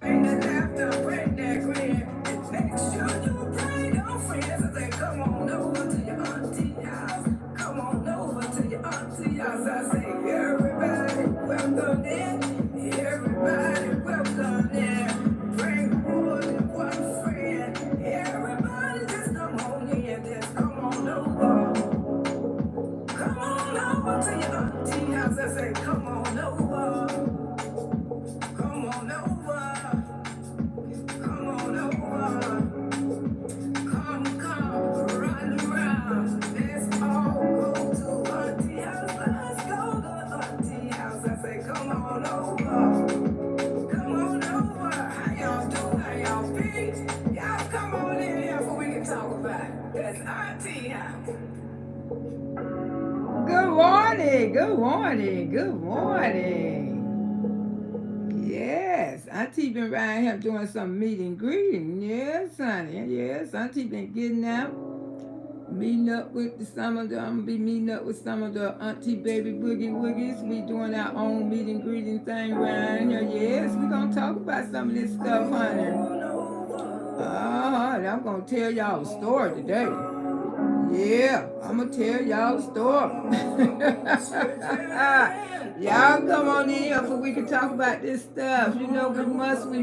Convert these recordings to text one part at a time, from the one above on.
Bring that laughter, bring that grin. Make sure you bring your friends. I say, come on over to your auntie house. Come on over to your auntie house. I say, everybody, welcome in. Everybody, welcome in. Bring more than one friend. Everybody, just come on in. Just come on over. Come on over to your auntie house. I say, come on over. Come on over. Come on over. Come, run around. Let's all go to Auntie House. Let's go to Auntie House. I say, come on over. Come on over. How y'all do? How y'all be? Y'all come on in here so we can talk about it. That's Auntie House. Good morning. Good morning. Good morning. Yes, Auntie been around here doing some meet and greeting. Yes, honey. Yes, Auntie been getting out, meeting up with some of the. I'm gonna be meeting up with some of the Auntie Baby Boogie Woogies. We doing our own meet and greeting thing around here. Yes, we gonna talk about some of this stuff, honey. I'm gonna tell y'all a story today. Yeah, I'm gonna tell y'all a story. Y'all come on in here so we can talk about this stuff. You know, we must. We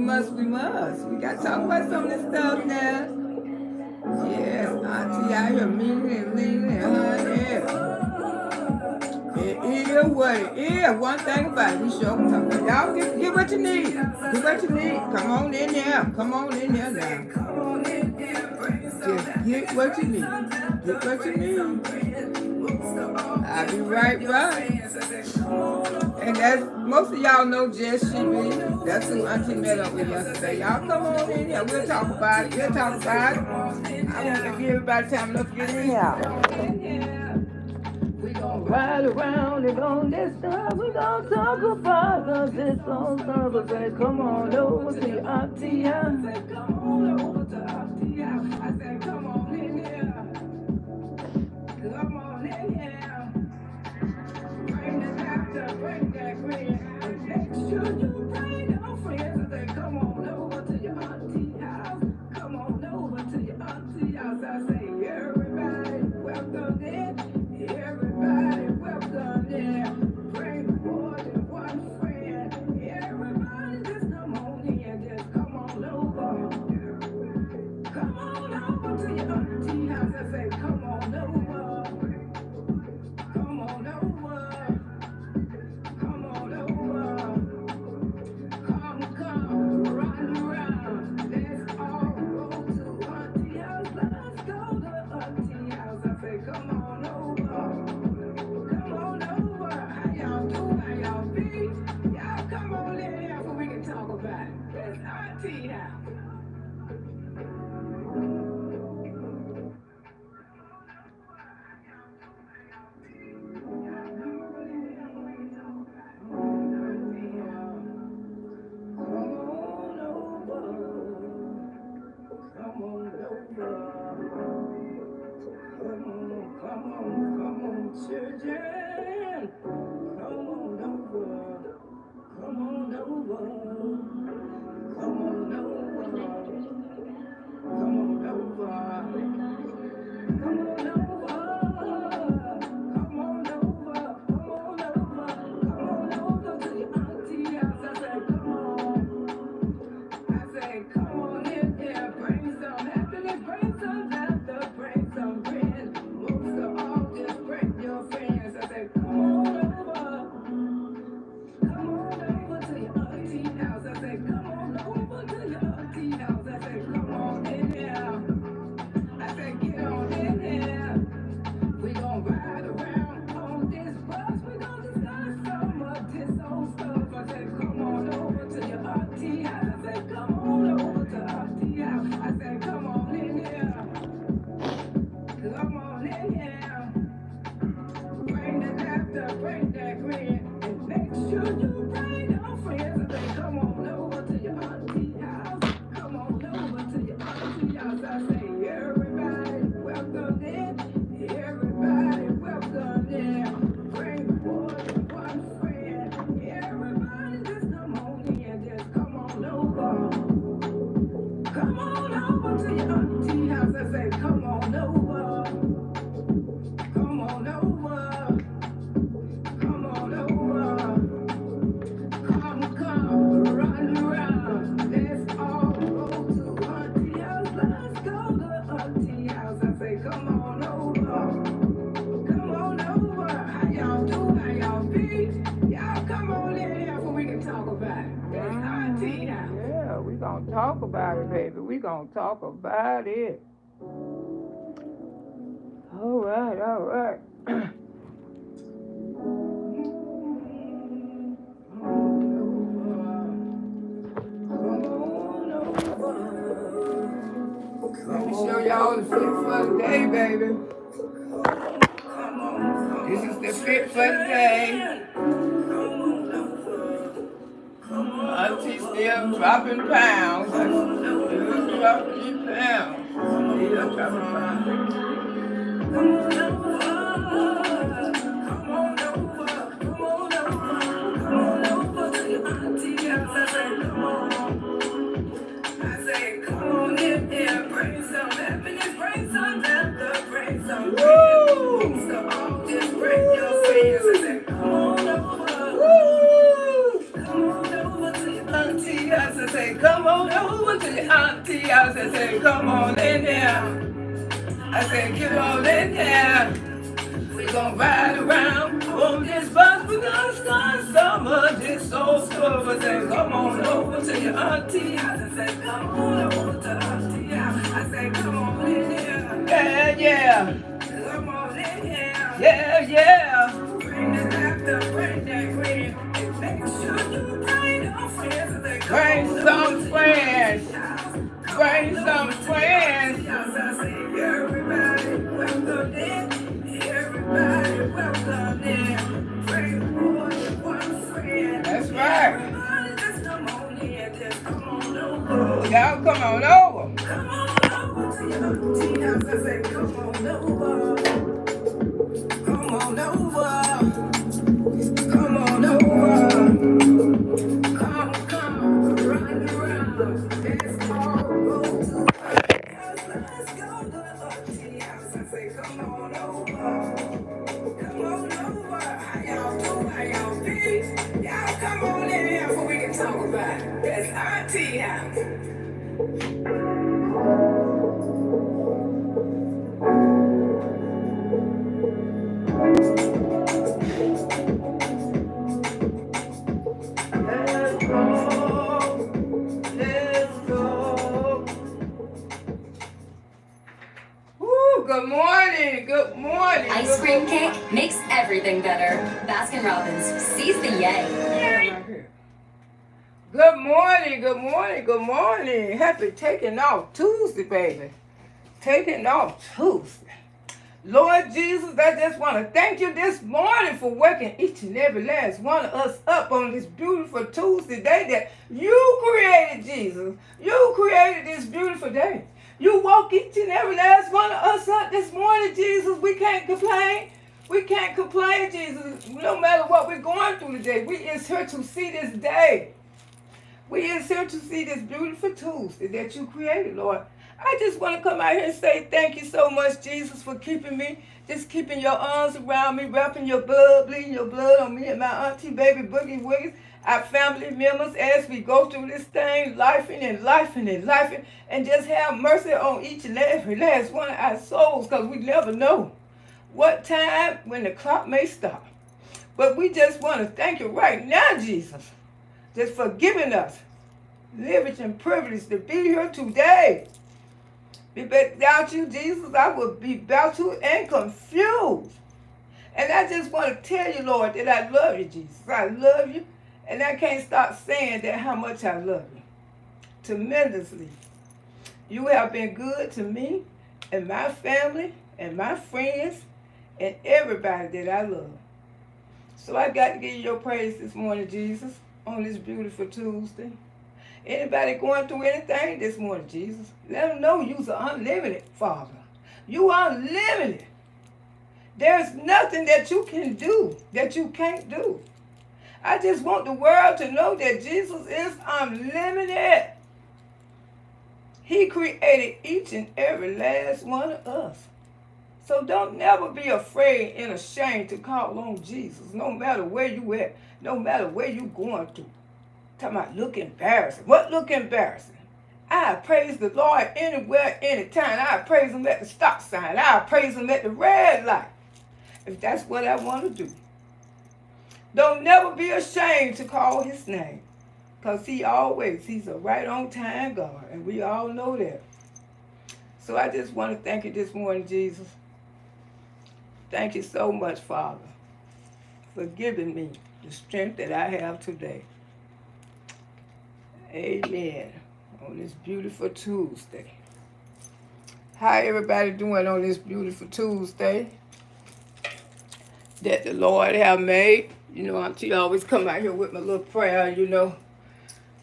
gotta talk about some of this stuff now. Yes, Auntie out here meaning and leaning, honey. It is what it is. One thing about it, we sure can talk about. Y'all get what you need. Get what you need. Come on in there. Come on in there now. Just get what you need. Get what you need. I'll be right. And that's most of y'all know Jess Shibby. That's who Auntie met up with yesterday. Y'all come on in here. We'll talk about it. I want to give everybody time enough to get in here. We gonna ride around and on this time we gonna talk about us. This on service. Say, come on over to your auntie house. I say, come on over to auntie house. I say, come on in here. Come on in here. Bring the laughter, bring that grin. And make sure you bring your friends. I say, come on over to your auntie house. Come on over to your auntie house. I say, everybody, welcome in. Everybody, welcome in. Bring more than one friend. Everybody, just come on in. Just come on over. Come on over to your auntie house. I say, come on over. Come on over. Come on over. Come, run around. Let's all go to Auntie House. Let's go to Auntie House. I say, come on over. Come on over. How y'all do? How y'all be? Y'all come on in here so we can talk about it. That's Auntie House. Children, come on over, come on over, come on over, come on over, come on over, come on over, come on over to your auntie house. I said, come on. I say, come on in there, bring some happiness, bring some laughter, bring some grin. Most of all, just bring your friends. I say, come on over. Come on over to your auntie house. I say, come on over to your auntie house. I say, come on in here. I say, get on in here. We gon' ride around on this bus. We gon' discuss some of this old stuff. I say, come on over to your auntie house. I say, come on over to auntie house. I say, come on in here. Come on in here. Bring the laughter, bring that grin. And make sure you bring your friends. I say, come on over to your auntie house. Come on over to your auntie house. I say, everybody, welcome in. Everybody, welcome in. Bring more than one friend. Everybody, just come on in. Just come on over. gonna talk about it, baby. We gonna talk about it. All right, all right. Let me show y'all the fit for the day, baby. This is the fit for the day. Auntie still dropping pounds. Still dropping pounds. Still dropping pounds. I say, come on in here, bring some happiness, bring some laughter, bring some peace. So all just bring your friends. I say, come on over. Come on over to your auntie house. I say, come on over to your auntie house. I say, come on in there. I say, get on in there. We gon' ride around on this bus. We gonna start some of this old stuff. I say, come on over to your auntie house. I say, come on over to auntie house. I say, come on in here. Yeah, yeah. Come on in here. Yeah, yeah. Bring the laughter, bring that grin. And make sure you bring your friends. I say, bring some friends. Bring some friends. I say, everybody, welcome in. Everybody welcome in. Pray for one friend. That's right. Everybody just come on in. Just come on over. Y'all come on over. Come on over to your auntie house. I say, come on over. Come on over. Come on over. Come, run around. Let's all go to the house. Let's go to the auntie house. I say, come on over. Come on over. How y'all do? How y'all be? Y'all come on in here so we can talk about it. That's auntie house. Good morning, good morning. Ice cream cake makes everything better. Baskin-Robbins, seize the yay. Good morning, good morning, good morning. Happy taking off Tuesday, baby. Taking off Tuesday. Lord Jesus, I just want to thank you this morning for waking each and every last one of us up on this beautiful Tuesday day that you created, Jesus. You created this beautiful day. You woke each and every last one of us up this morning, Jesus. We can't complain. We can't complain, Jesus. No matter what we're going through today, we is here to see this day. We is here to see this beautiful Tuesday that you created, Lord. I just want to come out here and say thank you so much, Jesus, for keeping me. Just keeping your arms around me, wrapping your blood, bleeding your blood on me and my auntie, baby, Boogie Wiggies, our family members as we go through this thing, lifing, and just have mercy on each and every last one of our souls, because we never know what time when the clock may stop. But we just want to thank you right now, Jesus, just for giving us liberty and privilege to be here today. Without you, Jesus, I would be baffled and confused. And I just want to tell you, Lord, that I love you, Jesus. I love you. And I can't stop saying that how much I love you. Tremendously. You have been good to me and my family and my friends and everybody that I love. So I got to give you your praise this morning, Jesus, on this beautiful Tuesday. Anybody going through anything this morning, Jesus, let them know you're unlimited, Father. You are unlimited. There's nothing that you can do that you can't do. I just want the world to know that Jesus is unlimited. He created each and every last one of us. So don't never be afraid and ashamed to call on Jesus, no matter where you at, no matter where you going through. Talking about look embarrassing. What look embarrassing? I praise the Lord anywhere, anytime. I praise him at the stop sign. I praise him at the red light. If that's what I want to do. Don't never be ashamed to call his name. Because he's a right on time God. And we all know that. So I just want to thank you this morning, Jesus. Thank you so much, Father, for giving me the strength that I have today. Amen. On this beautiful Tuesday. How everybody doing on this beautiful Tuesday that the Lord have made? You know, Auntie always come out here with my little prayer, you know.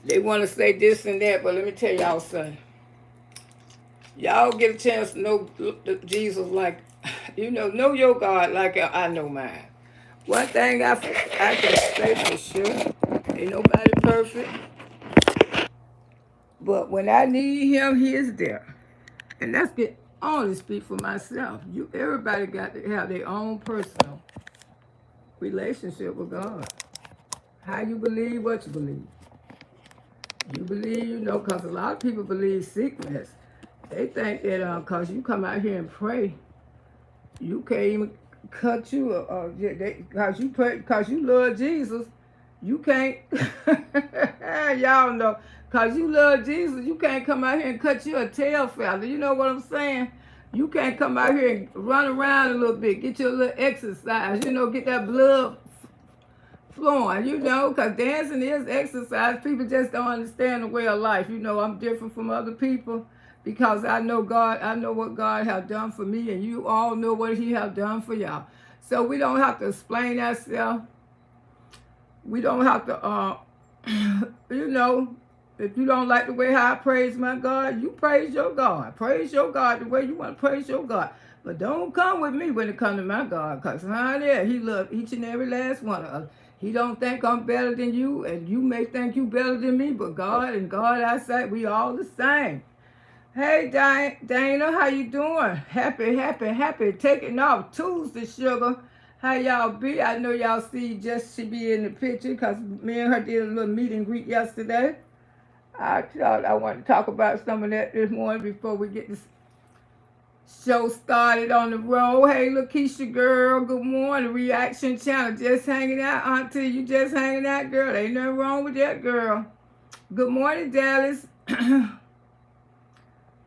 They want to say this and that, but let me tell y'all something. Y'all get a chance to know Jesus like, you know your God like I know mine. One thing I can say for sure, ain't nobody perfect. But when I need him, he is there. And that's get only speak for myself. Everybody got to have their own personal relationship with God. How you believe what you believe. You believe, you know, because a lot of people believe sickness. They think that because you come out here and pray, you can't even cut you, because you love Jesus, you can't, y'all know, because you love Jesus, you can't come out here and cut your tail feather. You know what I'm saying? You can't come out here and run around a little bit, get your little exercise, you know, get that blood flowing, you know, because dancing is exercise. People just don't understand the way of life. You know, I'm different from other people because I know God, I know what God has done for me, and you all know what he has done for y'all. So we don't have to explain ourselves. We don't have to, you know, if you don't like the way how I praise my God, you praise your God. Praise your God the way you want to praise your God. But don't come with me when it comes to my God, because he loves each and every last one of us. He don't think I'm better than you, and you may think you better than me, but God and God outside, we all the same. Hey, Dana, how you doing? Happy taking off Tuesday, sugar. How y'all be? I know y'all see just she be in the picture because me and her did a little meet and greet yesterday. I thought I wanted to talk about some of that this morning before we get this show started on the road. Hey, Lakeisha girl, good morning. Reaction channel, just hanging out, Auntie. You just hanging out, girl. Ain't nothing wrong with that, girl. Good morning, Dallas.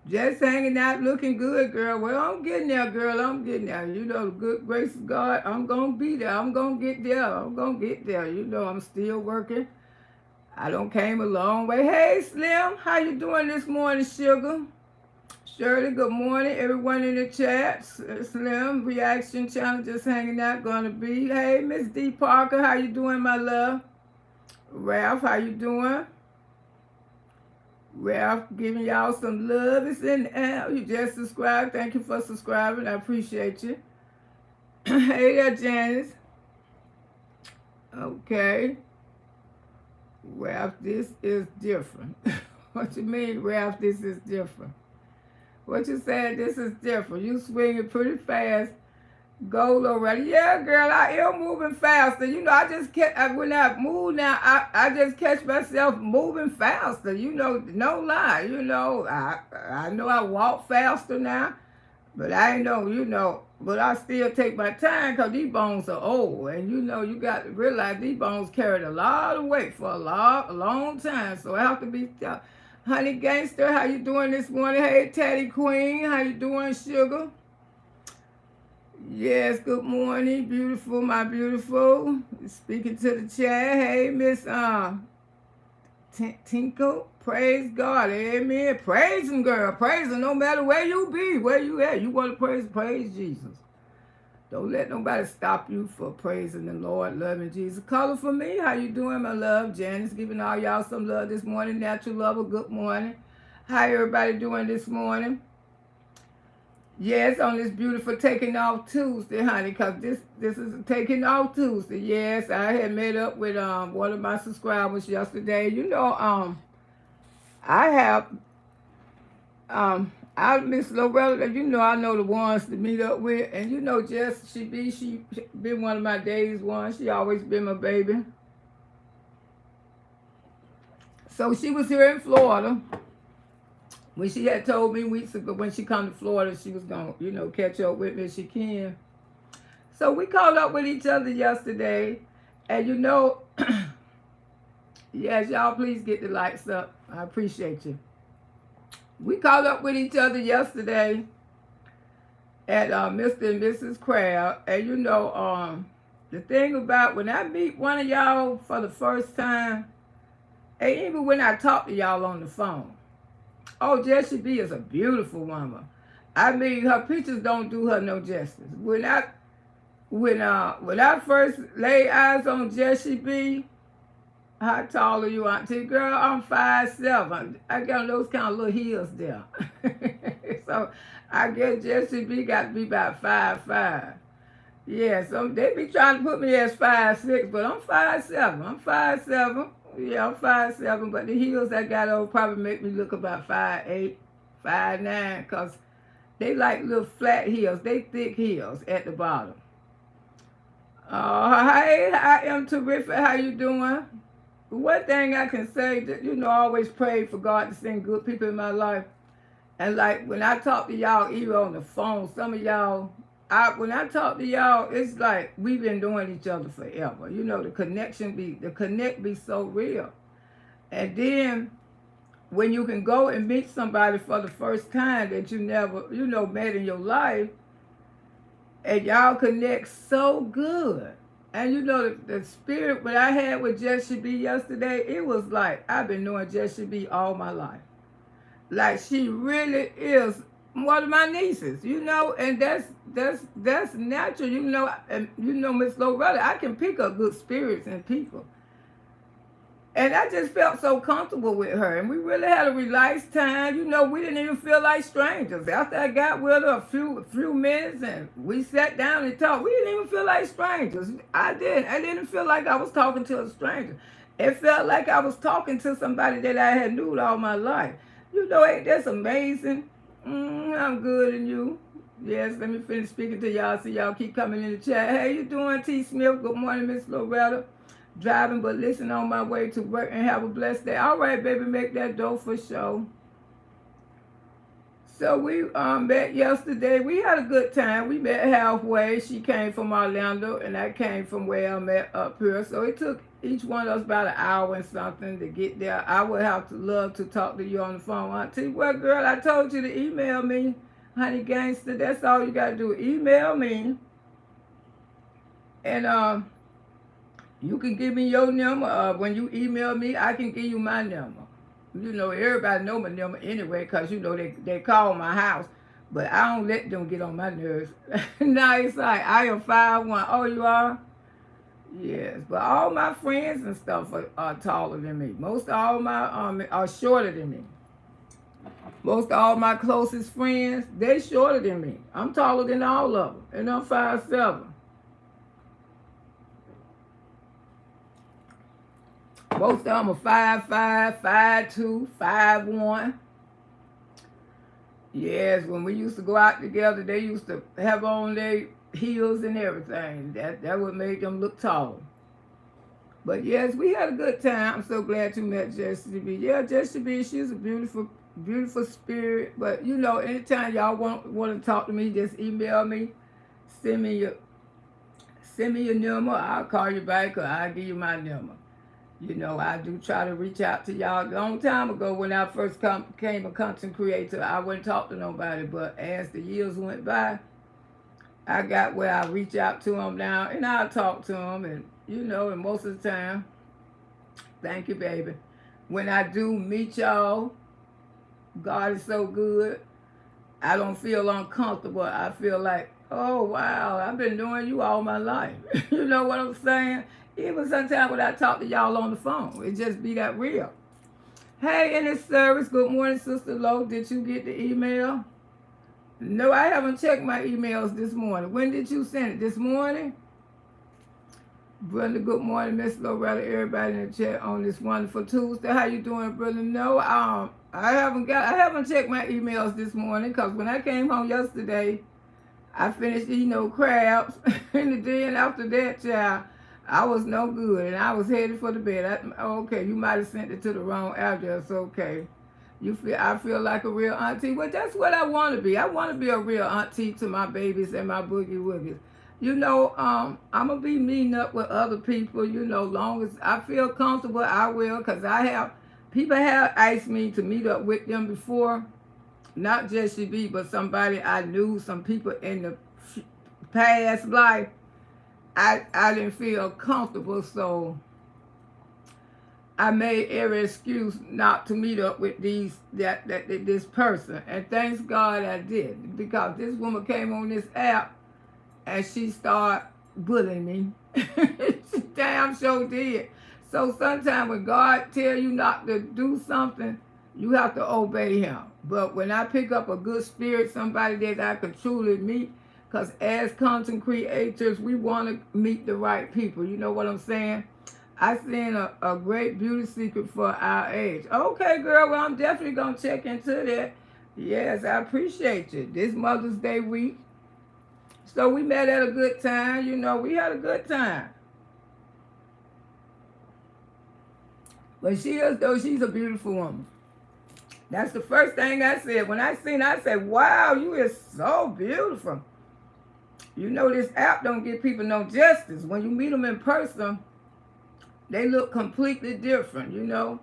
Just hanging out, looking good, girl. Well, I'm getting there, girl. I'm getting there. You know, the good grace of God, I'm going to be there. I'm going to get there. I'm going to get there. You know, I'm still working. I done came a long way. Hey, Slim, how you doing this morning, sugar? Shirley, good morning. Everyone in the chat. Slim, reaction channel, just hanging out, gonna be. Hey, Miss D. Parker, how you doing, my love? Ralph, how you doing? Ralph, giving y'all some love. It's in the air. You just subscribed. Thank you for subscribing. I appreciate you. Hey there, Janice. Okay. Ralph, this is different. What you mean, Ralph, this is different? What you said, this is different. You swinging pretty fast. Go, Loretta. Yeah, girl, I am moving faster. You know, when I move now, I just catch myself moving faster. You know, no lie. You know, I know I walk faster now, but I ain't know, you know, but I still take my time because these bones are old. And, you know, you got to realize these bones carried a lot of weight for a long time. So I have to be... Honey Gangster, how you doing this morning? Hey, Teddy Queen, how you doing, sugar? Yes, good morning, beautiful, my beautiful. Speaking to the chat. Hey, Miss Tinkle, praise God, amen. Praise him, girl, praise him no matter where you be, where you at. You want to praise Jesus. Don't let nobody stop you for praising the Lord, loving Jesus. Color for me, how you doing, my love? Janice, giving all y'all some love this morning. Natural Lover, good morning. How everybody doing this morning? Yes, on this beautiful Taking Off Tuesday, honey, because this is a Taking Off Tuesday. Yes, I had met up with one of my subscribers yesterday. You know, I have Miss Loretta, you know, I know the ones to meet up with, and you know, Jess, she been one of my days ones. She always been my baby. So she was here in Florida. When she had told me weeks ago when she come to Florida, she was gonna, you know, catch up with me if she can. So we caught up with each other yesterday, and you know, Yes, y'all please get the lights up. I appreciate you. We caught up with each other yesterday at Mr. and Mrs. Crab. And you know, the thing about when I meet one of y'all for the first time, and even when I talk to y'all on the phone, oh, Jessie B is a beautiful woman. I mean, her pictures don't do her no justice. When I first laid eyes on Jessie B, how tall are you, Auntie? Girl, I'm 5'7". I got those kind of little heels there. So I guess Jessie B got to be about 5'5". Yeah, so they be trying to put me as 5'6", but I'm 5'7". I'm 5'7". Yeah, I'm 5'7", but the heels I got on probably make me look about 5'8", 5'9", because they like little flat heels. They thick heels at the bottom. Hey, I am terrific. How you doing? One thing I can say, that you know, I always pray for God to send good people in my life. And like when I talk to y'all, even on the phone, some of y'all, when I talk to y'all, it's like we've been doing each other forever. You know, the connect be so real. And then when you can go and meet somebody for the first time that you never, you know, met in your life, and y'all connect so good. And you know, the spirit what I had with Jessie B yesterday, it was like I've been knowing Jessie B all my life. Like she really is one of my nieces, you know, and that's natural, you know. And you know, Miss Loretta, I can pick up good spirits in people. And I just felt so comfortable with her. And we really had a relaxed time. You know, we didn't even feel like strangers. After I got with her a few minutes and we sat down and talked, we didn't even feel like strangers. I didn't feel like I was talking to a stranger. It felt like I was talking to somebody that I had knew all my life. You know, ain't that amazing? I'm good, and you? Yes, let me finish speaking to y'all so y'all keep coming in the chat. Hey, you doing, T. Smith? Good morning, Miss Loretta. Driving but listen on my way to work, and have a blessed day. All right, baby, make that dough for sure. So we met yesterday. We had a good time. We met halfway. She came from Orlando and I came from where I'm at up here. So it took each one of us about an hour and something to get there. I would have to love to talk to you on the phone, Auntie. Well, girl, I told you to email me, honey gangster. That's all you got to do. Email me. And you can give me your number. When you email me, I can give you my number. You know, everybody know my number anyway, because, you know, they call my house. But I don't let them get on my nerves. Now it's like, I am 5'1". Oh, you are? Yes. But all my friends and stuff are taller than me. Most of all my are shorter than me. Most of all my closest friends, they shorter than me. I'm taller than all of them. And I'm 5'7". Most of them are 5'5", 5'2", 5'1". Yes, when we used to go out together, they used to have on their heels and everything. That would make them look tall. But yes, we had a good time. I'm so glad you met Jessie B. Yeah, Jessie B, she's a beautiful, beautiful spirit. But you know, anytime y'all want to talk to me, just email me. Send me your number. I'll call you back, or I'll give you my number. You know, I do try to reach out to y'all. A long time ago when I first became a content creator, I wouldn't talk to nobody. But as the years went by, I got where I reach out to them now, and I'll talk to them. And, you know, and most of the time, thank you, baby. When I do meet y'all, God is so good. I don't feel uncomfortable. I feel like, oh, wow, I've been knowing you all my life. You know what I'm saying? Even sometimes when I talk to y'all on the phone, it just be that real. Hey, in this service, good morning, Sister Lo. Did you get the email? No, I haven't checked my emails this morning. When did you send it? This morning? Brother, good morning, Miss Loretta. Everybody in the chat on this wonderful Tuesday. How you doing, brother? No, I haven't checked my emails this morning, because when I came home yesterday, I finished eating those crabs, and then after that, child, I was no good, and I was headed for the bed. Okay, you might have sent it to the wrong address. Okay, I feel like a real auntie. Well, that's what I want to be. I want to be a real auntie to my babies and my boogie woogies. You know, I'm gonna be meeting up with other people. You know, long as I feel comfortable, I will. Cause I have people have asked me to meet up with them before, not just be, but somebody I knew, some people in the past life. I didn't feel comfortable, so I made every excuse not to meet up with this person, and thanks God I did, because this woman came on this app and she started bullying me. She damn sure did. So sometimes when God tell you not to do something, you have to obey him. But when I pick up a good spirit, somebody that I could truly meet, because as content creators, we want to meet the right people. You know what I'm saying? I seen a great beauty secret for our age. Okay, girl, well, I'm definitely going to check into that. Yes, I appreciate you. This Mother's Day week. So we met at a good time. You know, we had a good time. But she is, though, she's a beautiful woman. That's the first thing I said. When I seen her, I said, wow, you is so beautiful. You know, this app don't give people no justice. When you meet them in person, they look completely different, you know.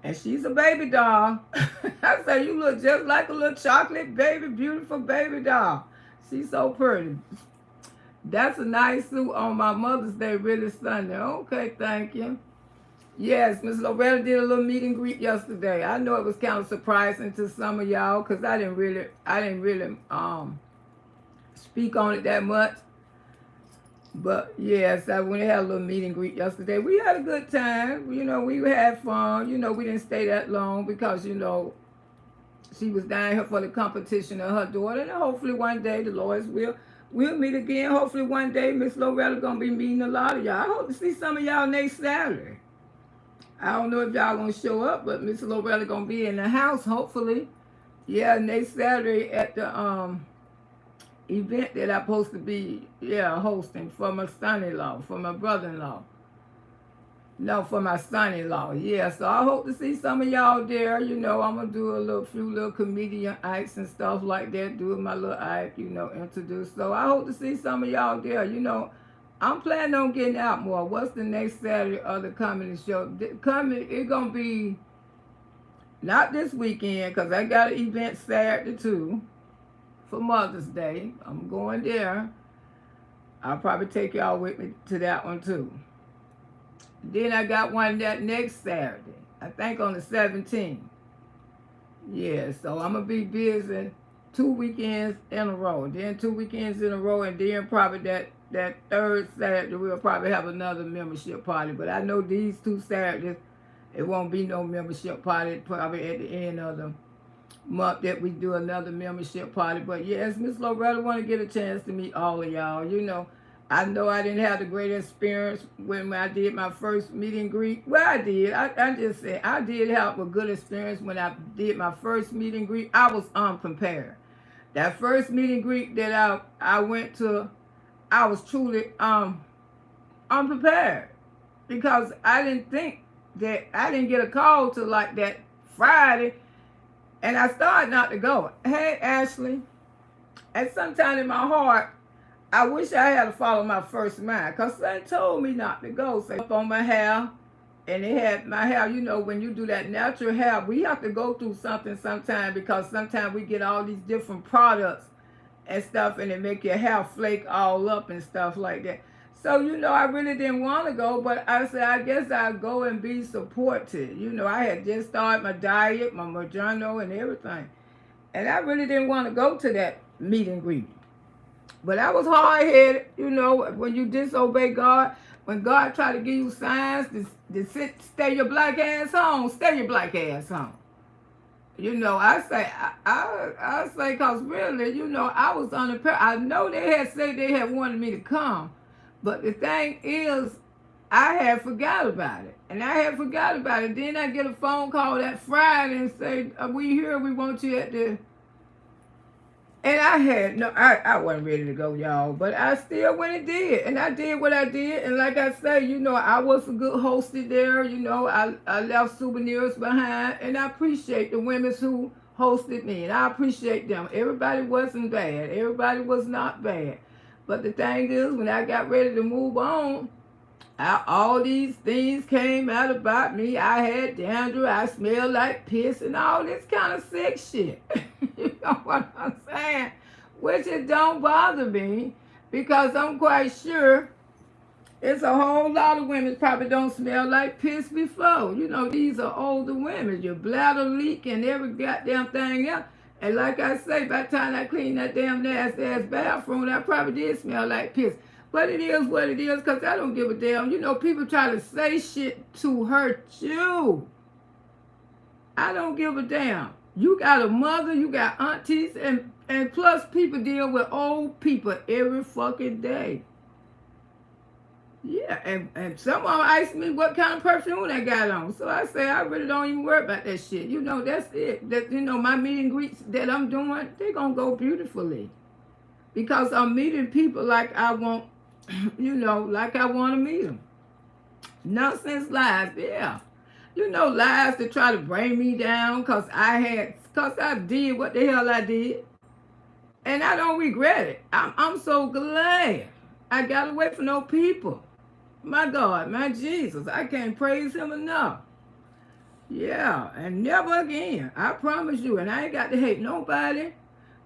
And she's a baby doll. I say, you look just like a little chocolate baby, beautiful baby doll. She's so pretty. That's a nice suit on my Mother's Day, really Sunday. Okay, thank you. Yes, Miss Loretta did a little meet and greet yesterday. I know it was kind of surprising to some of y'all because I didn't really speak on it that much. But yes, I went and had a little meet and greet yesterday. We had a good time. You know, we had fun. You know, we didn't stay that long because, you know, she was down here for the competition of her daughter. And hopefully one day the Lord's will. We'll meet again. Hopefully one day Miss Loretta going to be meeting a lot of y'all. I hope to see some of y'all next Saturday. I don't know if y'all going to show up, but Miss Loretta going to be in the house, hopefully. Yeah, next Saturday at the event that I'm supposed to be, hosting for my son-in-law, for my brother-in-law. No, for my son-in-law. Yeah, so I hope to see some of y'all there. You know, I'm going to do a few little comedian acts and stuff like that, doing my little act, you know, introduce. So I hope to see some of y'all there. You know, I'm planning on getting out more. What's the next Saturday of the comedy show? It's going to be not this weekend because I got an event Saturday too for Mother's Day. I'm going there. I'll probably take y'all with me to that one too. Then I got one that next Saturday. I think on the 17th. Yeah, so I'm going to be busy 2 weekends in a row. Then 2 weekends in a row, and then probably that third Saturday we'll probably have another membership party. But I know these 2 Saturdays, it won't be no membership party. Probably at the end of the month that we do another membership party. But yes, Miss Loretta want to get a chance to meet all of y'all. You know I didn't have the great experience when I did my first meet and greet. Well, I did. I just said I did have a good experience when I did my first meet and greet. I was unprepared. That first meet and greet that I went to, I was truly unprepared because I didn't think that I didn't get a call till like that Friday, and I started not to go. Hey, Ashley, at some time in my heart, I wish I had to follow my first mind because they told me not to go. So up on my hair, and it had my hair, you know, when you do that natural hair, we have to go through something sometime because sometimes we get all these different products and stuff and it make your hair flake all up and stuff like that. So, you know, I really didn't want to go, but I said, I guess I'll go and be supported. You know, I had just started my diet, my Moderno and everything. And I really didn't want to go to that meet and greet. But I was hard-headed, you know, when you disobey God, when God try to give you signs to stay your black ass home, stay your black ass home. You know, I say, because really, you know, I was unprepared. I know they had said they had wanted me to come, but the thing is, I had forgot about it. And I had forgot about it. Then I get a phone call that Friday and say, we here, we want you at the... And I wasn't ready to go, y'all, but I still went and did. And I did what I did. And like I say, you know, I was a good hosted there. You know, I left souvenirs behind. And I appreciate the women who hosted me. And I appreciate them. Everybody wasn't bad. Everybody was not bad. But the thing is, when I got ready to move on, all these things came out about me. I had dandruff, I smelled like piss, and all this kind of sick shit. You know what I'm saying? Which it don't bother me, because I'm quite sure it's a whole lot of women probably don't smell like piss before. You know, these are older women. Your bladder leak and every goddamn thing else. And like I say, by the time I cleaned that damn nasty ass bathroom, I probably did smell like piss. But it is what it is, because I don't give a damn. You know, people try to say shit to hurt you. I don't give a damn. You got a mother, you got aunties, and plus people deal with old people every fucking day. Yeah, and someone asked me what kind of perfume I got on. So I say, I really don't even worry about that shit. You know, that's it. That, you know, my meet and greets that I'm doing, they're going to go beautifully. Because I'm meeting people like I want, you know, like I want to meet them. Nonsense lies, yeah. You know, lies to try to bring me down because I did what the hell I did. And I don't regret it. I'm so glad I got away from no people. My God, my Jesus, I can't praise him enough. Yeah, and never again. I promise you. And I ain't got to hate nobody.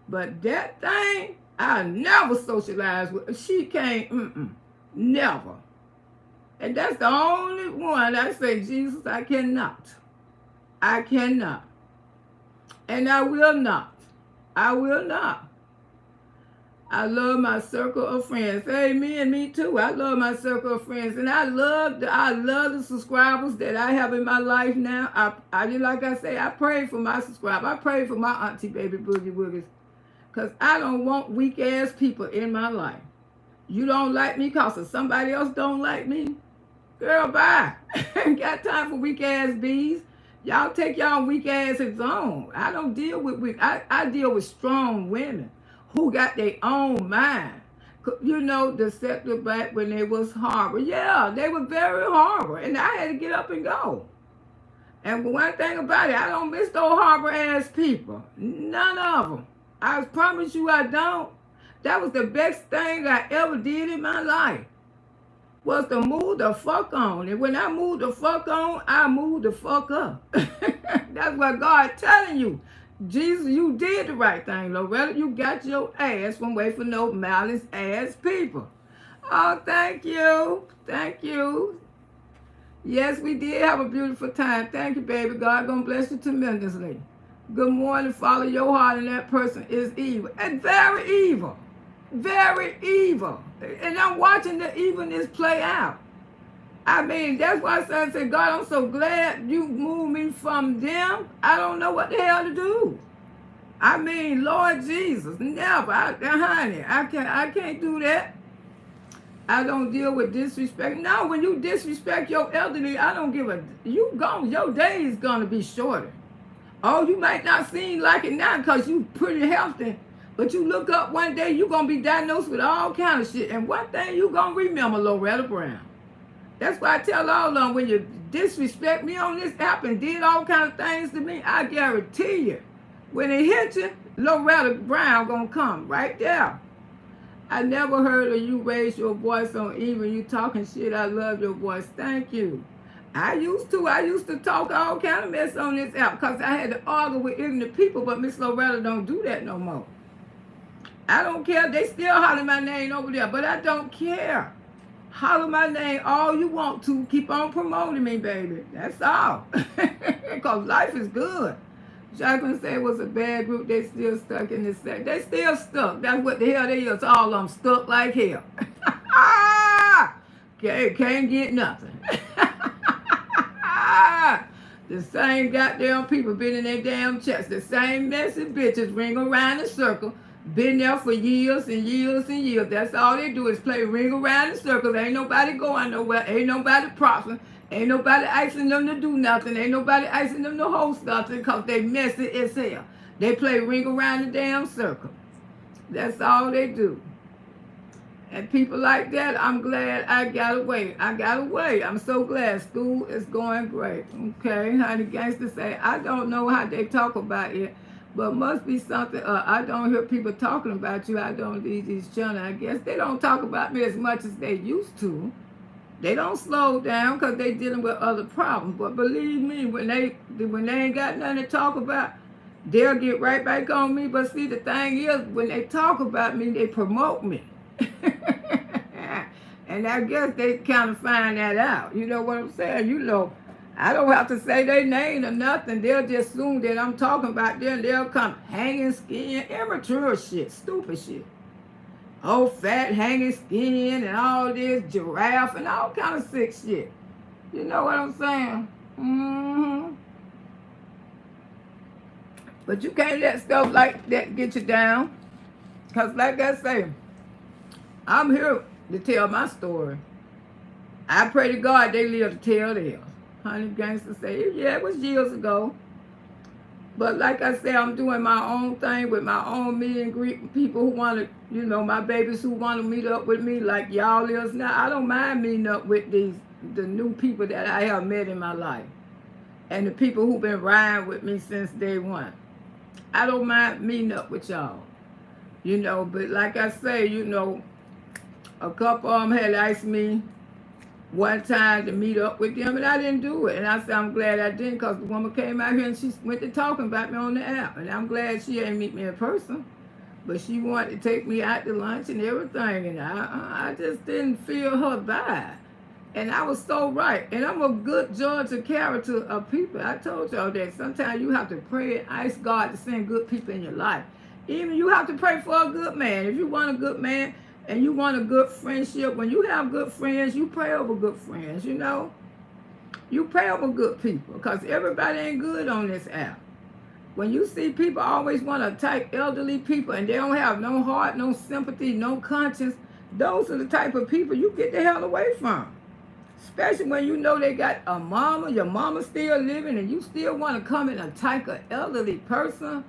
But that thing, I never socialize with. She can't, never. And that's the only one I say, Jesus, I cannot. I cannot. And I will not. I will not. I love my circle of friends. Hey, me too. I love my circle of friends. And I love the subscribers that I have in my life now. Like I say, I pray for my subscribers. I pray for my auntie baby boogie woogies. Because I don't want weak ass people in my life. You don't like me because somebody else don't like me? Girl, bye. Ain't got time for weak ass bees. Y'all take y'all weak asses on. I don't deal with weak. I deal with strong women who got their own mind. You know, the sector back when they was horrible. Yeah, they were very horrible. And I had to get up and go. And one thing about it, I don't miss those horrible ass people. None of them. I promise you I don't. That was the best thing I ever did in my life. Was to move the fuck on. And when I moved the fuck on, I moved the fuck up. That's what God telling you. Jesus, you did the right thing, Loretta. You got your ass from away for no malice ass people. Oh, thank you. Thank you. Yes, we did have a beautiful time. Thank you, baby. God gonna bless you tremendously. Good morning. Follow your heart, and that person is evil. And very evil. Very evil. And I'm watching the evilness play out. I mean, that's why I said, God, I'm so glad you moved me from them. I don't know what the hell to do. I mean, Lord Jesus, never. Honey, I can't do that. I don't deal with disrespect. No, when you disrespect your elderly, I don't give a, your day is going to be shorter. Oh, you might not seem like it now because you pretty healthy. But you look up one day, you're going to be diagnosed with all kind of shit. And one thing you going to remember, Loretta Brown. That's why I tell all of them, when you disrespect me on this app and did all kind of things to me, I guarantee you, when it hits you, Loretta Brown going to come right there. I never heard of you raise your voice on even you talking shit. I love your voice. Thank you. I used to talk all kind of mess on this app because I had to argue with ignorant people, but Miss Loretta don't do that no more. I don't care. They still holler my name over there, but I don't care. Holler my name all you want to. Keep on promoting me, baby. That's all. Because life is good. Jacqueline said it was a bad group. They still stuck in this set. They still stuck. That's what the hell they is. All of them stuck like hell. Can't get nothing. The same goddamn people been in their damn chest. The same messy bitches ring around in circle. Been there for years and years and years. That's all they do is play ring around in circles. Ain't nobody going nowhere. Ain't nobody prospering. Ain't nobody asking them to do nothing. Ain't nobody asking them to host nothing because they messy as hell. They play ring around the damn circle. That's all they do. And people like that, I'm glad I got away. I got away. I'm so glad. School is going great. Okay, honey, gangsters say, I don't know how they talk about it, But must be something. I don't hear people talking about you. I don't leave these channels. I guess they don't talk about me as much as they used to. They don't slow down because they dealing with other problems. But believe me, when they ain't got nothing to talk about, they'll get right back on me. But see, the thing is, when they talk about me, they promote me. And I guess they kind of find that out. You know what I'm saying? You know, I don't have to say their name or nothing. They'll just assume that I'm talking about them. They'll come hanging skin, immature shit, stupid shit. Old fat hanging skin and all this giraffe and all kind of sick shit. You know what I'm saying? Mm-hmm. But you can't let stuff like that get you down. Because like I say, I'm here to tell my story. I pray to God they live to tell theirs. Honey Gangster say, yeah, it was years ago. But like I said, I'm doing my own thing with my own meet and greet people who want to, you know, my babies who want to meet up with me like y'all is now. I don't mind meeting up with the new people that I have met in my life. And the people who've been riding with me since day one. I don't mind meeting up with y'all. You know, but like I say, you know, a couple of them had asked me one time to meet up with them, and I didn't do it. And I said, I'm glad I didn't, because the woman came out here and she went to talking about me on the app. And I'm glad she ain't meet me in person. But she wanted to take me out to lunch and everything. And I just didn't feel her vibe. And I was so right. And I'm a good judge of character of people. I told y'all that sometimes you have to pray and ask God to send good people in your life. Even you have to pray for a good man. If you want a good man, and you want a good friendship, when you have good friends, you pray over good friends, you know. You pray over good people, because everybody ain't good on this app. When you see people always want to attack elderly people, and they don't have no heart, no sympathy, no conscience, those are the type of people you get the hell away from. Especially when you know they got a mama, your mama still living, and you still want to come and attack an elderly person.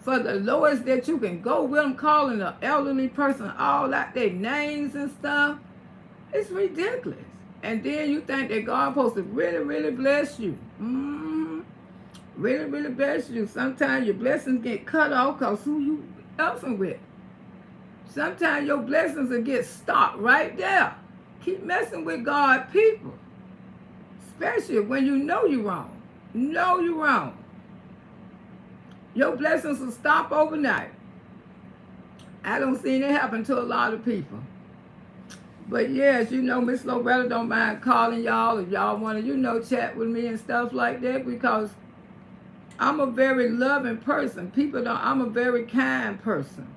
For the lowest that you can go with them, calling an elderly person all out their names and stuff. It's ridiculous. And then you think that God supposed to really, really bless you. Really, really bless you. Sometimes your blessings get cut off because who you effing with. Sometimes your blessings will get stopped right there. Keep messing with God people. Especially when you know you're wrong. Know you're wrong. Your blessings will stop overnight. I don't see it happen to a lot of people. But yes, you know, Miss Loretta don't mind calling y'all if y'all want to, you know, chat with me and stuff like that, because I'm a very loving person. People don't, I'm a very kind person.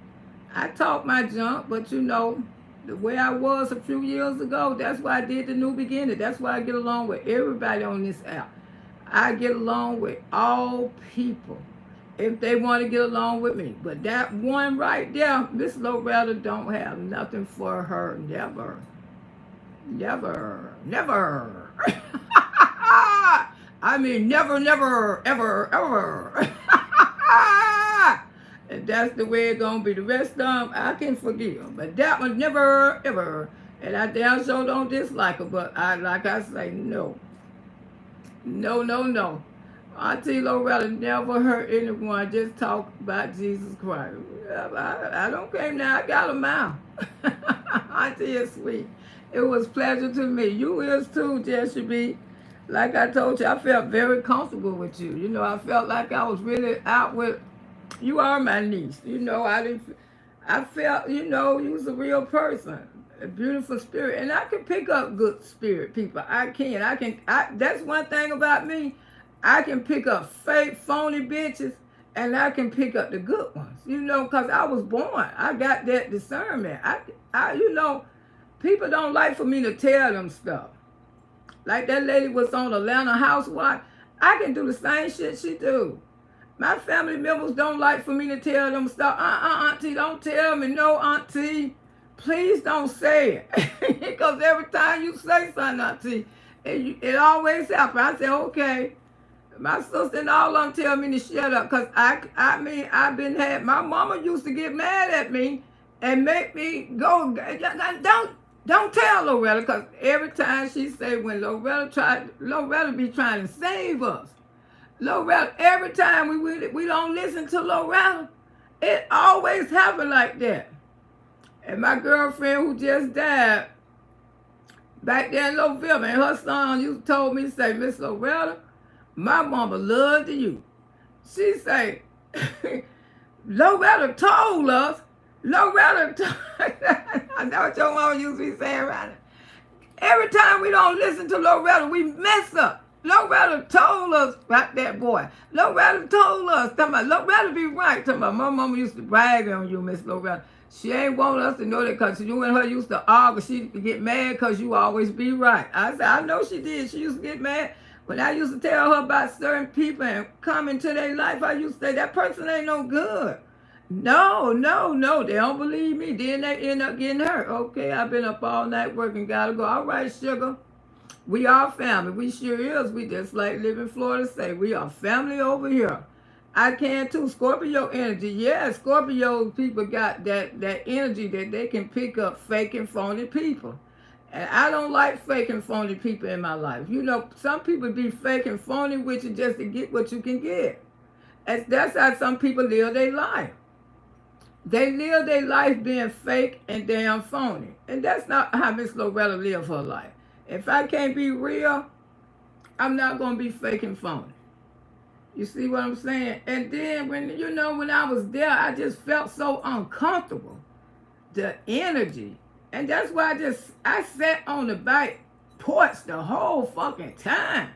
I talk my junk, but you know, the way I was a few years ago, that's why I did the new beginning. That's why I get along with everybody on this app. I get along with all people, if they want to get along with me. But that one right there, Miss Loretta don't have nothing for her. Never. Never. Never. I mean, never, never, ever, ever. And that's the way it's going to be. The rest of them, I can forgive. But that one, never, ever. And I damn sure don't dislike her. But like I say, no. No, no, no. Auntie Loretta never hurt anyone, just talk about Jesus Christ. I don't care now, I got a mouth. Auntie is sweet. It was a pleasure to me. You is too, Jessie B. Like I told you, I felt very comfortable with you. You know, I felt like I was really out with, you are my niece. You know, I felt, you know, you was a real person. A beautiful spirit. And I can pick up good spirit people. I can. That's one thing about me. I can pick up fake, phony bitches, and I can pick up the good ones, you know, because I was born. I got that discernment. You know, people don't like for me to tell them stuff. Like that lady was on Atlanta Housewife. I can do the same shit she do. My family members don't like for me to tell them stuff. Auntie, don't tell me. No, Auntie, please don't say it. Because every time you say something, Auntie, it always happens. I say, okay. My sister and all of them tell me to shut up, because I mean, my mama used to get mad at me and make me go, don't tell Loretta, because every time she say when Loretta be trying to save us. Loretta, every time we don't listen to Loretta, it always happen like that. And my girlfriend who just died back there in November, and her son used to told me, say, Miss Loretta, my mama loved you. She say, Loretta told us, Loretta told I know what your mama used to be saying right now. Every time we don't listen to Loretta, we mess up. Loretta told us about that boy. Loretta told us, talking about, Loretta be right. Talking about, my mama used to brag on you, Miss Loretta. She ain't want us to know that because you and her used to argue. She used to get mad because you always be right. I said, I know she did. She used to get mad. When I used to tell her about certain people and come into their life, I used to say, that person ain't no good. No, they don't believe me. Then they end up getting hurt. Okay, I've been up all night working, gotta go. All right, sugar. We are family. We sure is. We just like live in Florida say, we are family over here. I can too. Scorpio energy. Yeah, Scorpio people got that energy that they can pick up fake and phony people. And I don't like fake and phony people in my life. You know, some people be fake and phony with you just to get what you can get. And that's how some people live their life. They live their life being fake and damn phony. And that's not how Miss Loretta live her life. If I can't be real, I'm not going to be fake and phony. You see what I'm saying? And then when I was there, I just felt so uncomfortable. The energy. And that's why I sat on the back porch the whole fucking time.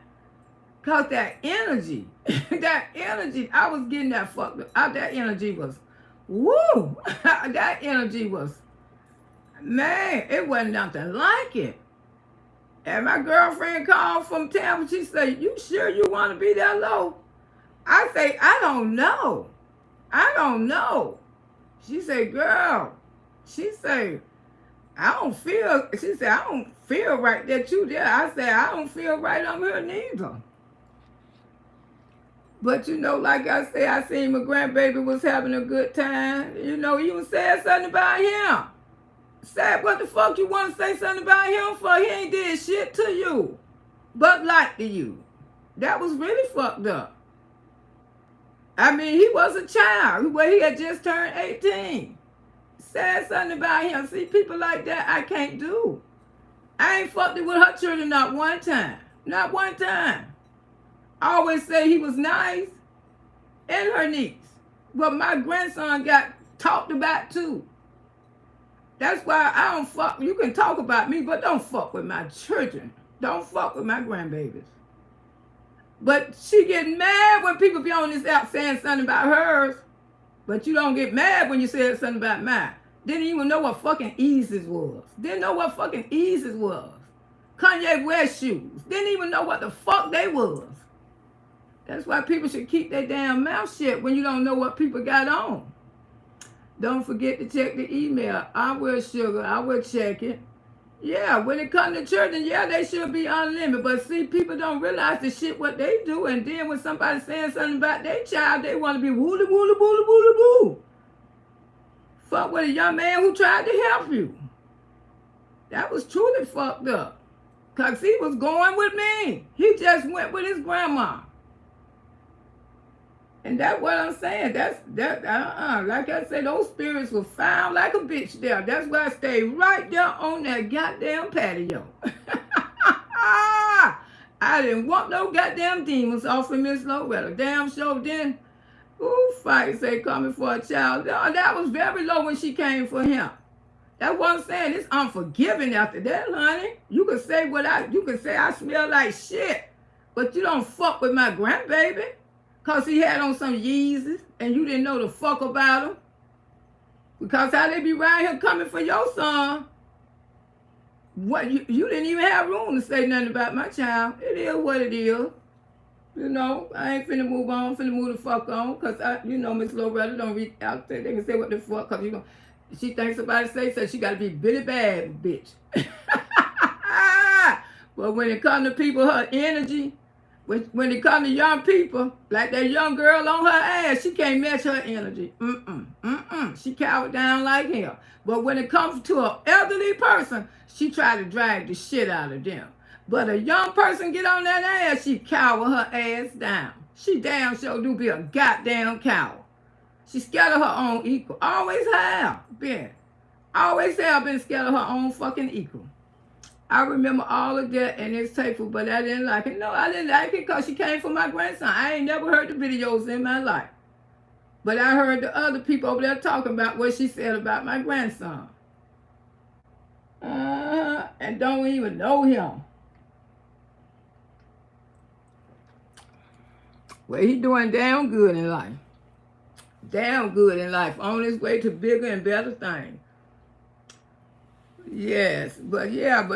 Cause that energy, I was getting that fucked up. That energy was, woo! That energy was, man, it wasn't nothing like it. And my girlfriend called from town, she said, you sure you want to be that low? I say, I don't know. She said, girl, she said, I don't feel right that you there. I said, I don't feel right I'm here neither. But like I said, I seen my grandbaby was having a good time. You even said something about him. Said, what the fuck you want to say something about him for? He ain't did shit to you, but like to you. That was really fucked up. I mean, he was a child. He had just turned 18. Said something about him. See, people like that I can't do. I ain't fucked it with her children not one time. Not one time. I always say he was nice. And her niece. But my grandson got talked about too. That's why I don't fuck. You can talk about me, but don't fuck with my children. Don't fuck with my grandbabies. But she get mad when people be on this app saying something about hers. But you don't get mad when you say something about mine. Didn't even know what fucking Eases was. Didn't know what fucking Eases was. Kanye West shoes. Didn't even know what the fuck they was. That's why people should keep their damn mouth shut when you don't know what people got on. Don't forget to check the email. I will, sugar. I will check it. Yeah, when it comes to church, then yeah, they should be unlimited. But see, people don't realize the shit what they do. And then when somebody's saying something about their child, they want to be wooly, wooly, wooly, wooly, woo. Fuck with a young man who tried to help you. That was truly fucked up. Because he was going with me. He just went with his grandma. And that's what I'm saying. Like I said, those spirits were found like a bitch there. That's why I stayed right there on that goddamn patio. I didn't want no goddamn demons off of Miss Loretta. Damn sure didn't. Ooh, fight say coming for a child. That was very low when she came for him. That's what I'm saying. It's unforgiving after that, honey. You can say I smell like shit, but you don't fuck with my grandbaby. Because he had on some Yeezys and you didn't know the fuck about him. Because how they be around here coming for your son. What you didn't even have room to say nothing about my child. It is what it is. I ain't finna move on, finna move the fuck on. Because Miss Loretta don't reach out there. They can say what the fuck. Because she thinks somebody say so. She got to be Billy Bad, bitch. But when it comes to people, her energy, when it comes to young people, like that young girl on her ass, she can't match her energy. She cowered down like hell. But when it comes to an elderly person, she try to drag the shit out of them. But a young person get on that ass, she cower her ass down. She damn sure do be a goddamn coward. She scared of her own equal. Always have been. Always have been scared of her own fucking equal. I remember all of that, and it's tasteful, but I didn't like it. No, I didn't like it because she came from my grandson. I ain't never heard the videos in my life. But I heard the other people over there talking about what she said about my grandson. And don't even know him. Well, he doing damn good in life. Damn good in life. On his way to bigger and better things. Yes, but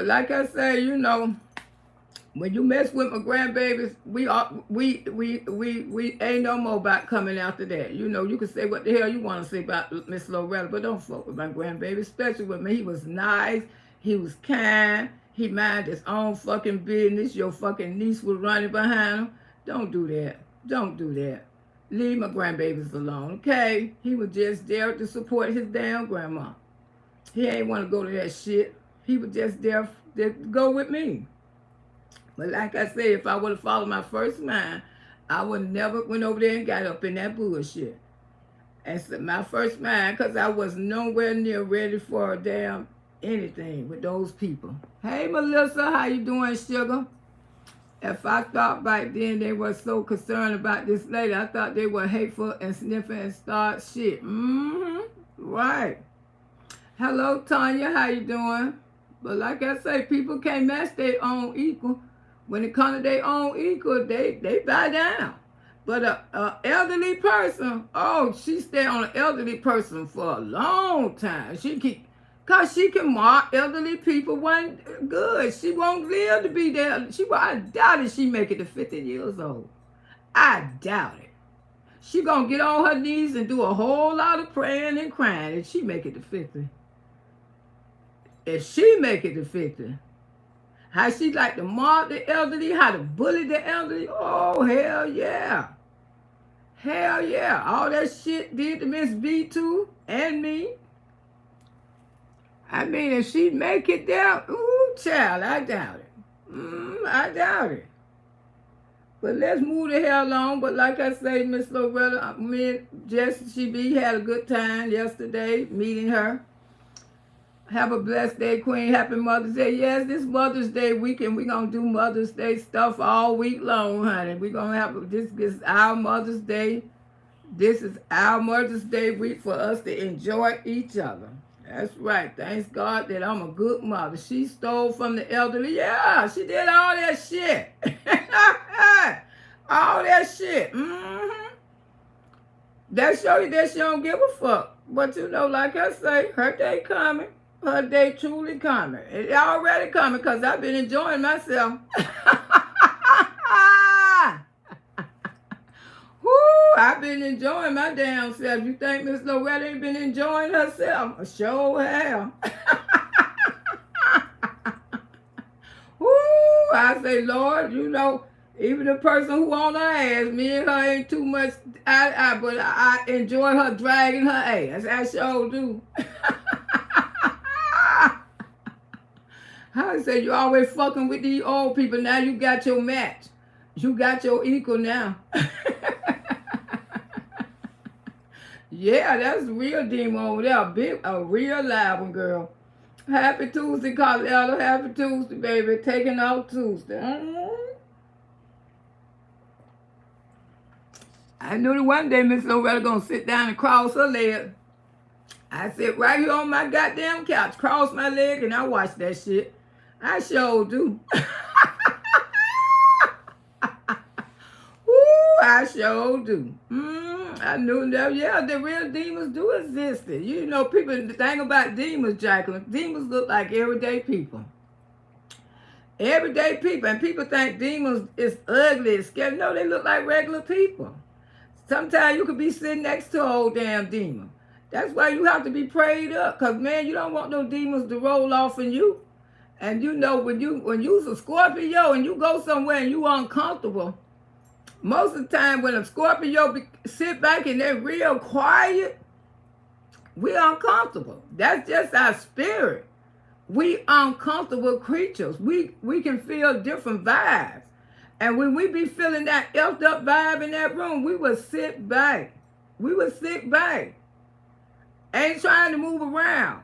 like I say, you know, when you mess with my grandbabies, we ain't no more about coming after that. You know, you can say what the hell you want to say about Miss Loretta, but don't fuck with my grandbaby, especially with me. He was nice, he was kind, he minded his own fucking business. Your fucking niece was running behind him. Don't do that. Don't do that. Leave my grandbabies alone, okay? He was just there to support his damn grandma. He ain't want to go to that shit. He was just there to go with me. But like I said, if I would have followed my first mind, I would never went over there and got up in that bullshit. And so my first mind, because I was nowhere near ready for a damn anything with those people. Hey, Melissa, how you doing, sugar? If I thought back then they were so concerned about this lady, I thought they were hateful and sniffing and start shit. Right. Hello, Tanya, how you doing? But like I say, people can't match their own equal. When it comes to their own equal, they bow down. But a elderly person, oh, she stay on an elderly person for a long time. Because she can mark elderly people one good. She won't live to be there. I doubt it she make it to 50 years old. I doubt it. She gonna get on her knees and do a whole lot of praying and crying if she make it to 50. If she make it to 50. How she like to mark the elderly, how to bully the elderly. Oh, hell yeah. Hell yeah. All that shit did to Miss B too and me. I mean, if she make it there, ooh, child, I doubt it. I doubt it. But let's move the hell on. But like I say, Miss Loretta, Jess, she had a good time yesterday meeting her. Have a blessed day, Queen. Happy Mother's Day. Yes, this Mother's Day weekend, we're going to do Mother's Day stuff all week long, honey. We're going to have, this is our Mother's Day. This is our Mother's Day week for us to enjoy each other. That's right. Thanks God that I'm a good mother. She stole from the elderly. Yeah, she did all that shit. All that shit. That show you that she don't give a fuck. But you know, like I say, her day coming. Her day truly coming. It already coming because I've been enjoying myself. Woo, I've been enjoying my damn self. You think Miss Loretta ain't been enjoying herself? I sure have. Woo, I say, Lord, you know, even the person who on her ass, me and her ain't too much, but I enjoy her dragging her ass. I sure do. I say, you always fucking with these old people. Now you got your match. You got your equal now. Yeah, that's a real demon over there. A real live one, girl. Happy Tuesday, Carletta. Happy Tuesday, baby. Taking off Tuesday. I knew that one day Miss Loretta gonna sit down and cross her leg. I sit right here on my goddamn couch, cross my leg, and I watch that shit. I sure do. Woo, I sure do. I knew that. Yeah, the real demons do exist. You know, people, the thing about demons, Jacqueline, demons look like everyday people. Everyday people. And people think demons is ugly, it's scary. No, they look like regular people. Sometimes you could be sitting next to an old damn demon. That's why you have to be prayed up. Because, man, you don't want no demons to roll off in you. And you know, when you's a Scorpio and you go somewhere and you uncomfortable, most of the time when a Scorpio sit back and they're real quiet, we uncomfortable. That's just our spirit. We uncomfortable creatures. We can feel different vibes. And when we be feeling that effed up vibe in that room, we would sit back. We would sit back. Ain't trying to move around.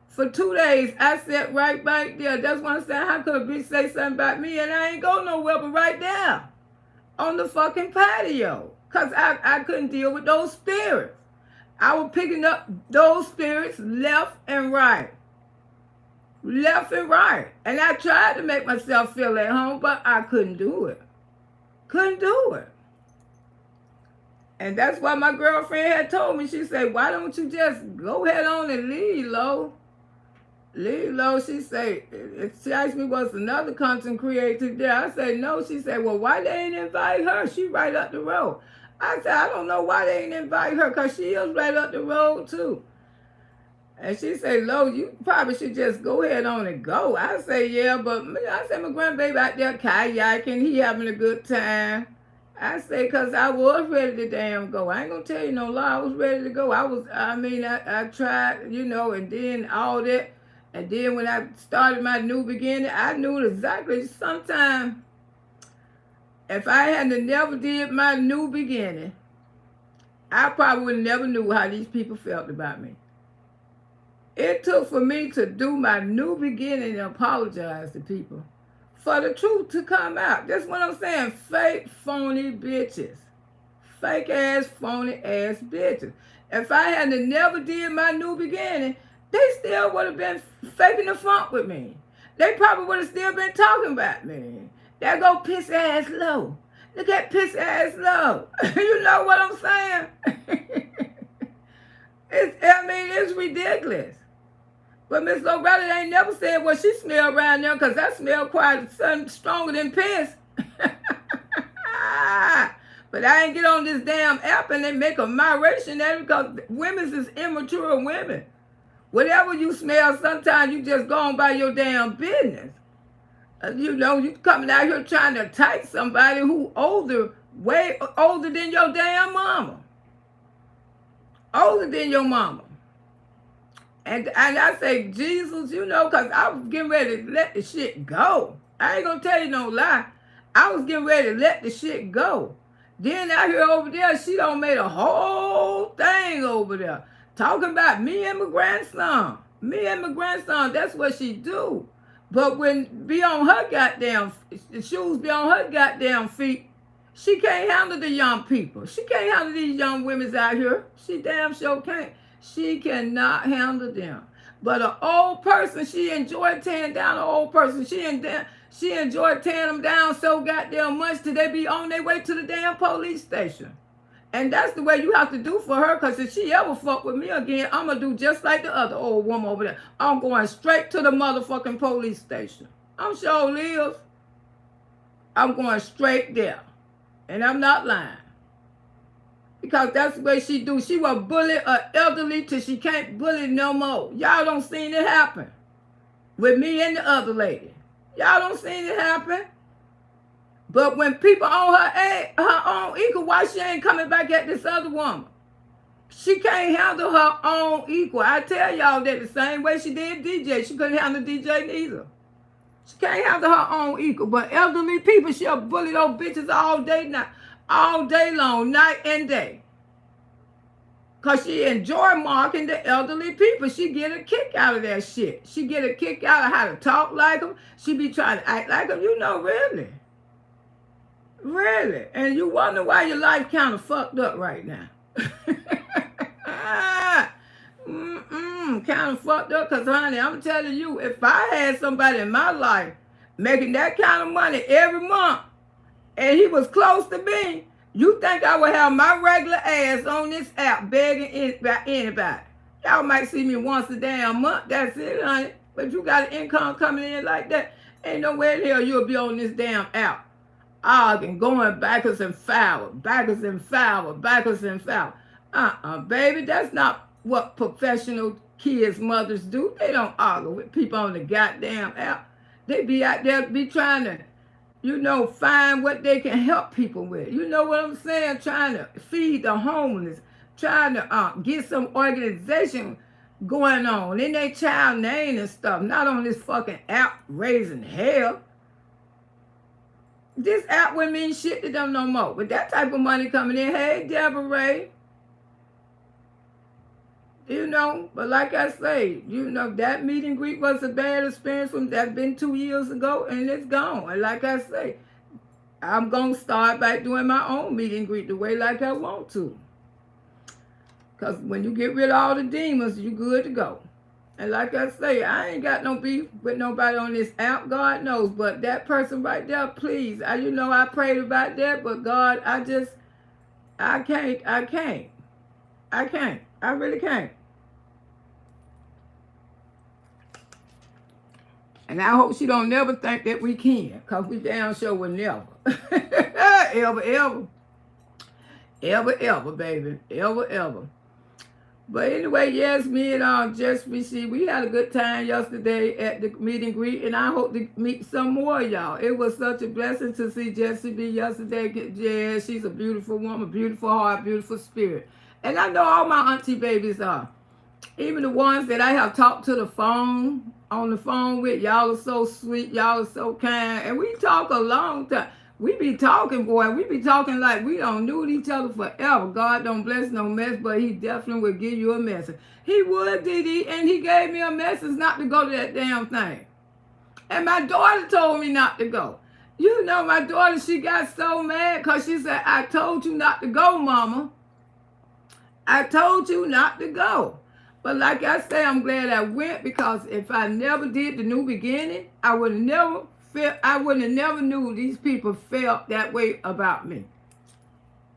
For 2 days, I sat right back there. That's why I'm saying, how could a bitch say something about me and I ain't go nowhere but right there on the fucking patio? Because I couldn't deal with those spirits. I was picking up those spirits left and right. Left and right. And I tried to make myself feel at home, but I couldn't do it. Couldn't do it. And that's why my girlfriend had told me, she said, why don't you just go ahead on and leave, Lo? Leave, Lo. She said, she asked me what's another content creator there. I said, no. She said, well, why they ain't invite her? She right up the road. I said, I don't know why they ain't invite her, because she is right up the road, too. And she said, Lo, you probably should just go ahead on and go. I say, yeah, but I said, my grandbaby out there kayaking, he having a good time. I say, because I was ready to damn go. I ain't going to tell you no lie. I was ready to go. I tried, you know, and then all that. And then when I started my new beginning, I knew exactly sometime if I hadn't never did my new beginning, I probably would never knew how these people felt about me. It took for me to do my new beginning and apologize to people for the truth to come out. That's what I'm saying. Fake, phony bitches. Fake ass, phony ass bitches. If I hadn't never did my new beginning, they still would have been faking the funk with me. They probably would have still been talking about me. There go piss ass Lo. Look at piss ass Lo. You know what I'm saying? It's ridiculous. But Miss Loretta ain't never said what she smelled around there, because I smell quite stronger than piss. But I ain't get on this damn app and they make a moderation there, because women's is immature women. Whatever you smell, sometimes you just go on by your damn business. You know, you coming out here trying to attack somebody who older, way older than your damn mama. Older than your mama. And I say, Jesus, you know, because I was getting ready to let the shit go. I ain't going to tell you no lie. I was getting ready to let the shit go. Then I hear over there, she done made a whole thing over there. Talking about me and my grandson. Me and my grandson, that's what she do. But when be on her goddamn, the shoes be on her goddamn feet, she can't handle the young people. She can't handle these young women out here. She damn sure can't. She cannot handle them. But an old person, she enjoyed tearing down an old person. She enjoyed tearing them down so goddamn much till they be on their way to the damn police station. And that's the way you have to do for her, because if she ever fuck with me again, I'm going to do just like the other old woman over there. I'm going straight to the motherfucking police station. I'm sure lives. I'm going straight there. And I'm not lying. Because that's the way she do. She will bully an elderly till she can't bully no more. Y'all don't seen it happen. With me and the other lady. Y'all don't seen it happen. But when people on her own equal, why she ain't coming back at this other woman? She can't handle her own equal. I tell y'all that the same way she did DJ. She couldn't handle DJ neither. She can't handle her own equal. But elderly people, she'll bully those bitches all day long, night and day. Because she enjoy marking the elderly people. She get a kick out of that shit. She get a kick out of how to talk like them. She be trying to act like them. You know, really. Really. And you wonder why your life kind of fucked up right now. Kind of fucked up, because, honey, I'm telling you, if I had somebody in my life making that kind of money every month, and he was close to me, you think I would have my regular ass on this app begging anybody? Y'all might see me once a damn month. That's it, honey. But you got an income coming in like that, ain't no way in hell you'll be on this damn app. Arguing, going backwards and forward, backwards and forward, backwards and forward. Baby, that's not what professional kids' mothers do. They don't argue with people on the goddamn app. They be out there, be trying to, you know, find what they can help people with. You know what I'm saying? Trying to feed the homeless, trying to get some organization going on in their child name and stuff. Not on this fucking app raising hell. This app wouldn't mean shit to them no more. With that type of money coming in, hey, Deborah Ray, you know, but like I say, you know, that meet and greet was a bad experience from that's been 2 years ago, and it's gone. And like I say, I'm going to start by doing my own meet and greet the way like I want to. Because when you get rid of all the demons, you good to go. And like I say, I ain't got no beef with nobody on this app, God knows. But that person right there, please, you know I prayed about that, but God, I can't. I really can't. And I hope she don't never think that we can, because we damn sure will never. Ever, baby. Ever. But anyway, yes, me and Jess, we had a good time yesterday at the meet and greet, and I hope to meet some more of y'all. It was such a blessing to see Jessie B yesterday. Yeah, she's a beautiful woman, beautiful heart, beautiful spirit. And I know all my auntie babies are. Even the ones that I have talked to on the phone with, y'all are so sweet, y'all are so kind, and we talk a long time. We be talking, boy. We be talking like we don't knew each other forever. God don't bless no mess, but he definitely will give you a message. He would, Didi, and he gave me a message not to go to that damn thing. And my daughter told me not to go. You know, my daughter, she got so mad because she said, I told you not to go, Mama. I told you not to go. But like I say, I'm glad I went, because if I never did the new beginning, I would have never knew these people felt that way about me.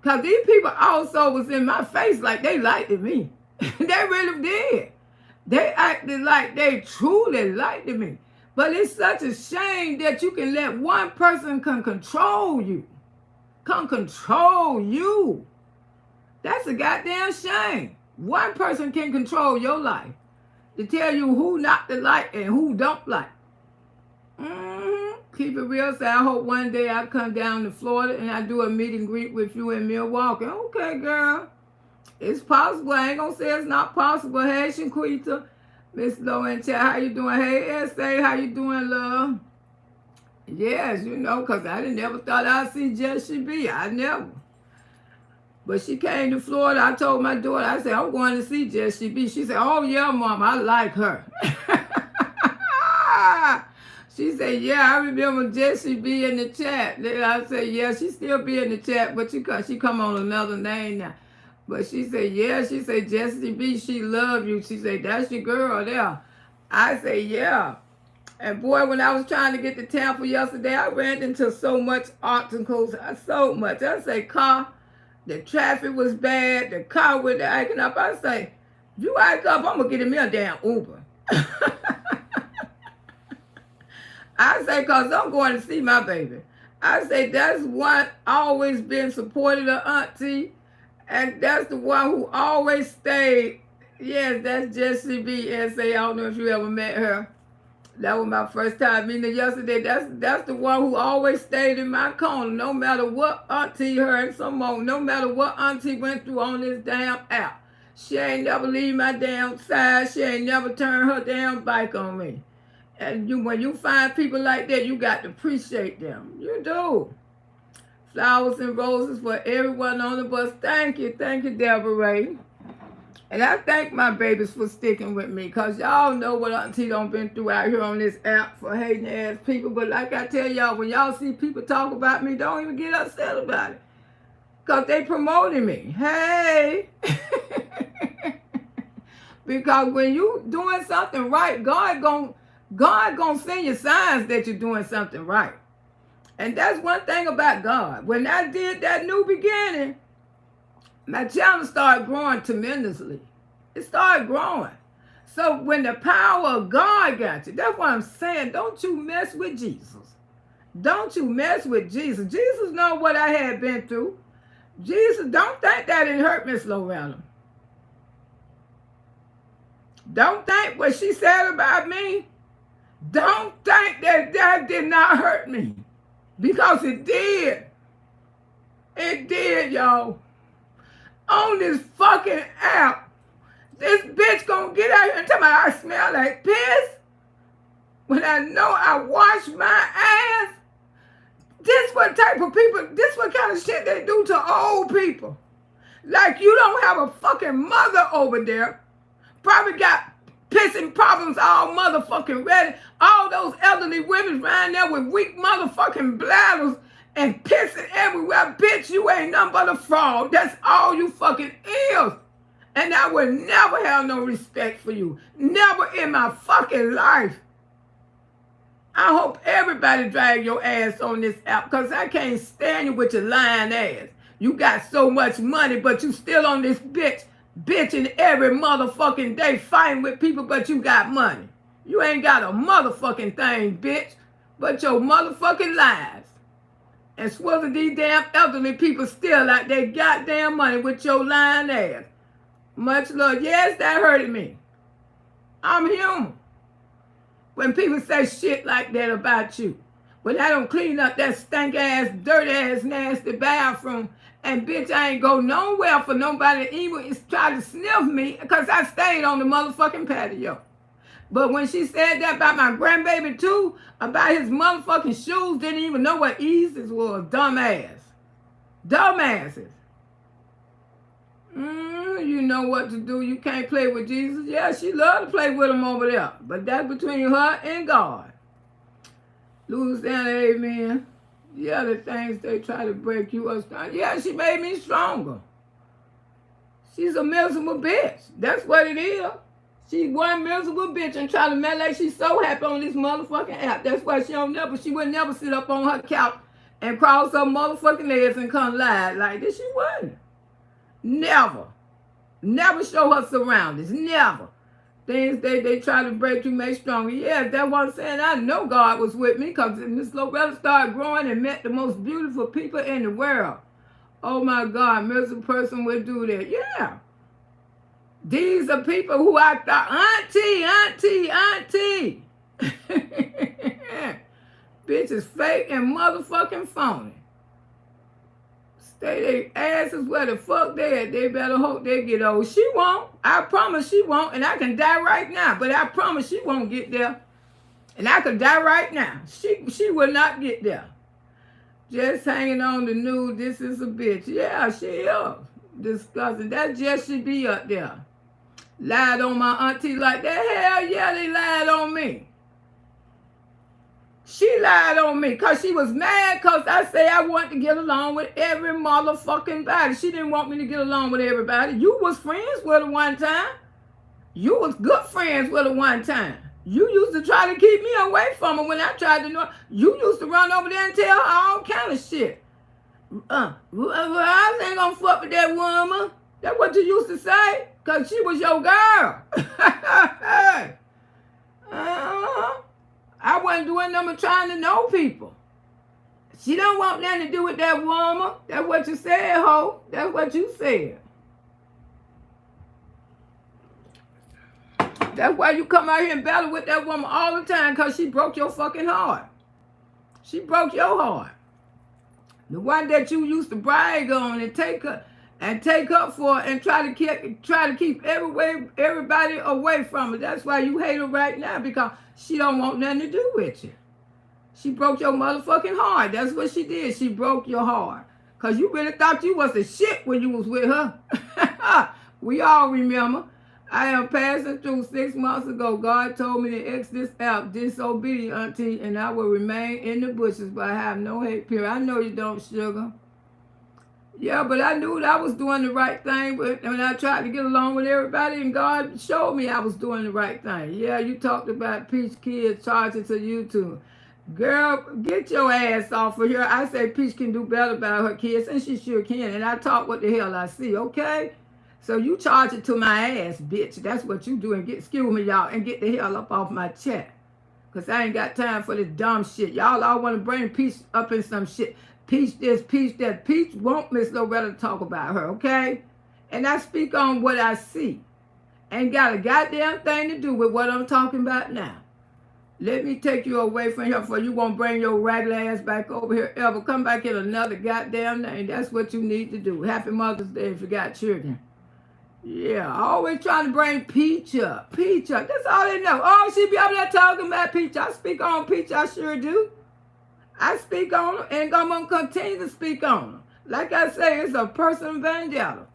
Because these people also was in my face like they liked me. They really did. They acted like they truly liked me. But it's such a shame that you can let one person control you. Control you. That's a goddamn shame. One person can control your life to tell you who not to like and who don't like. Keep it real. So I hope one day I come down to Florida and I do a meet and greet with you in Milwaukee. Okay, girl. It's possible. I ain't going to say it's not possible. Hey, Shanquita. Miss Loretta, how you doing? Hey, S.A., how you doing, love? Yes, you know, because I never thought I'd see Jessie B. I never. But she came to Florida. I told my daughter, I said, I'm going to see Jessie B. She said, oh, yeah, Mom, I like her. She said, yeah, I remember Jessie B in the chat. Then I said, yeah, she still be in the chat, but she come on another name now. But she said, yeah, she said, Jessie B, she love you. She said, that's your girl there. I said, yeah. And boy, when I was trying to get to Tampa yesterday, I ran into so much obstacles, so much. I say, the traffic was bad, the car was acting up. I say, you act up, I'm going to get me a damn Uber. I say, because I'm going to see my baby. I say, that's one always been supported of Auntie, and that's the one who always stayed. Yes, that's Jessie B. S.A. I don't know if you ever met her. That was my first time meeting her yesterday. That's the one who always stayed in my corner, no matter what Auntie heard some more, no matter what Auntie went through on this damn app. She ain't never leave my damn side. She ain't never turned her damn bike on me. And when you find people like that, you got to appreciate them. You do. Flowers and roses for everyone on the bus. Thank you, Deborah Ray. And I thank my babies for sticking with me, because y'all know what Auntie done been through out here on this app for hating ass people. But like I tell y'all, when y'all see people talk about me, don't even get upset about it, because they promoting me. Hey. Because when you doing something right, God gonna send you signs that you're doing something right. And that's one thing about God. When I did that new beginning, my channel started growing tremendously. It started growing. So when the power of God got you, that's what I'm saying. Don't you mess with Jesus. Don't you mess with Jesus. Jesus knows what I had been through. Jesus, don't think that didn't hurt Miss Loretta. Don't think what she said about me. Don't think that did not hurt me. Because it did. It did, y'all. On this fucking app, this bitch gonna get out here and tell me I smell like piss when I know I wash my ass. This what type of people, this what kind of shit they do to old people. Like you don't have a fucking mother over there. Probably got pissing problems all motherfucking ready. All those elderly women around there with weak motherfucking bladders and pissing everywhere. Bitch, you ain't nothing but a fraud. That's all you fucking is. And I would never have no respect for you. Never in my fucking life. I hope everybody drag your ass on this app because I can't stand you with your lying ass. You got so much money, but you still on this bitching every motherfucking day fighting with people, but you got money. You ain't got a motherfucking thing, bitch, but your motherfucking lies. And swizzle these damn elderly people still like they goddamn money with your lying ass. Much love. Yes, that hurted me. I'm human. When people say shit like that about you, when I don't clean up that stank ass, dirty ass, nasty bathroom, and bitch, I ain't go nowhere for nobody to even try to sniff me because I stayed on the motherfucking patio. But when she said that about my grandbaby too, about his motherfucking shoes, didn't even know what eases was. Dumbass. Dumbasses. You know what to do. You can't play with Jesus. Yeah, she loved to play with him over there. But that's between her and God. Louisiana, amen. Yeah, the things they try to break you up. Yeah, she made me stronger. She's a miserable bitch. That's what it is. She one miserable bitch and try to make like she's so happy on this motherfucking app. That's why she would never sit up on her couch and cross her motherfucking legs and come live like this. She wouldn't. Never. Never show her surroundings. Never. Things they try to break you make stronger. Yeah, that's what I'm saying. I know God was with me because Miss Loretta started growing and met the most beautiful people in the world. Oh my God, miserable person would do that. Yeah. These are people who I thought, auntie. Bitch is fake and motherfucking phony. Stay their asses where the fuck they at. They better hope they get old. She won't. I promise she won't. And I can die right now. But I promise she won't get there. And I could die right now. She will not get there. Just hanging on the news. This is a bitch. Yeah, she is. Disgusting. That just should be up there. Lied on my auntie like that. Hell yeah, they lied on me. She lied on me because she was mad because I say I want to get along with every motherfucking body. She didn't want me to get along with everybody. You was friends with her one time. You was good friends with her one time. You used to try to keep me away from her when I tried to know. You used to run over there and tell her all kind of shit. I ain't gonna fuck with that woman. That's what you used to say because she was your girl. I wasn't doing nothing but trying to know people. She don't want nothing to do with that woman. That's what you said, ho. That's what you said. That's why you come out here and battle with that woman all the time because she broke your fucking heart. She broke your heart. The one that you used to brag on and take her for and try to keep everybody away from her. That's why you hate her right now because she don't want nothing to do with you. She broke your motherfucking heart. That's what she did. She broke your heart. Because you really thought you was the shit when you was with her. We all remember. I am passing through 6 months ago. God told me to X this out, disobedient, auntie, and I will remain in the bushes, but I have no hate, period. I know you don't, sugar. Yeah, but I knew that I was doing the right thing. But when I tried to get along with everybody, and God showed me I was doing the right thing. Yeah, you talked about Peach kids charging to YouTube. Girl, get your ass off of here. I say Peach can do better by her kids, and she sure can. And I talk what the hell I see, okay? So you charge it to my ass, bitch. That's what you do. And excuse me, y'all, and get the hell up off my chat. Because I ain't got time for this dumb shit. Y'all all want to bring Peach up in some shit. Peach this, Peach that. Peach won't Miss Loretta talk about her, okay? And I speak on what I see. Ain't got a goddamn thing to do with what I'm talking about now. Let me take you away from here for you won't bring your ragged ass back over here ever. Come back in another goddamn name. That's what you need to do. Happy Mother's Day if you got children. Yeah, always trying to bring Peach up. Peach up. That's all they know. Oh, she be over there talking about Peach. I speak on Peach. I sure do. I speak on them and I'm going to continue to speak on them. Like I say, it's a personal evangel.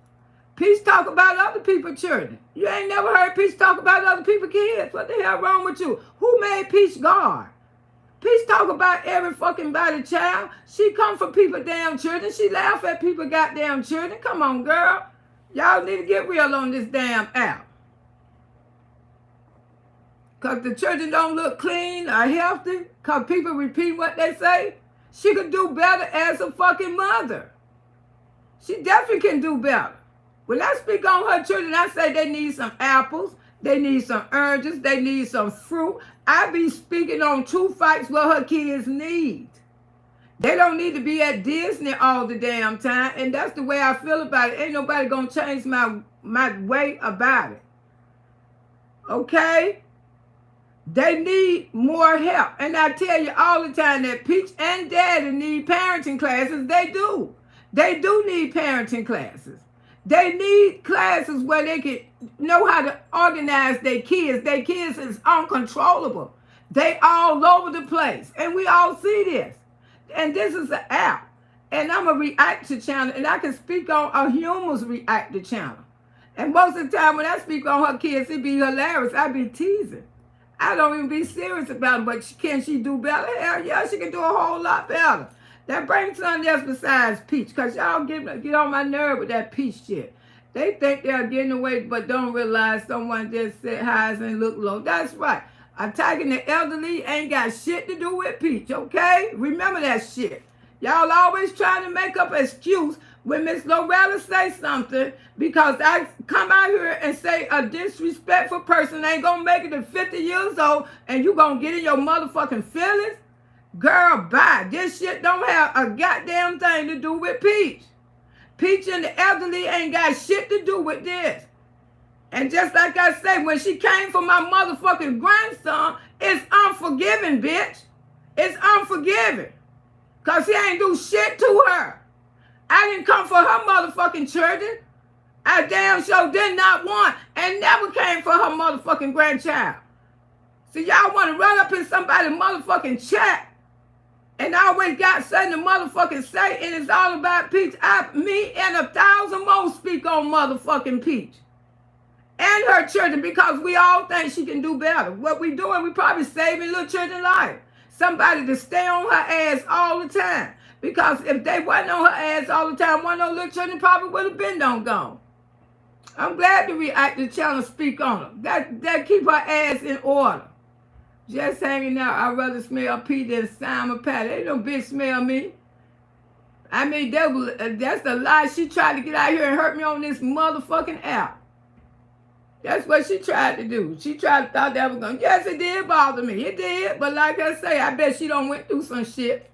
Peach talk about other people's children. You ain't never heard Peach talk about other people's kids. What the hell wrong with you? Who made Peach God? Peach talk about every fucking body child. She come for people damn children. She laugh at people goddamn children. Come on, girl. Y'all need to get real on this damn app. Because the children don't look clean or healthy. Because people repeat what they say. She could do better as a fucking mother. She definitely can do better. When I speak on her children, I say they need some apples, they need some oranges, they need some fruit. I be speaking on true facts what her kids need. They don't need to be at Disney all the damn time, and that's the way I feel about it. Ain't nobody gonna change my way about it. Okay? They need more help. And I tell you all the time that Peach and Daddy need parenting classes. They do. They do need parenting classes. They need classes where they can know how to organize their kids. Their kids is uncontrollable. They all over the place. And we all see this. And this is an app. And I'm a reactor channel. And I can speak on a humorous reactor channel. And most of the time when I speak on her kids, it be hilarious. I be teasing. I don't even be serious about it. But can she do better? Hell yeah, she can do a whole lot better. That brings something else besides Peach, because y'all get on my nerve with that Peach shit. They think they're getting away, but don't realize someone just sit high and look low. That's right. Attacking the elderly ain't got shit to do with Peach, okay? Remember that shit. Y'all always trying to make up an excuse when Miss Loretta say something, because I come out here and say a disrespectful person ain't gonna make it to 50 years old and you gonna get in your motherfucking feelings. Girl, bye. This shit don't have a goddamn thing to do with Peach. Peach and the elderly ain't got shit to do with this. And just like I say, when she came for my motherfucking grandson, it's unforgiving, bitch. It's unforgiving. Because he ain't do shit to her. I didn't come for her motherfucking children. I damn sure did not want and never came for her motherfucking grandchild. So y'all want to run up in somebody's motherfucking chat and I always got something to motherfucking say, and it's all about Peach. Me and 1,000 more speak on motherfucking Peach. And her children, because we all think she can do better. What we doing, we probably saving little children's life. Somebody to stay on her ass all the time. Because if they wasn't on her ass all the time, one of those little children probably would have been gone. I'm glad the reactor channel speak on her. That keep her ass in order. Just hanging out, I'd rather smell Pete than Simon Patty. Ain't no bitch smell me. I mean, that's the lie. She tried to get out here and hurt me on this motherfucking app. That's what she tried to do. She tried to thought that was going to, yes, it did bother me. It did. But like I say, I bet she don't went through some shit.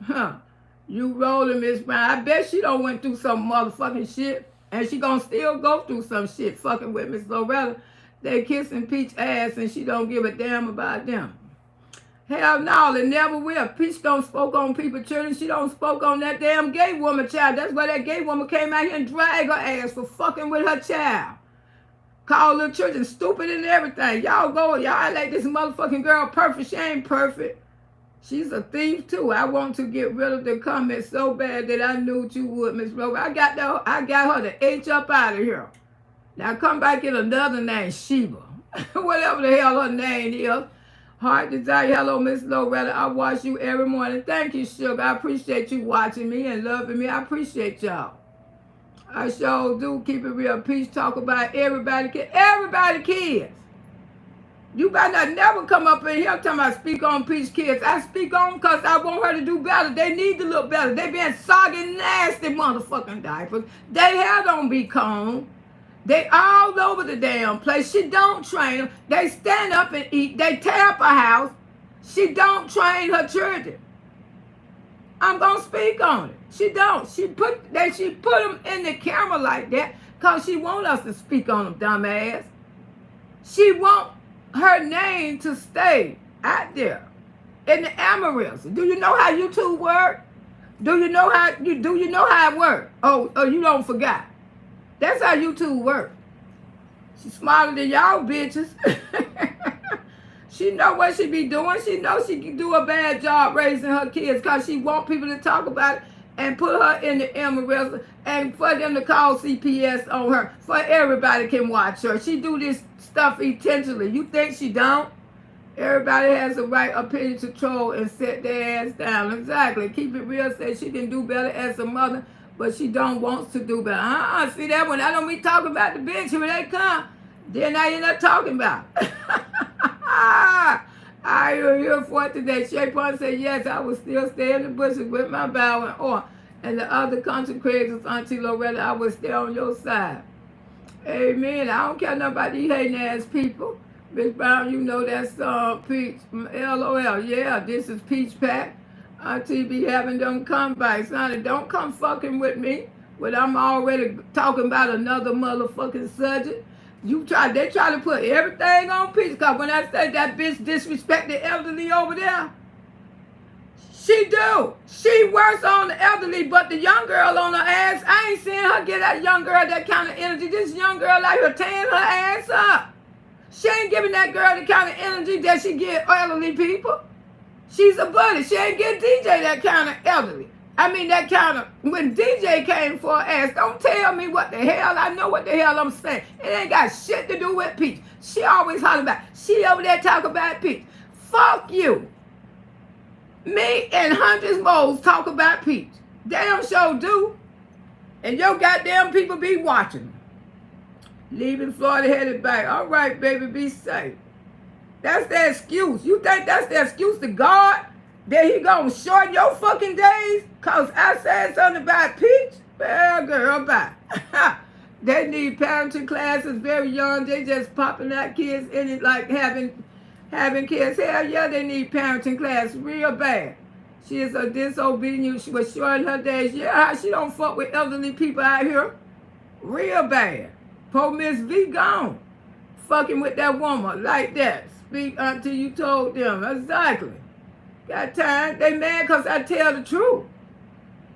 You rolling, Miss Brown. I bet she don't went through some motherfucking shit. And she gonna still go through some shit fucking with Miss Loretta. They kissing Peach ass and she don't give a damn about them. Hell no, it never will. Peach don't spoke on people's children. She don't spoke on that damn gay woman child. That's why that gay woman came out here and dragged her ass for fucking with her child. Call little children stupid and everything. Y'all act like this motherfucking girl perfect. She ain't perfect. She's a thief too. I want to get rid of the comments so bad that I knew you would, Miss Rover. I got her to H up out of here. Now come back in another name, Sheba. Whatever the hell her name is. Heart desire. Hello, Miss Loretta. I watch you every morning. Thank you, sugar. I appreciate you watching me and loving me. I appreciate y'all. I sure do. Keep it real. Peace. Talk about everybody kids. You better not never come up in here talking about speak on Peach kids. I speak on because I want her to do better. They need to look better. They been soggy, nasty motherfucking diapers. They hair don't be combed. They all over the damn place. She don't train them. They stand up and eat. They tear up a house. She don't train her children. I'm going to speak on it. She don't. She put them in the camera like that because she want us to speak on them, dumbass. She want her name to stay out there in the Amaryllis. Do you know how YouTube work? Do you know how it work? Oh, you don't forget. That's how YouTube work. She's smarter than y'all bitches. She know what she be doing. She knows she can do a bad job raising her kids because she want people to talk about it and put her in the Emerald and for them to call CPS on her. For everybody can watch her. She do this stuff intentionally. You think she don't? Everybody has the right opinion to troll and set their ass down. Exactly. Keep it real. Say she can do better as a mother, but she don't want to do better. See that when I don't be talking about the bitch, here they come. Then I end up talking about. I am here for it today. Shay Pond said, yes, I will still stay in the bushes with my bow and oil. And the other country creators, Auntie Loretta, I will stay on your side. Amen. I don't care nothing about these hating ass people. Miss Brown, you know that's Peach. LOL. Yeah, this is Peach Pack. Auntie be having them comebacks. Honey, don't come fucking with me when I'm already talking about another motherfucking subject. They try to put everything on Peach. Because when I say that bitch disrespect the elderly over there, she do. She works on the elderly, but the young girl on her ass, I ain't seeing her get that young girl that kind of energy. This young girl out here tearing her ass up. She ain't giving that girl the kind of energy that she get elderly people. She's a buddy. She ain't get DJ that kind of elderly. I mean that kind of, when DJ came for her ass, don't tell me what the hell, I know what the hell I'm saying. It ain't got shit to do with Peach. She always holler about, she over there talk about Peach. Fuck you. Me and hundreds more talk about Peach. Damn sure do. And your goddamn people be watching. Leaving Florida headed back. All right, baby, be safe. That's the excuse. You think that's the excuse to God? That he gonna shorten your fucking days? Cause I said something about Peach? Well, girl, bye. They need parenting classes very young. They just popping out kids in it like having kids. Hell yeah, they need parenting class real bad. She is a disobedient. She was shorting her days. Yeah, she don't fuck with elderly people out here. Real bad. Poor Miss V gone. Fucking with that woman like that. Speak until you told them. Exactly. Got time. They mad because I tell the truth.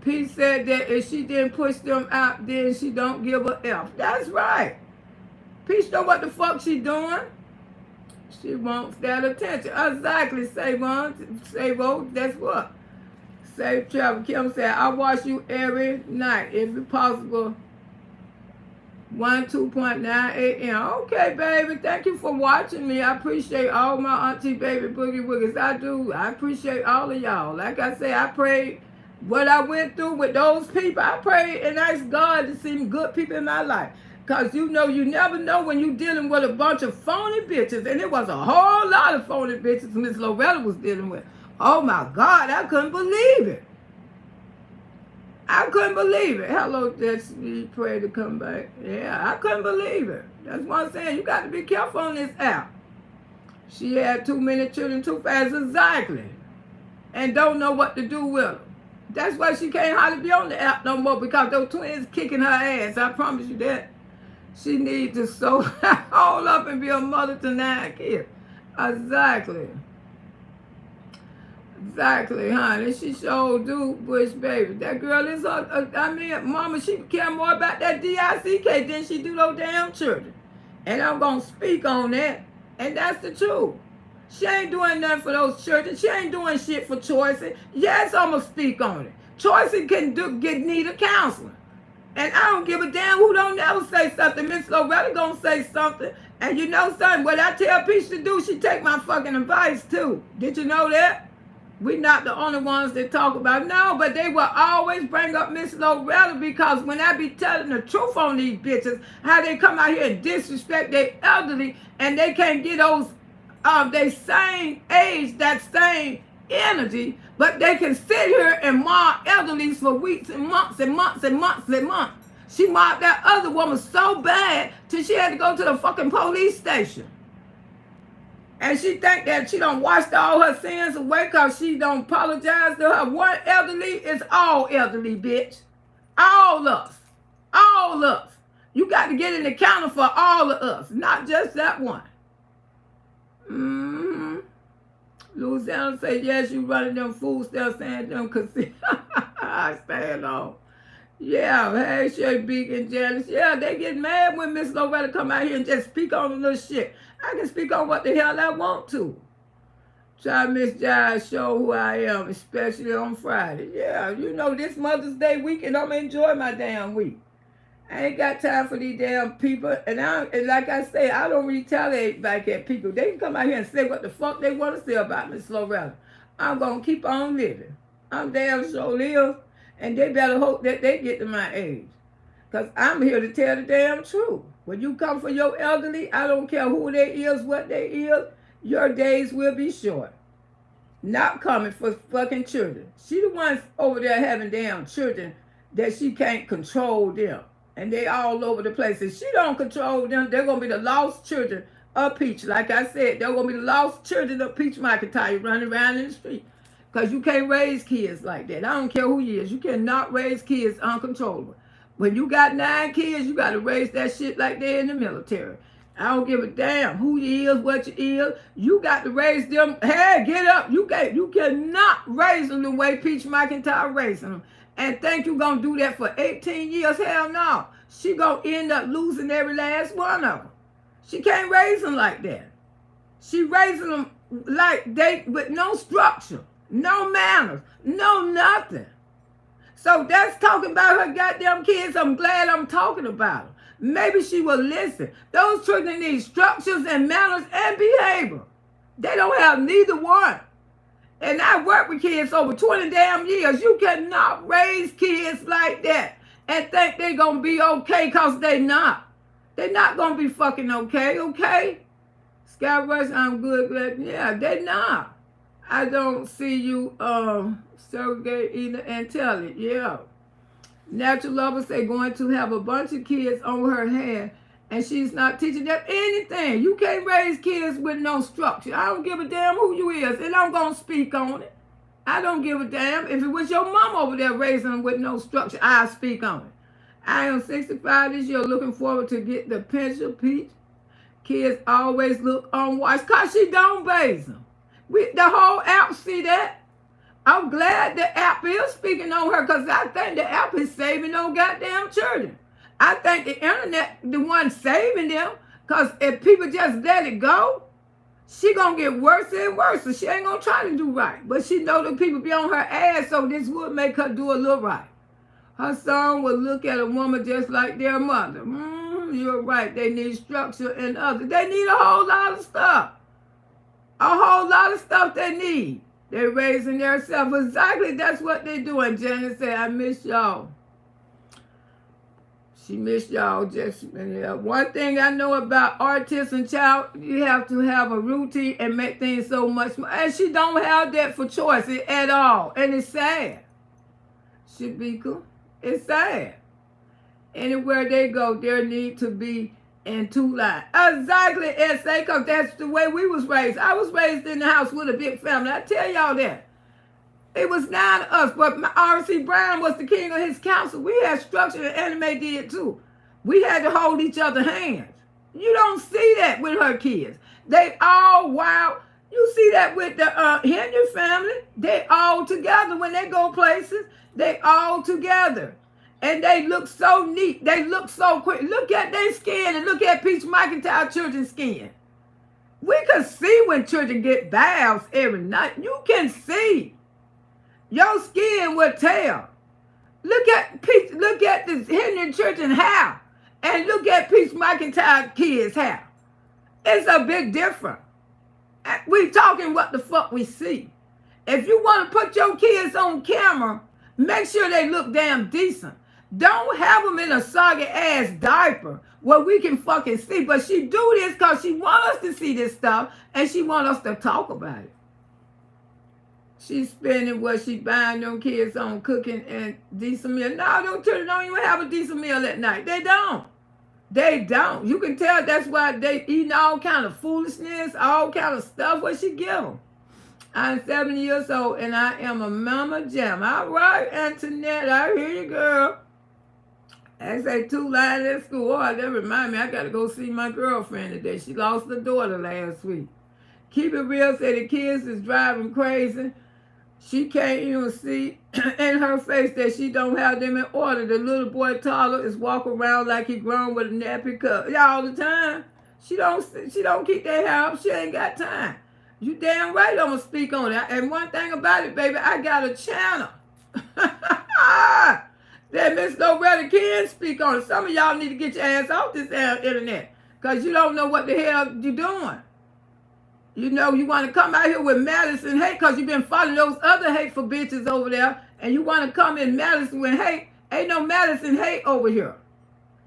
P said that if she didn't push them out, then she don't give a F. That's right. Peach know what the fuck she doing. She wants that attention. Exactly. Savo, that's what. Safe travel. Kim said, I watch you every night, if it's possible. 2.9 a.m. Okay, baby. Thank you for watching me. I appreciate all my auntie baby boogie woogies. I do. I appreciate all of y'all. Like I say, I prayed what I went through with those people. I prayed and asked God to see good people in my life. Because you know, you never know when you're dealing with a bunch of phony bitches. And it was a whole lot of phony bitches Miss Loretta was dealing with. Oh my God, I couldn't believe it. I couldn't believe it. Hello, Destiny. Pray to come back. Yeah, I couldn't believe it. That's what I'm saying. You got to be careful on this app. She had too many children too fast. Exactly. And don't know what to do with them. That's why she can't hardly be on the app no more, because those twins kicking her ass. I promise you that. She needs to sew all up and be a mother to 9 kids. Exactly. Exactly, honey. She sure do, Bush baby. That girl is, mama, she care more about that DICK than she do those damn children. And I'm going to speak on that. And that's the truth. She ain't doing nothing for those children. She ain't doing shit for Choicy. Yes, I'm going to speak on it. Choicy can need a counselor. And I don't give a damn who don't never say something. Miss Loretta gonna say something. And you know something, what I tell Peach to do, she take my fucking advice too. Did you know that? We not the only ones that talk about it. No, but they will always bring up Miss Loretta, because when I be telling the truth on these bitches, how they come out here and disrespect their elderly, and they can't get those, they same age, that same energy, but they can sit here and mob elderlies for weeks and months and months and months and months. She mobbed that other woman so bad till she had to go to the fucking police station. And she think that she done washed all her sins away because she don't apologize to her. One elderly is all elderly, bitch. All us. All us. You got to get in the counter for all of us, not just that one. Mm-hmm. Louisiana say, yes, you running them fools still saying them casinos. I stand on. Yeah, hey, Shay Beak and Janice. Yeah, they get mad when Miss Loretta come out here and just speak on a little shit. I can speak on what the hell I want to. Try Miss Jai's show who I am, especially on Friday. Yeah, you know, this Mother's Day weekend, I'm going to enjoy my damn week. I ain't got time for these damn people. And like I say, I don't retaliate back at people. They can come out here and say what the fuck they want to say about Miss Loretta. I'm going to keep on living. I'm damn sure live. And they better hope that they get to my age. Because I'm here to tell the damn truth. When you come for your elderly, I don't care who they is, what they is, your days will be short. Not coming for fucking children. She the ones over there having damn children that she can't control them. And they all over the place. If she don't control them, they're going to be the lost children of Peach. Like I said, they're going to be the lost children of Peach McIntyre running around in the street. Because you can't raise kids like that. I don't care who you is. You cannot raise kids uncontrollable. When you got 9 kids, you got to raise that shit like they're in the military. I don't give a damn who you is, what you is. You got to raise them. Hey, get up. You cannot raise them the way Peach McIntyre raising them. And think you going to do that for 18 years? Hell no. She going to end up losing every last one of them. She can't raise them like that. She raising them like they, with no structure, no manners, no nothing. So that's talking about her goddamn kids. I'm glad I'm talking about them. Maybe she will listen. Those children need structures and manners and behavior. They don't have neither one. And I worked with kids over 20 damn years. You cannot raise kids like that and think they're going to be okay, because they not. They're not going to be fucking okay, okay? Sky Rush, I'm good, glad. Yeah, they not. I don't see you surrogate either and tell it. Yeah. Natural Lover say going to have a bunch of kids on her hand and she's not teaching them anything. You can't raise kids with no structure. I don't give a damn who you is, and I'm going to speak on it. I don't give a damn. If it was your mom over there raising them with no structure, I'll speak on it. I am 65 this year, looking forward to get the pension, Peach. Kids always look unwashed because she don't raise them. The whole app see that. I'm glad the app is speaking on her, because I think the app is saving no goddamn children. I think the internet, the one saving them, because if people just let it go, she going to get worse and worse. So she ain't going to try to do right. But she know that people be on her ass, so this would make her do a little right. Her son will look at a woman just like their mother. You're right. They need structure and others. They need a whole lot of stuff. A whole lot of stuff they need. They're raising themselves. Exactly, that's what they're doing. Janet said, I miss y'all. She missed y'all. Just one thing I know about artists and child, you have to have a routine and make things so much more. And she don't have that for choice at all. And it's sad. Shabika, it's sad. Anywhere they go, there need to be in 2 lines. Exactly, S.A., because that's the way we was raised. I was raised in the house with a big family. I tell y'all that. It was 9 of us, but R.C. Brown was the king of his council. We had structure, and Anime did too. We had to hold each other's hands. You don't see that with her kids. They all wild. You see that with the Henry family. They all together when they go places. They all together. And they look so neat. They look so quick. Look at their skin and look at Peach McIntyre children's skin. We can see when children get baths every night. You can see. Your skin will tell. Look at Peach, look at this Henry children's hair. And look at Peach McIntyre kids' hair. It's a big difference. We talking what the fuck we see. If you want to put your kids on camera, make sure they look damn decent. Don't have them in a soggy ass diaper where we can fucking see. But she do this because she want us to see this stuff and she want us to talk about it. She's spending what she buying them kids on cooking and decent meal. No, them children don't even have a decent meal at night. They don't. They don't. You can tell that's why they eating all kind of foolishness, all kind of stuff. What she give them? I'm 70 years old and I am a mama jam. All right, Antoinette, I hear you, girl. I say 2 lines at school. Oh, that remind me, I got to go see my girlfriend today. She lost her daughter last week. Keep it real, say the kids is driving crazy. She can't even see in her face that she don't have them in order. The little boy Tyler is walking around like he grown with a nappy cup. All the time. She don't keep that hair up. She ain't got time. You damn right I'm going to speak on it. And one thing about it, baby, I got a channel. That Miss Loretta can speak on it. Some of y'all need to get your ass off this internet because you don't know what the hell you're doing. You know, you want to come out here with malice and hate because you've been following those other hateful bitches over there, and you want to come in malice with hate. Ain't no malice and hate over here.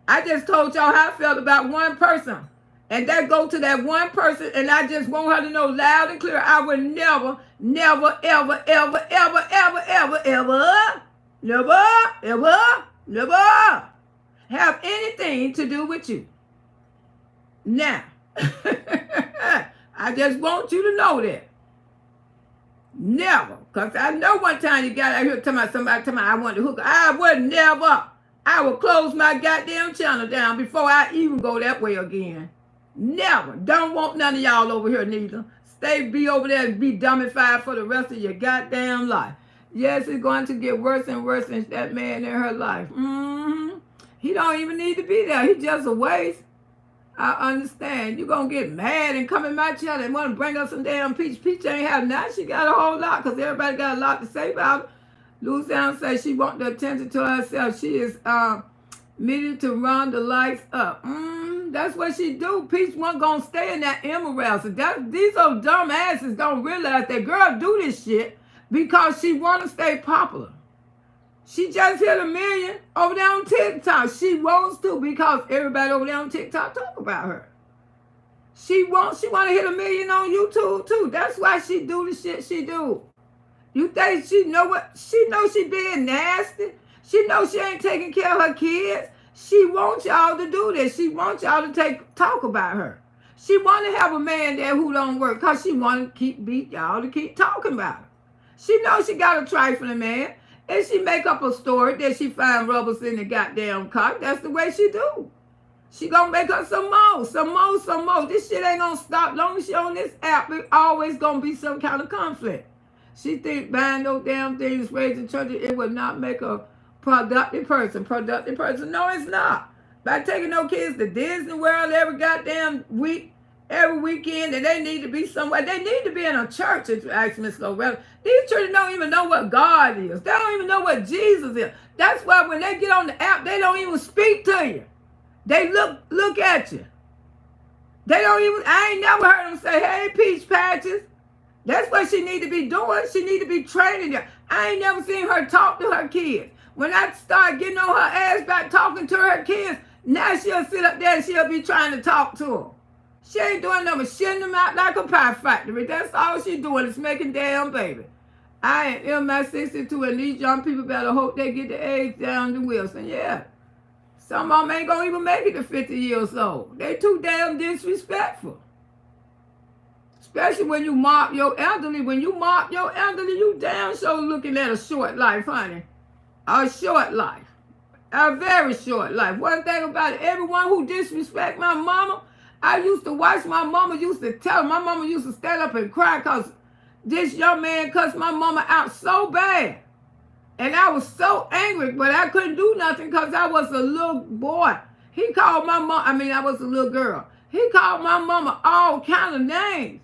I just told y'all how I felt about one person. And that go to that one person, and I just want her to know loud and clear, I would never, never, ever, ever, ever, ever, ever, ever, never, ever, never have anything to do with you. Now, I just want you to know that. Never. Because I know one time you got out here talking about somebody I want to hook. I would never. I will close my goddamn channel down before I even go that way again. Never. Don't want none of y'all over here neither. Be over there and be dummified for the rest of your goddamn life. Yes, it's going to get worse and worse in that man in her life. He don't even need to be there. He just a waste. I understand. You're going to get mad and come in my channel and want to bring up some damn Peach. Peach ain't have nothing. She got a whole lot because everybody got a lot to say about her. Louisiana says she want the attention to herself. She is needed to run the lights up. That's what she do. Peach wasn't going to stay in that emerald. So these old dumb asses don't realize that girl do this shit because she want to stay popular. She just hit 1 million over there on TikTok. She wants to because everybody over there on TikTok talk about her. She want to hit 1 million on YouTube too. That's why she do the shit she do. You think she know what? She know she being nasty. She know she ain't taking care of her kids. She wants y'all to do this. She wants y'all to talk about her. She want to have a man there who don't work because she want to beat y'all to keep talking about her. She knows she got a trifling man. And she make up a story that she find rubbers in the goddamn car. That's the way she do. She gonna make up some more. This shit ain't gonna stop. Long as she on this app, it always gonna be some kind of conflict. She think buying those damn things, raising children, it would not make a productive person. No, it's not. By taking those kids to Disney World every goddamn week, every weekend, and they need to be somewhere. They need to be in a church, if you ask Miss Loretta. These children don't even know what God is. They don't even know what Jesus is. That's why when they get on the app, they don't even speak to you. They look at you. They don't even, I ain't never heard them say, hey, Peach Patches. That's what she need to be doing. She need to be training them. I ain't never seen her talk to her kids. When I start getting on her ass back talking to her kids, now she'll sit up there and she'll be trying to talk to them. She ain't doing nothing but shitting them out like a pie factory. That's all she doing is making damn baby. I am MI62 and these young people better hope they get the age down to Wilson. Yeah. Some of them ain't gonna even make it to 50 years old. They too damn disrespectful. Especially when you mock your elderly. When you mock your elderly, you damn sure looking at a short life, honey. A short life. A very short life. One thing about it, everyone who disrespect my mama, I used to watch my mama used to tell her. My mama used to stand up and cry because this young man cussed my mama out so bad. And I was so angry, but I couldn't do nothing because I was a little boy. He called my mom, I was a little girl. He called my mama all kind of names.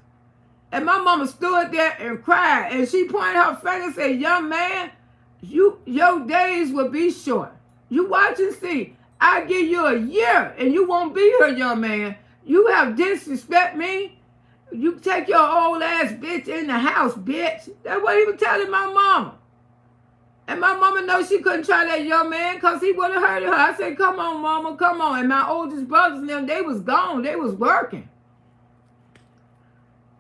And my mama stood there and cried. And she pointed her finger and said, young man, your days will be short. You watch and see. I give you a year and you won't be here, young man. You have disrespect me. You take your old ass bitch in the house, bitch. That's what he was telling my mama. And my mama knows she couldn't try that young man because he would have hurt her. I said, come on, mama, come on. And my oldest brothers and them, they was gone. They was working.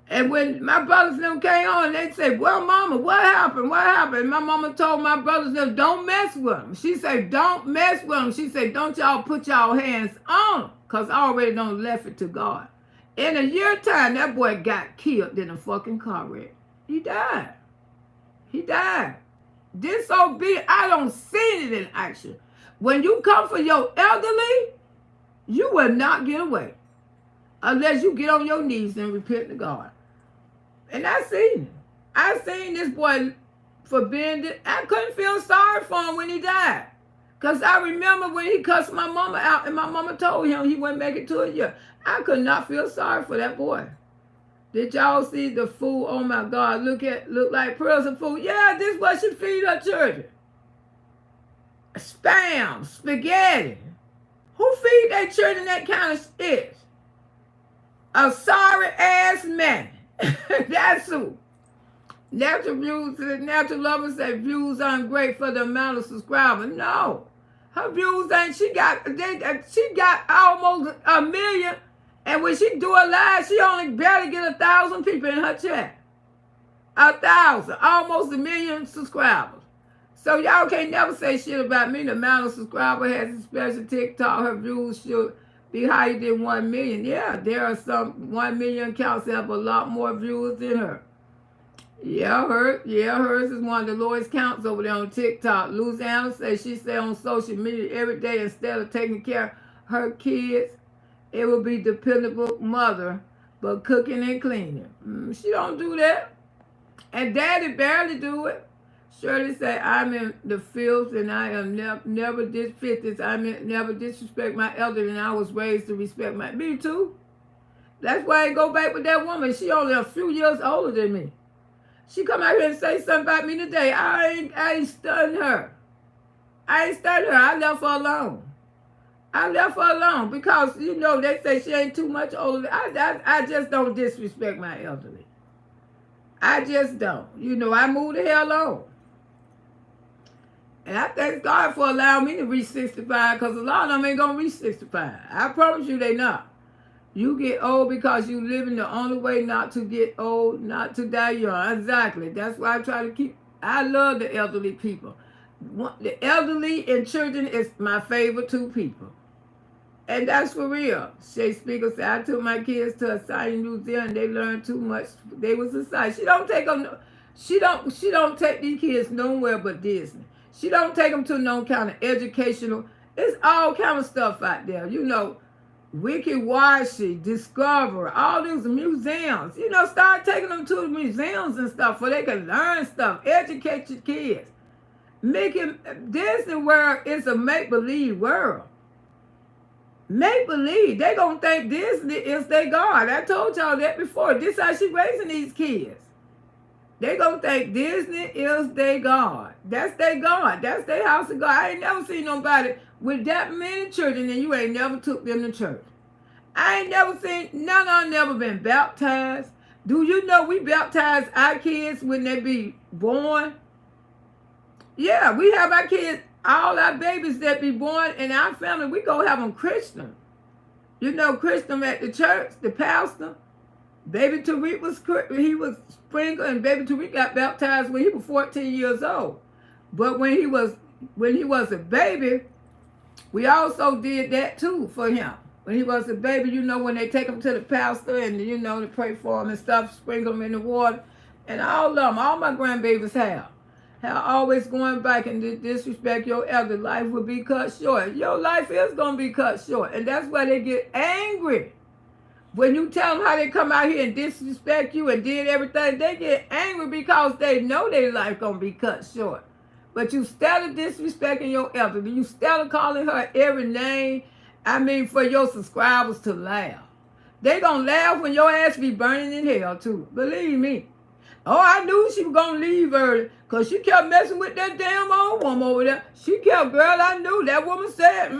And when my brothers and them came on, they said, well, mama, what happened? What happened? My mama told my brothers and them, don't mess with them. She said, don't mess with them. She said, don't y'all put y'all hands on them because I already done left it to God. In a year time, that boy got killed in a fucking car wreck. He died. He died. Disobedient. I don't see it in action. When you come for your elderly, you will not get away. Unless you get on your knees and repent to God. And I seen it. I seen this boy for being, I couldn't feel sorry for him when he died. Because I remember when he cussed my mama out and my mama told him he wouldn't make it to a year. I could not feel sorry for that boy. Did y'all see the food? Oh my God, look like pearls of food. Yeah, this is what she feed her children. Spam, spaghetti. Who feed their children that kind of shit? A sorry ass man. That's who. Natural lovers say views aren't great for the amount of subscribers. No. Her views ain't, she got almost 1 million. And when she do a live, she only barely get 1,000 people in her chat. 1,000, almost 1 million subscribers. So y'all can't never say shit about me. The amount of subscribers has a special TikTok. Her views should be higher than 1 million. Yeah, there are some 1 million accounts that have a lot more viewers than her. Hers is one of the lowest counts over there on TikTok. Louisiana says she stay on social media every day instead of taking care of her kids. It will be dependable mother, but cooking and cleaning. She don't do that. And daddy barely do it. Shirley say, I'm in the fields and I am never never disrespect my elder, and I was raised to respect my, me too. That's why I go back with that woman. She only a few years older than me. She come out here and say something about me today. I ain't stunned her. I left her alone. Because, you know, they say she ain't too much older. I just don't disrespect my elderly. I just don't. You know, I moved the hell on. And I thank God for allowing me to reach 65, because a lot of them ain't going to reach 65. I promise you they not. You get old because you living the only way not to get old, not to die young. Exactly. That's why I try to keep, I love the elderly people. The elderly and children is my favorite two people. And that's for real. Shay Speaker said, I took my kids to a site in New Zealand. They learned too much. They was a site. She don't take these kids nowhere but Disney. She don't take them to no kind of educational. It's all kind of stuff out there. You know, Wicked Washi, Discover, all these museums. You know, start taking them to the museums and stuff where they can learn stuff, educate your kids. Making Disney World is a make-believe world. Make-believe. They gonna think Disney is their God. I told y'all that before. This is how she raising these kids. They gonna think Disney is their God. That's their God. That's their house of God. I ain't never seen nobody with that many children and you ain't never took them to church. I ain't never seen, none of them never been baptized. Do you know we baptize our kids when they be born? Yeah, we have our kids, all our babies that be born in our family, we go have them christened. You know, christened at the church, the pastor. Baby Tariq was sprinkled, and Baby Tariq got baptized when he was 14 years old. But when he was a baby, we also did that too for him. When he was a baby, you know, when they take him to the pastor and, you know, to pray for him and stuff, sprinkle him in the water. And all of them, all my grandbabies have always going back and disrespect your elder. Life will be cut short. Your life is going to be cut short. And that's why they get angry. When you tell them how they come out here and disrespect you and did everything, they get angry because they know their life going to be cut short. But you still disrespecting your elder. You still calling her every name. I mean, for your subscribers to laugh. They going to laugh when your ass be burning in hell too. Believe me. Oh, I knew she was going to leave early because she kept messing with that damn old woman over there. She kept, girl, I knew. That woman said,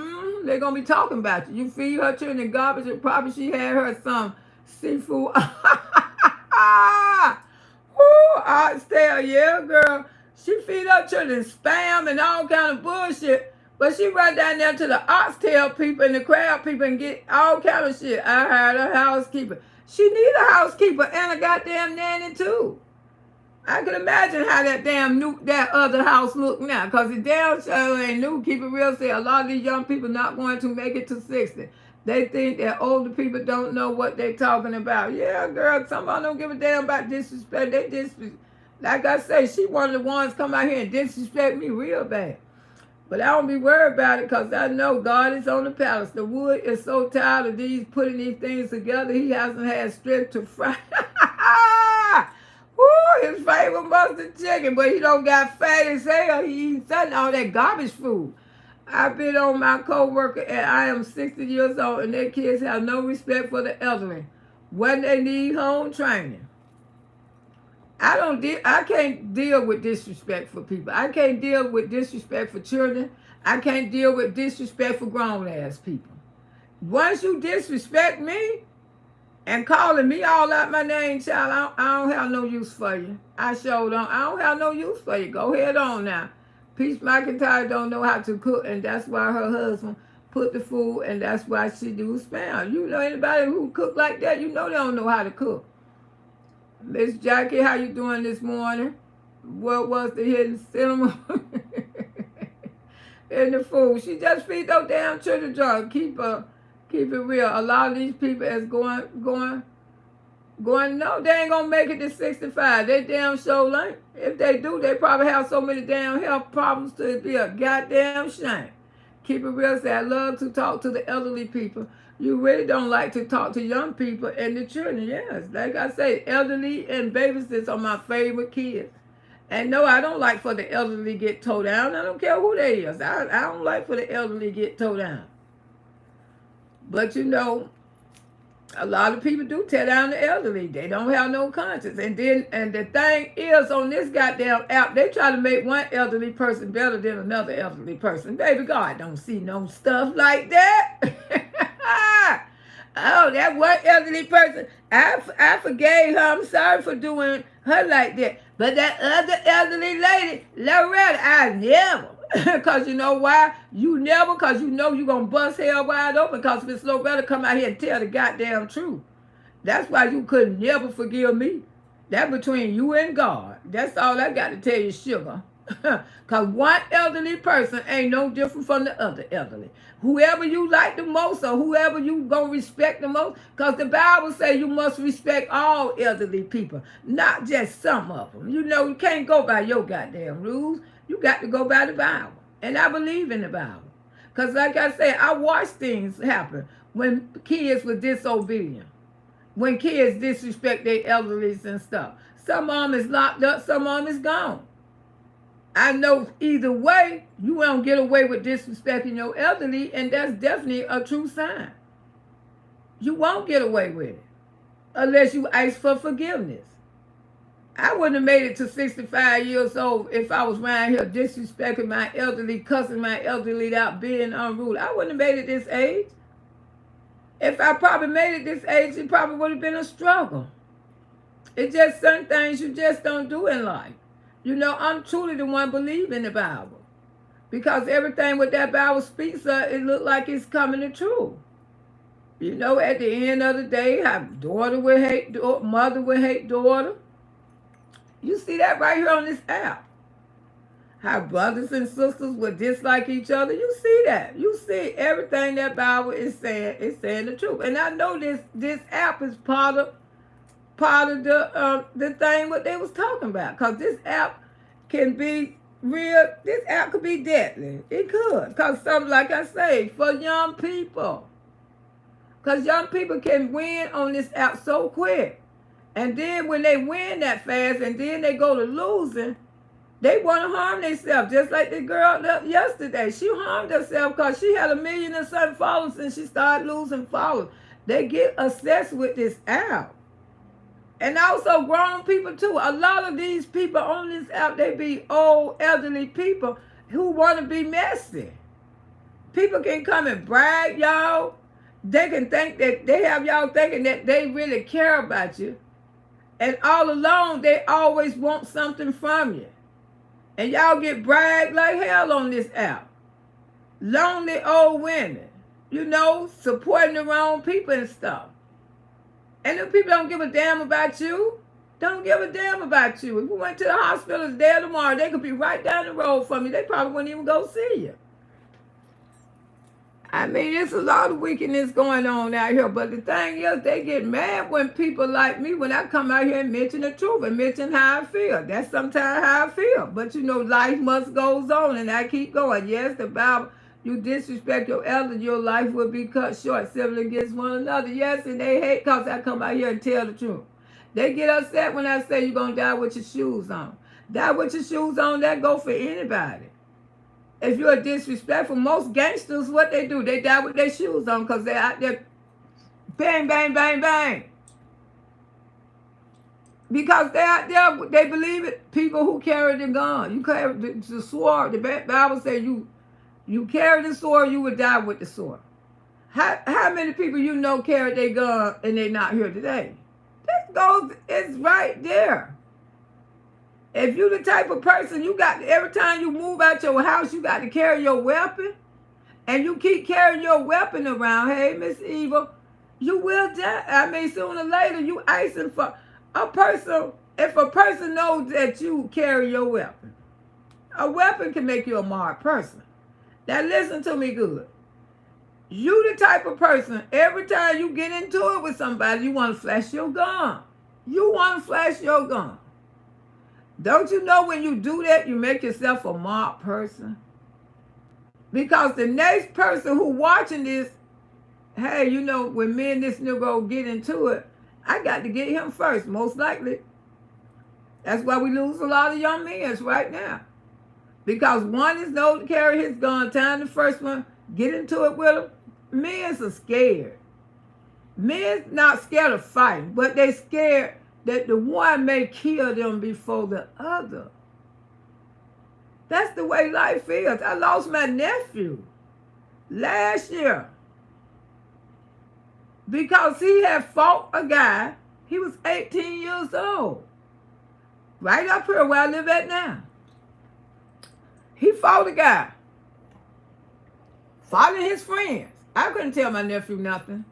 they're going to be talking about you. You feed her children garbage and probably she had her some seafood. Oxtail, yeah, girl. She feed her children spam and all kind of bullshit. But she run down there to the oxtail people and the crab people and get all kind of shit. I hired a housekeeper. She need a housekeeper and a goddamn nanny too. I can imagine how that other house look now, because the damn show ain't new. Keep it real, say a lot of these young people not going to make it to 60. They think that older people don't know what they talking about. Yeah, girl, somebody don't give a damn about disrespect. They disrespect. Like I say, she one of the ones come out here and disrespect me real bad. But I don't be worried about it because I know God is on the palace. The wood is so tired of putting these things together. He hasn't had strength to fry. Woo, his favorite mustard chicken, but he don't got fat as hell. He eats all that garbage food. I've been on my co-worker and I am 60 years old and their kids have no respect for the elderly. when they need home training. I can't deal with disrespect for people. I can't deal with disrespect for children. I can't deal with disrespect for grown ass people. Once you disrespect me and calling me all out my name, child, I don't have no use for you. I sure don't. I don't have no use for you. Go ahead on now. Peace McIntyre don't know how to cook, and that's why her husband put the food, and that's why she do spam. You know anybody who cook like that, you know they don't know how to cook. Miss Jackie, how you doing this morning? What was the hidden cinnamon in the food? She just feed those damn children jar. Keep it real. A lot of these people is going. No, they ain't gonna make it to 65. They damn sure ain't. If they do, they probably have so many damn health problems to be a goddamn shame. Keep it real. Say I love to talk to the elderly people. You really don't like to talk to young people and the children. Yes, like I say, elderly and babysitters are my favorite kids. And no, I don't like for the elderly get towed down. I don't care who they is. I don't like for the elderly get towed down. But you know, a lot of people do tear down the elderly. They don't have no conscience. And the thing is, on this goddamn app, they try to make one elderly person better than another elderly person. Baby, God don't see no stuff like that. Oh, that one elderly person, I forgave her. I'm sorry for doing her like that. But that other elderly lady, Loretta, I never. Because you know why? You never, because you know you're going to bust hell wide open, because Miss Loretta come out here and tell the goddamn truth. That's why you could never forgive me. That's between you and God. That's all I got to tell you, sugar. Because one elderly person ain't no different from the other elderly. Whoever you like the most or whoever you going to respect the most, because the Bible say you must respect all elderly people, not just some of them. You know, you can't go by your goddamn rules. You got to go by the Bible. And I believe in the Bible. Because like I said, I watched things happen when kids were disobedient. When kids disrespect their elderlies and stuff. Some of them is locked up, some of them is gone. I know either way, you won't get away with disrespecting your elderly, and that's definitely a true sign. You won't get away with it unless you ask for forgiveness. I wouldn't have made it to 65 years old if I was around here disrespecting my elderly, cussing my elderly out, being unruly. I wouldn't have made it this age. If I probably made it this age, it probably would have been a struggle. It's just certain things you just don't do in life. You know, I'm truly the one believing in the Bible. Because everything what that Bible speaks of, it look like it's coming to true. You know, at the end of the day, how daughter will hate, mother will hate daughter. You see that right here on this app. How brothers and sisters will dislike each other. You see that. You see everything that Bible is saying. It's saying the truth. And I know this app is part of the thing what they was talking about. Because this app can be real. This app could be deadly. It could. Because something like I say, for young people. Because young people can win on this app so quick. And then when they win that fast and then they go to losing, they want to harm themselves. Just like the girl yesterday. She harmed herself because she had 1 million and something followers and she started losing followers. They get obsessed with this app. And also grown people too. A lot of these people on this app, they be old, elderly people who want to be messy. People can come and brag y'all. They can think that they have y'all thinking that they really care about you. And all along, they always want something from you. And y'all get bragged like hell on this app. Lonely old women, you know, supporting the wrong people and stuff. And them people don't give a damn about you. Don't give a damn about you. If you went to the hospital today or tomorrow, they could be right down the road from you. They probably wouldn't even go see you. I mean, there's a lot of wickedness going on out here. But the thing is, they get mad when people like me, when I come out here and mention the truth and mention how I feel. That's sometimes how I feel. But you know, life must goes on, and I keep going. Yes, the Bible, you disrespect your elder, your life will be cut short. Sibling against one another. Yes, and they hate because I come out here and tell the truth. They get upset when I say you're going to die with your shoes on. Die with your shoes on, that go for anybody. If you're disrespectful, most gangsters, what they do, they die with their shoes on because they're out there bang, bang, bang, bang. Because they out there, they believe it. People who carry the gun, you carry the sword. The Bible says you carry the sword, you will die with the sword. How many people you know carry their gun and they're not here today? That goes, it's right there. If you the type of person, you got every time you move out your house, you got to carry your weapon, and you keep carrying your weapon around. Hey, Miss Evil, you will die. I mean, sooner or later, you icing for a person. If a person knows that you carry your weapon, a weapon can make you a marked person. Now listen to me good. You the type of person, every time you get into it with somebody, you want to flash your gun. You want to flash your gun. Don't you know when you do that, you make yourself a marked person? Because the next person who watching this, hey, you know, when me and this Negro get into it, I got to get him first, most likely. That's why we lose a lot of young men right now. Because one is known to carry his gun, time the first one, get into it with him. Men are scared. Men not scared of fighting, but they scared that the one may kill them before the other. That's the way life is. I lost my nephew last year because he had fought a guy. He was 18 years old. Right up here where I live at now. He fought a guy. Following his friends. I couldn't tell my nephew nothing.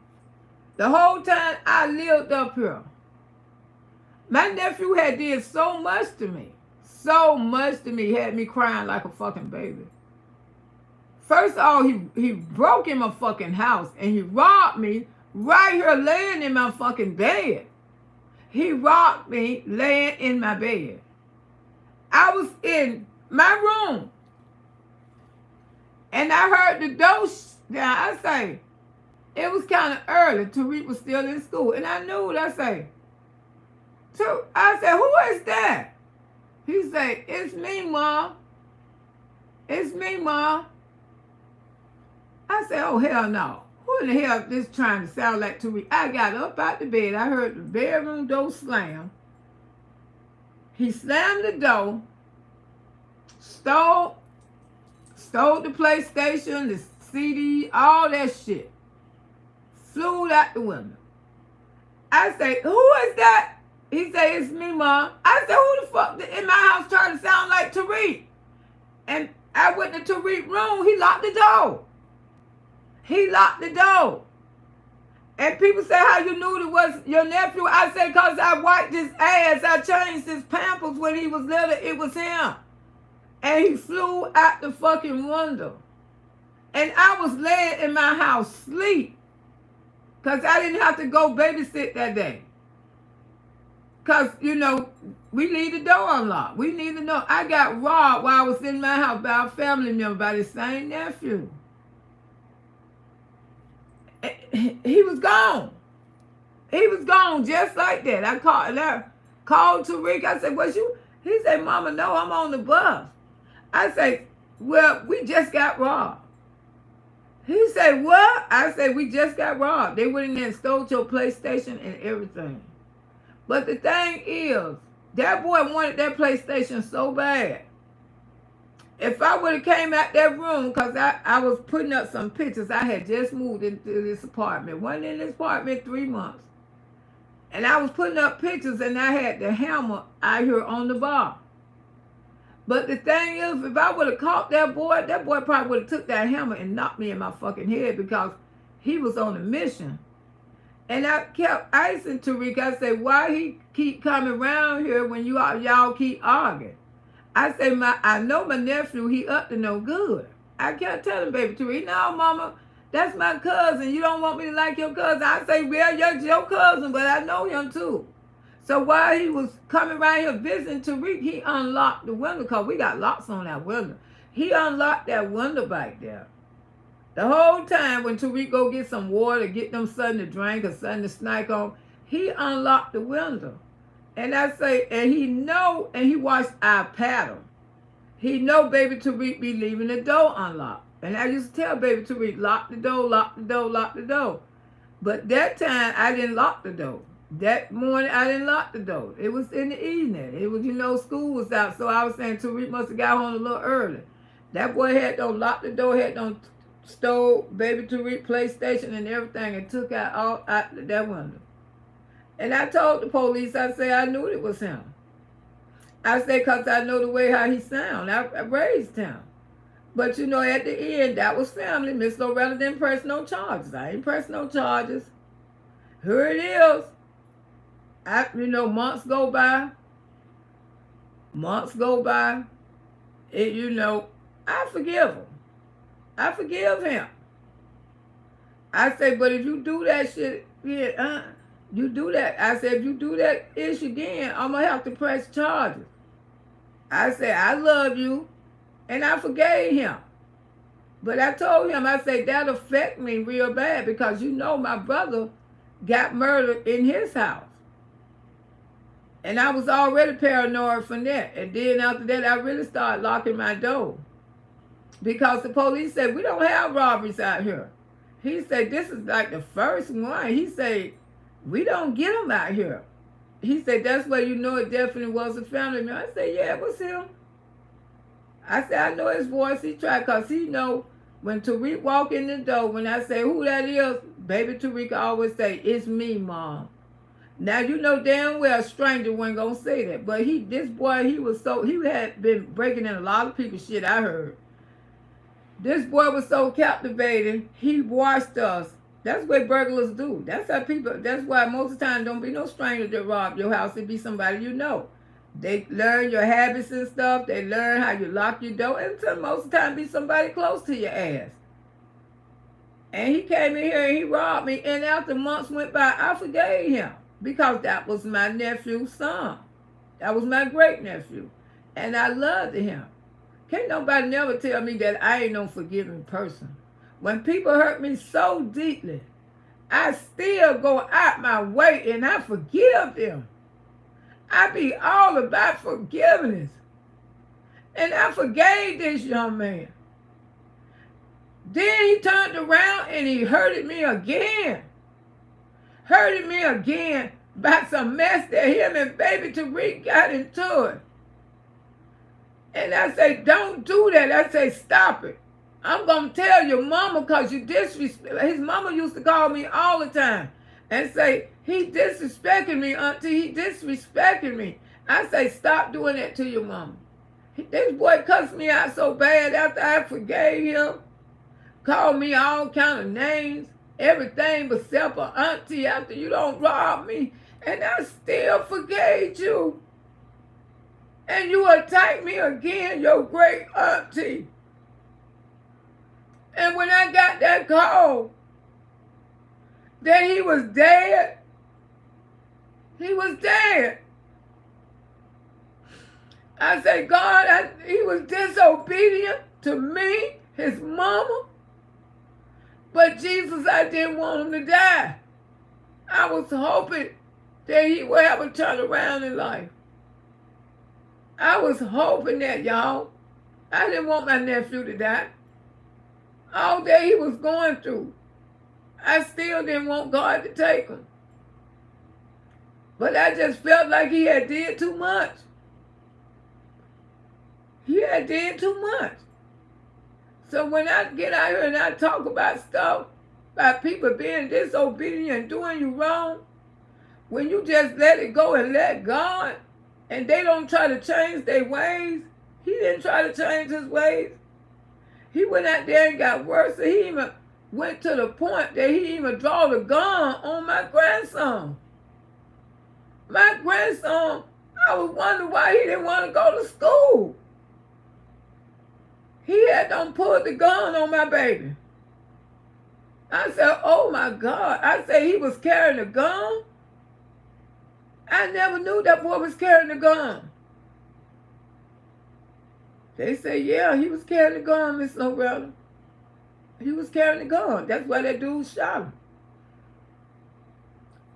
The whole time I lived up here. My nephew had did so much to me. So much to me. Had me crying like a fucking baby. First of all, he broke in my fucking house and he robbed me right here laying in my fucking bed. He robbed me laying in my bed. I was in my room. And I heard the door down. I say, it was kind of early. Tariq was still in school. And I knew what I say. So I said, who is that? He said, it's me, Mom. It's me, Mom. I said, oh, hell no. Who in the hell this trying to sound like Tariq? I got up out the bed. I heard the bedroom door slam. He slammed the door, stole the PlayStation, the CD, all that shit. Flew out the window. I say, who is that? He say, it's me, Mom. I said, who the fuck in my house trying to sound like Tariq? And I went to Tariq's room. He locked the door. He locked the door. And people say, how you knew it was your nephew? I say, because I wiped his ass. I changed his pampers when he was little. It was him. And he flew out the fucking window. And I was laying in my house sleep. Because I didn't have to go babysit that day. Because, you know, we leave the door unlocked. We need to know. I got robbed while I was in my house by a family member, by the same nephew. He was gone. He was gone just like that. I called Tariq. I said, what you? He said, Mama, no, I'm on the bus. I said, well, we just got robbed. He said, what? I said, we just got robbed. They went in there and stole your PlayStation and everything. But the thing is, that boy wanted that PlayStation so bad. If I would have came out that room, because I was putting up some pictures. I had just moved into this apartment. Wasn't in this apartment 3 months. And I was putting up pictures and I had the hammer out here on the bar. But the thing is, if I would have caught that boy probably would have took that hammer and knocked me in my fucking head because he was on a mission. And I kept icing Tariq. I said, why he keep coming around here when y'all keep arguing? I say, I know my nephew, he up to no good. I kept telling baby Tariq, no, Mama, that's my cousin. You don't want me to like your cousin. I say, well, you're your cousin, but I know him too. So while he was coming around here visiting Tariq, he unlocked the window because we got locks on that window. He unlocked that window back there. The whole time when Tariq go get some water, get them something to drink or something to snack on, he unlocked the window. And I say, and he know, and he watched our paddle. He know baby Tariq be leaving the door unlocked. And I used to tell baby Tariq, lock the door, lock the door, lock the door. But that time, I didn't lock the door. That morning, I didn't lock the door. It was in the evening. It was, school was out. So I was saying Tariq must have got home a little early. That boy had don't lock the door, had don't stole baby Tariq PlayStation and everything and took out all out that window. And I told the police, I said, I knew it was him. I said, because I know the way how he sound. I raised him. But, at the end, that was family. Miss Loretta didn't press no charges. I ain't press no charges. Here it is. Months go by. Months go by. I forgive him. I forgive him. I say, but if you do that shit, you do that. I said, if you do that ish again, I'm going to have to press charges. I said, I love you, and I forgave him. But I told him, I said, that affect me real bad because my brother got murdered in his house. And I was already paranoid from that. And then after that, I really started locking my door. Because the police said, we don't have robberies out here. He said, this is like the first one. He said, we don't get them out here. He said, that's where it definitely was a family member. I said, yeah, it was him. I said, I know his voice. He tried because he know when Tariq walk in the door, when I say who that is, baby Tariq always say, it's me, Mom. Now, damn well a stranger wasn't going to say that. But this boy, he had been breaking in a lot of people's shit, I heard. This boy was so captivating, he watched us. That's what burglars do. That's why most of the time don't be no stranger that rob your house. It be somebody you know. They learn your habits and stuff. They learn how you lock your door. And most of the time be somebody close to your ass. And he came in here and he robbed me. And after months went by, I forgave him. Because that was my nephew's son. That was my great nephew. And I loved him. Can't nobody never tell me that I ain't no forgiving person. When people hurt me so deeply, I still go out my way and I forgive them. I be all about forgiveness. And I forgave this young man. Then he turned around and he hurted me again. Hurted me again about some mess that him and baby Tariq got into it. And I say, don't do that. I say, stop it. I'm going to tell your mama because you disrespect. His mama used to call me all the time and say, he disrespecting me, auntie. He disrespecting me. I say, stop doing that to your mama. This boy cussed me out so bad after I forgave him. Called me all kind of names. Everything but self or auntie after you don't rob me. And I still forgave you. And you attacked me again, your great auntie. And when I got that call that he was dead, he was dead. I said, God, he was disobedient to me, his mama. But Jesus, I didn't want him to die. I was hoping that he would have a turnaround in life. I was hoping that, y'all. I didn't want my nephew to die. All that he was going through, I still didn't want God to take him. But I just felt like he had did too much. He had did too much. So when I get out here and I talk about stuff, about people being disobedient and doing you wrong, when you just let it go and let God, and they don't try to change their ways, he didn't try to change his ways. He went out there and got worse. He even went to the point that he even draw the gun on my grandson. My grandson, I was wondering why he didn't want to go to school. He had done pulled the gun on my baby. I said, oh my God. I said he was carrying a gun. I never knew that boy was carrying a gun. They say, yeah, he was carrying a gun, Miss Loretta. He was carrying a gun. That's why that dude shot him.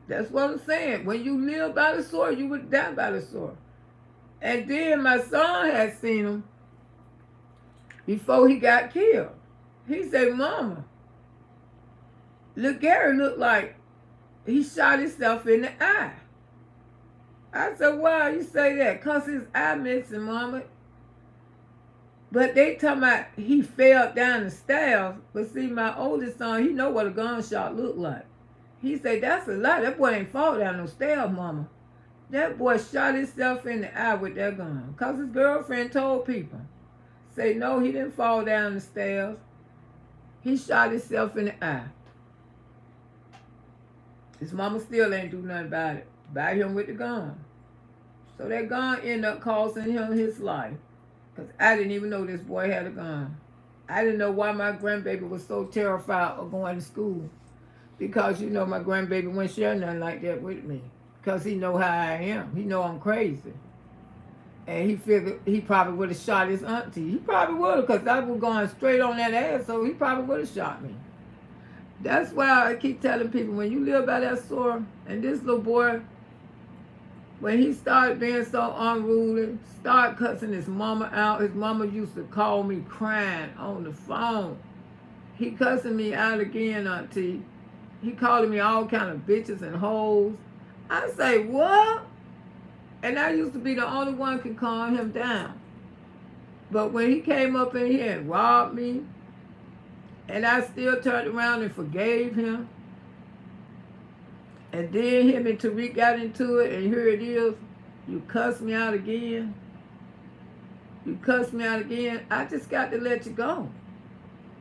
That's what I'm saying. When you live by the sword, you would die by the sword. And then my son had seen him before he got killed. He said, Mama, look, Gary looked like he shot himself in the eye. I said, why you say that? Because his eye missing, Mama. But they talking about he fell down the stairs. But see, my oldest son, he know what a gunshot look like. He said, that's a lie. That boy ain't fall down no stairs, Mama. That boy shot himself in the eye with that gun. Because his girlfriend told people. Say, no, he didn't fall down the stairs. He shot himself in the eye. His mama still ain't do nothing about it. About him with the gun. So that gun ended up costing him his life. Because I didn't even know this boy had a gun. I didn't know why my grandbaby was so terrified of going to school. Because, you know, my grandbaby wouldn't share nothing like that with me. Because he know how I am. He know I'm crazy. And he figured he probably would have shot his auntie. He probably would have, because I was going straight on that ass, so he probably would have shot me. That's why I keep telling people, when you live by that store, and this little boy, when he started being so unruly, started cussing his mama out. His mama used to call me crying on the phone. He cussing me out again, Auntie. He calling me all kind of bitches and hoes. I say, what? And I used to be the only one can calm him down. But when he came up in here and robbed me, and I still turned around and forgave him, and then him and Tariq got into it, and here it is, you cuss me out again. You cuss me out again. I just got to let you go.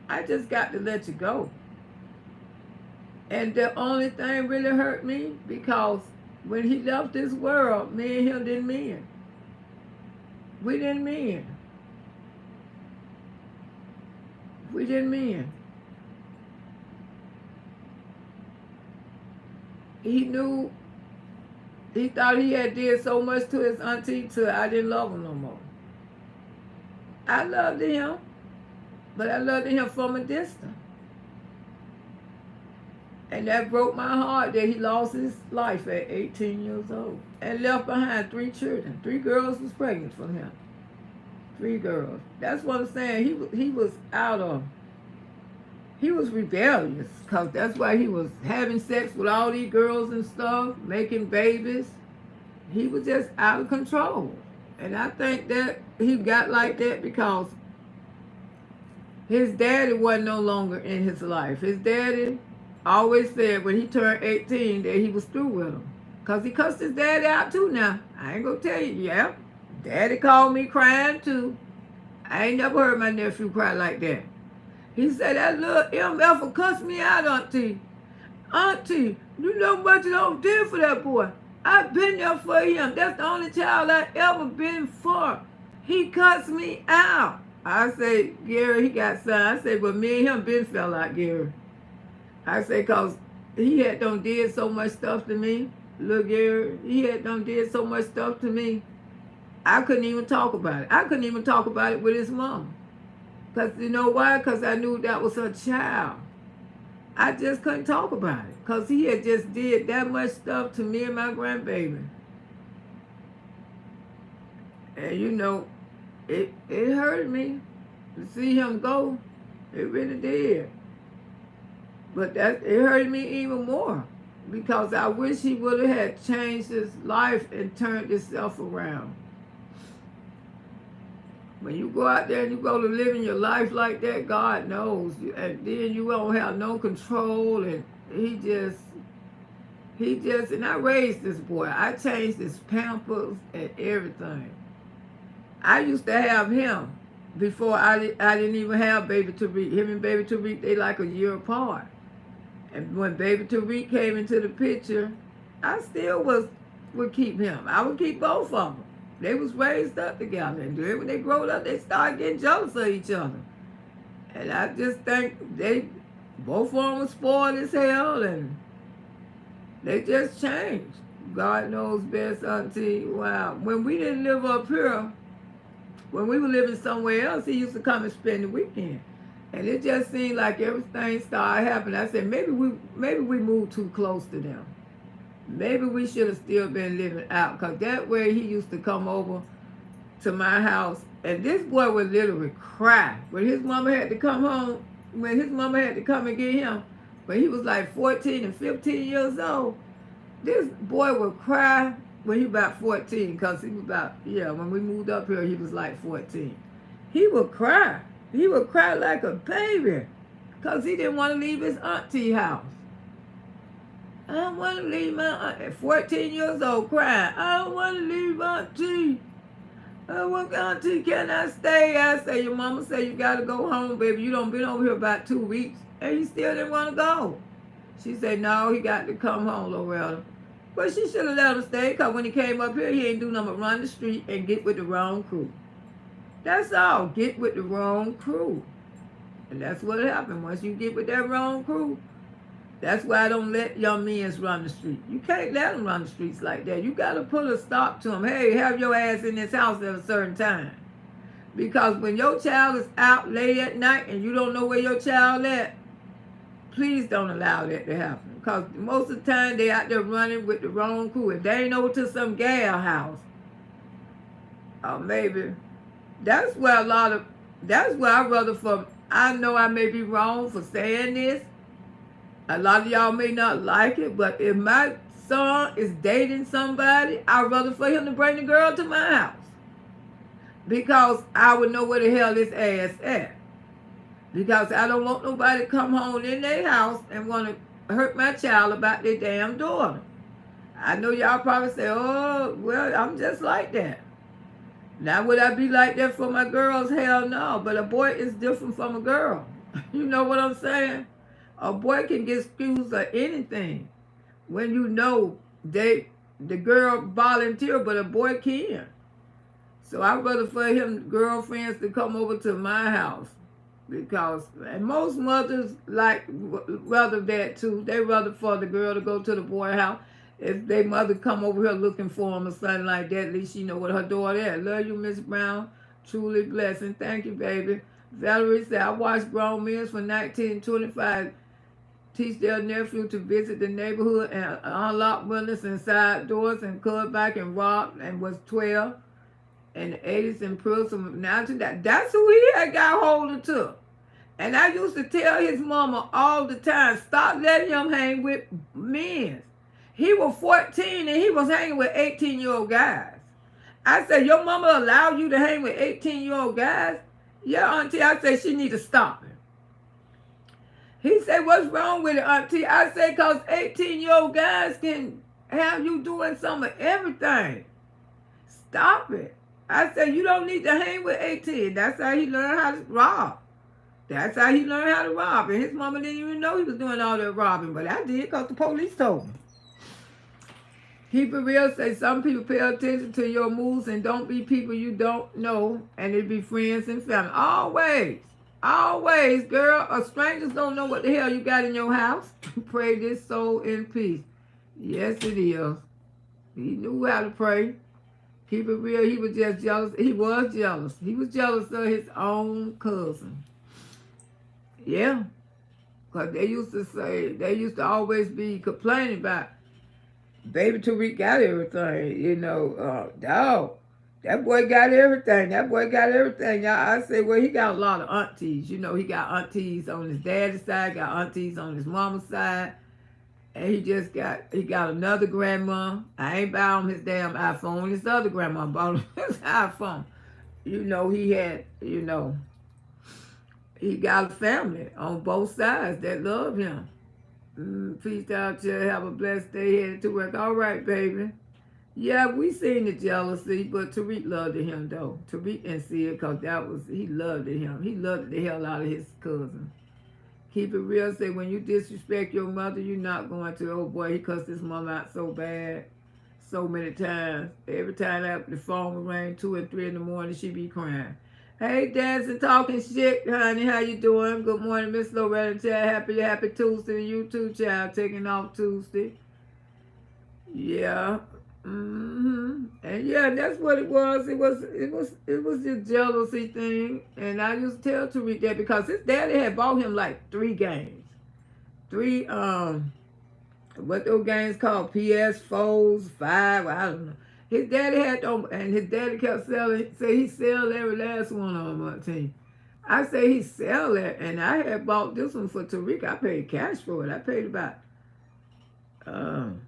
I just got to let you go. And the only thing really hurt me, because when he left this world, me and him didn't mend. We didn't mend. We didn't mend. He knew, he thought he had did so much to his auntie till I didn't love him no more. I loved him, but I loved him from a distance. And that broke my heart that he lost his life at 18 years old and left behind 3 children. 3 girls was pregnant from him. 3 girls. That's what I'm saying. He was out of, he was rebellious, because that's why he was having sex with all these girls and stuff, making babies. He was just out of control. And I think that he got like that because his daddy wasn't no longer in his life. His daddy always said when he turned 18 that he was through with him. Because he cussed his daddy out too now. I ain't going to tell you, yeah. Daddy called me crying too. I ain't never heard my nephew cry like that. He said, that little MF cussed me out, Auntie. Auntie, you know what you don't do for that boy. I've been there for him. That's the only child I ever been for. He cussed me out. I say, Gary, he got signed. I say, but me and him been fell out, Gary. I say, because he had done did so much stuff to me. Look, Gary, he had done did so much stuff to me. I couldn't even talk about it. I couldn't even talk about it with his mom. Because you know why? Because I knew that was her child. I just couldn't talk about it. Because he had just did that much stuff to me and my grandbaby. And you know, it hurt me to see him go. It really did. But it hurt me even more. Because I wish he would have had changed his life and turned himself around. When you go out there and you go to living your life like that, God knows. And then you don't have no control. And he just, and I raised this boy. I changed his pampers and everything. I used to have him before I didn't even have baby Tariq. Him and baby Tariq, they like a year apart. And when baby Tariq came into the picture, I still would keep him. I would keep both of them. They was raised up together. And then when they growed up, they started getting jealous of each other. And I just think both of them were spoiled as hell, and they just changed. God knows best, Auntie. Wow. When we didn't live up here, when we were living somewhere else, he used to come and spend the weekend. And it just seemed like everything started happening. I said, maybe we moved too close to them. Maybe we should have still been living out, because that way he used to come over to my house, and this boy would literally cry. When his mama had to come home, when his mama had to come and get him, When he was like 14 and 15 years old, this boy would cry when he was about 14, because he was about, when we moved up here, he was like 14. He would cry. He would cry like a baby because he didn't want to leave his auntie house. I don't want to leave my aunt. At 14 years old, crying. I don't want to leave auntie. I want auntie, can I stay? I say, your mama say you got to go home, baby. You done been over here about 2 weeks, and he still didn't want to go. She said, no, he got to come home, Loretta. But she should have let him stay, because when he came up here, he ain't do nothing but run the street and get with the wrong crew. That's all. Get with the wrong crew. And that's what happened. Once you get with that wrong crew, that's why I don't let young men run the street. You can't let them run the streets like that. You got to put a stop to them. Hey, have your ass in this house at a certain time. Because when your child is out late at night and you don't know where your child at, please don't allow that to happen. Because most of the time they out there running with the wrong crew. If they ain't over to some gal house, or maybe, that's where I rather for, I know I may be wrong for saying this. A lot of y'all may not like it, but if my son is dating somebody, I'd rather for him to bring the girl to my house. Because I would know where the hell this ass at. Because I don't want nobody to come home in their house and want to hurt my child about their damn daughter. I know y'all probably say, oh, well, I'm just like that. Now, would I be like that for my girls? Hell no. But a boy is different from a girl. You know what I'm saying? A boy can get excused for anything when you know the girl volunteer, but a boy can. So I'd rather for him girlfriends to come over to my house, because and most mothers rather that too. They rather for the girl to go to the boy house. If their mother come over here looking for him or something like that, at least she know what her daughter is. Love you, Miss Brown. Truly blessing. Thank you, baby. Valerie said, I watched grown men from 1925 teach their nephew to visit the neighborhood and unlock windows and side doors and cut back and rob, and was 12 in the 80s in prison. Now to that, that's who he had got hold of too. And I used to tell his mama all the time, stop letting him hang with men. He was 14 and he was hanging with 18-year-old guys. I said, your mama allowed you to hang with 18-year-old guys? Yeah, auntie, I said, she need to stop it. He said, what's wrong with it, auntie? I said, because 18-year-old guys can have you doing some of everything. Stop it. I said, you don't need to hang with 18. That's how he learned how to rob. That's how he learned how to rob. And his mama didn't even know he was doing all that robbing. But I did, because the police told me. Keep it real, say some people pay attention to your moves and don't be people you don't know, and it be friends and family. Always. Always, girl. Strangers don't know what the hell you got in your house. Pray this soul in peace. Yes, it is. He knew how to pray. Keep it real. He was just jealous. He was jealous. He was jealous of his own cousin. Yeah. Because they used to always be complaining about, baby Tariq got everything, dog. That boy got everything. That boy got everything. Y'all, I say, well, he got a lot of aunties. He got aunties on his daddy's side, got aunties on his mama's side. And he got another grandma. I ain't buy him his damn iPhone. His other grandma bought him his iPhone. He had, he got a family on both sides that love him. Peace out, y'all. Have a blessed day headed to work. All right, baby. Yeah, we seen the jealousy, but Tariq loved him, though. Tariq didn't see it because he loved him. He loved the hell out of his cousin. Keep it real. Say, when you disrespect your mother, you're not going to, oh boy, he cussed his mom out so bad so many times. Every time the phone would ring 2 and 3 in the morning, she be crying. Hey, dancing, talking shit, honey. How you doing? Good morning, Miss Loretta. Happy Tuesday to you too, child. Taking off Tuesday. Yeah. And yeah, that's what it was. It was this jealousy thing. And I used to tell Tariq that because his daddy had bought him like 3 games. 3 what those games called? PS4s, 5, I don't know. His daddy had them, and his daddy kept selling, say he sell every last one of them, I tell you. I say he sell it, and I had bought this one for Tariq. I paid cash for it. I paid about, um,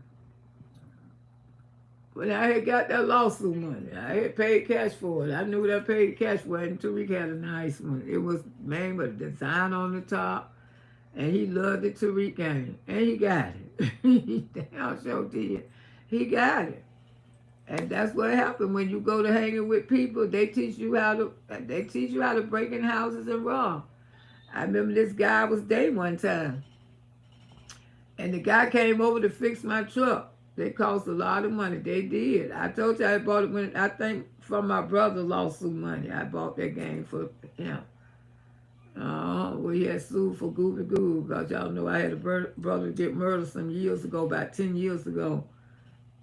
when I had got that lawsuit money, I had paid cash for it. I knew that I paid cash for it, and Tariq had a nice one. It was, man, with a design on the top, and he loved the Tariq game, and he got it. He damn sure did. He got it. And that's what happened when you go to hanging with people. They teach you how to break in houses and rob. I remember this guy was day one time, and the guy came over to fix my truck. They cost a lot of money. They did. I told you I bought it when I think from my brother's lawsuit money. I bought that game for him. Well, he had sued for Gooby Goo, because y'all know I had a brother get murdered some years ago, about 10 years ago,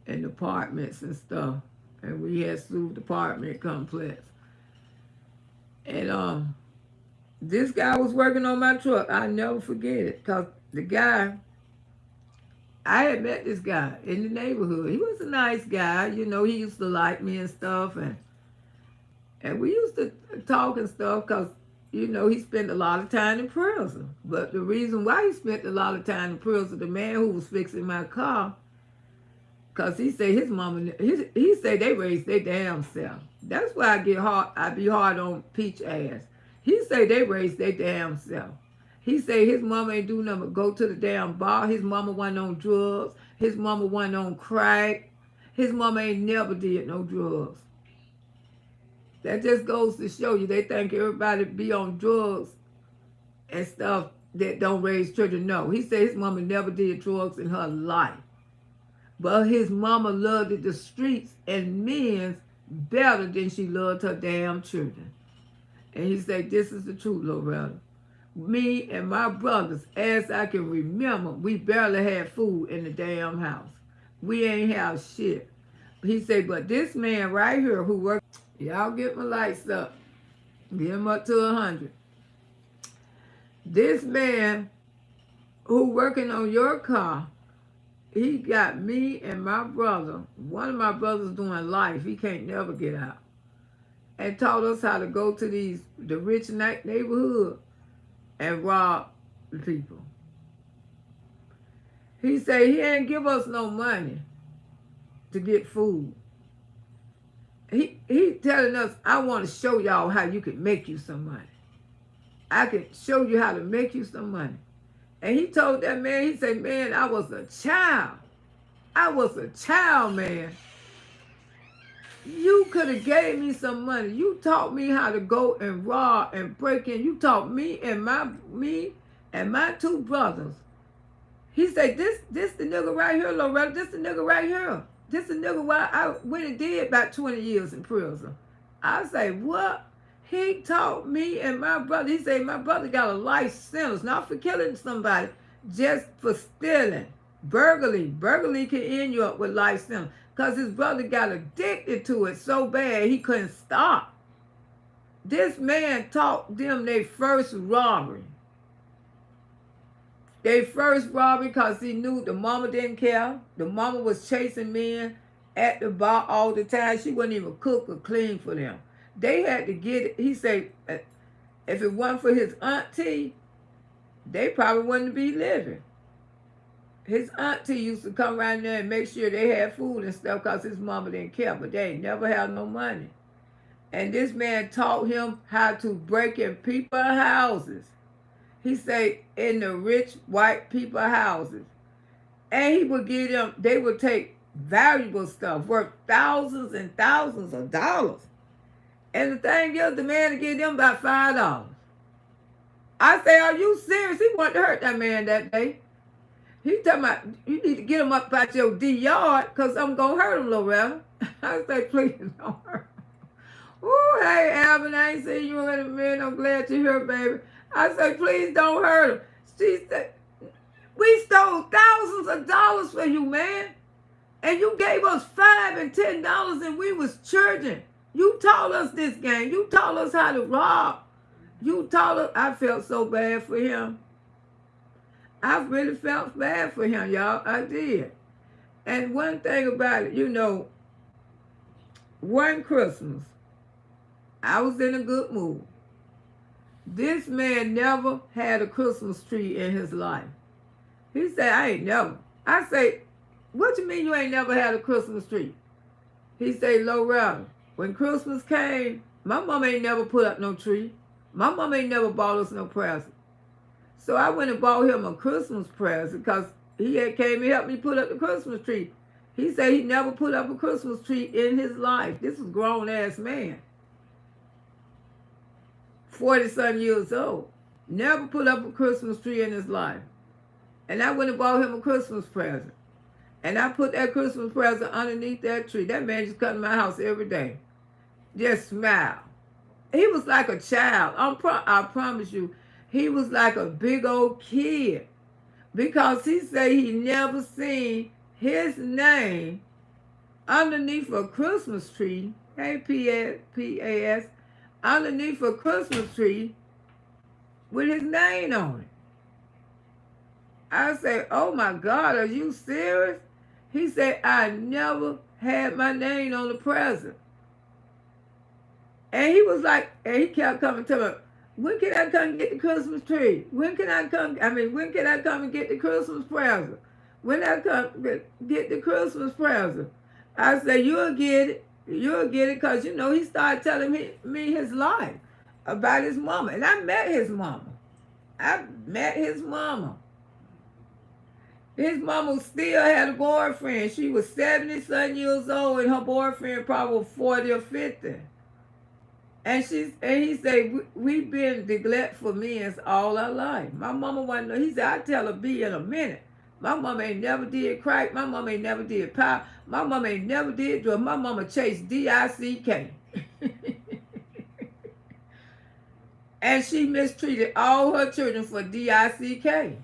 in apartments and stuff. And we had sued the apartment complex. And this guy was working on my truck. I never forget it, because the guy, I had met this guy in the neighborhood. He was a nice guy. You know, he used to like me and stuff. And we used to talk and stuff because, you know, he spent a lot of time in prison. But the reason why he spent a lot of time in prison, the man who was fixing my car, because he said his mama, he said they raised their damn self. That's why I be hard on Peach ass. He said they raised their damn self. He said his mama ain't do nothing but go to the damn bar. His mama wasn't on drugs. His mama wasn't on crack. His mama ain't never did no drugs. That just goes to show you they think everybody be on drugs and stuff that don't raise children. No, he said his mama never did drugs in her life. But his mama loved the streets and men's better than she loved her damn children. And he said, this is the truth, Loretta. Me and my brothers, as I can remember, we barely had food in the damn house. We ain't have shit. He said, but this man right here who worked, y'all get my lights up. Get him up to 100. This man who working on your car, he got me and my brother, one of my brothers doing life, he can't never get out, and taught us how to go to the rich neighborhood and rob the people. He said he ain't give us no money to get food. He telling us, I want to show y'all how you can make you some money. I can show you how to make you some money. And he told that man, he said, man, I was a child. I was a child, man. You could have gave me some money. You taught me how to go and rob and break in. You taught me and my two brothers. He said, this the nigga right here, Loretta. This the nigga right here. This the nigga why I went and did about 20 years in prison. I say, what? He taught me and my brother. He said, my brother got a life sentence, not for killing somebody, just for stealing. Burglary. Burglary can end you up with life sentence. Because his brother got addicted to it so bad he couldn't stop. This man taught them their first robbery. Their first robbery because he knew the mama didn't care. The mama was chasing men at the bar all the time. She wouldn't even cook or clean for them. They had to get it. He said, if it wasn't for his auntie, they probably wouldn't be living. His auntie used to come around there and make sure they had food and stuff because his mama didn't care, but they ain't never had no money. And this man taught him how to break in people's houses. He said, in the rich white people houses. And he would give them, they would take valuable stuff, worth thousands and thousands of dollars. And the thing is, the man would give them about $5. I say, are you serious? He wanted to hurt that man that day. He talking about, you need to get him up out your D yard because I'm going to hurt him, Loretta. I say, please don't hurt him. Ooh, hey, Alvin, I ain't seen you in a minute. I'm glad you're here, baby. I say, please don't hurt him. She said, we stole thousands of dollars for you, man. And you gave us $5 and $10 and we was children. You taught us this game. You taught us how to rob. You taught us. I felt so bad for him. I really felt bad for him, y'all. I did. And one thing about it, you know, one Christmas, I was in a good mood. This man never had a Christmas tree in his life. He said, I ain't never. I say, what you mean you ain't never had a Christmas tree? He say, Loretta, when Christmas came, my mom ain't never put up no tree. My mom ain't never bought us no present. So I went and bought him a Christmas present because he had came and helped me put up the Christmas tree. He said he never put up a Christmas tree in his life. This is a grown-ass man. 40-some years old. Never put up a Christmas tree in his life. And I went and bought him a Christmas present. And I put that Christmas present underneath that tree. That man just come to my house every day. Just smile. He was like a child. I promise you, he was like a big old kid. Because he said he never seen his name underneath a Christmas tree. Hey, P.A.S. Underneath a Christmas tree with his name on it. I say, oh my God, are you serious? He said, I never had my name on the present. And he was like, and he kept coming to me, when can I come and get the Christmas tree? When can I come and get the Christmas present? When I come get the Christmas present? I said, you'll get it. You'll get it, because, you know, he started telling me his life about his mama. And I met his mama. His mama still had a boyfriend. She was 70-some years old, and her boyfriend probably was 40 or 50. And he said, we've been neglectful men all our life. My mama wasn't, he said, I'll tell her B in a minute. My mama ain't never did crack. My mama ain't never did pop. My mama ain't never did drugs. My mama chased D-I-C-K. And she mistreated all her children for D-I-C-K.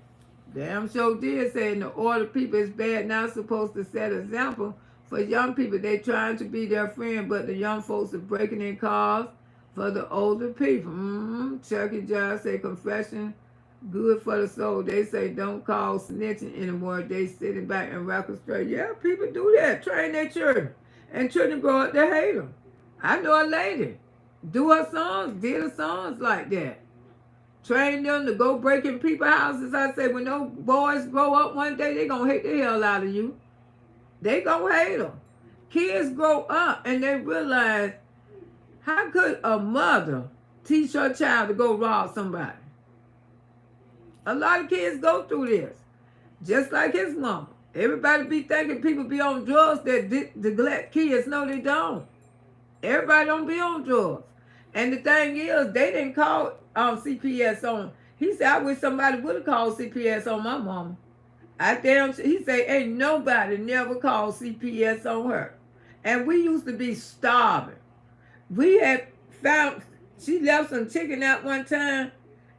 Damn sure did say in the order people is bad now supposed to set an example for young people. They trying to be their friend, but the young folks are breaking in cars for the older people. Chucky John say confession good for the soul. They say don't call snitching anymore. They sitting back and rock straight. Yeah, people do that. Train their children. And children grow up to hate them. I know a lady. Do her songs, did her songs like that. Train them to go break in people's houses. I say when those boys grow up one day, they going to hate the hell out of you. They going to hate them. Kids grow up and they realize, how could a mother teach her child to go rob somebody? A lot of kids go through this, just like his mama. Everybody be thinking people be on drugs that neglect kids. No, they don't. Everybody don't be on drugs. And the thing is, they didn't call CPS on. He said, I wish somebody would have called CPS on my mama. He said, ain't nobody never called CPS on her. And we used to be starving. We had found, she left some chicken out one time,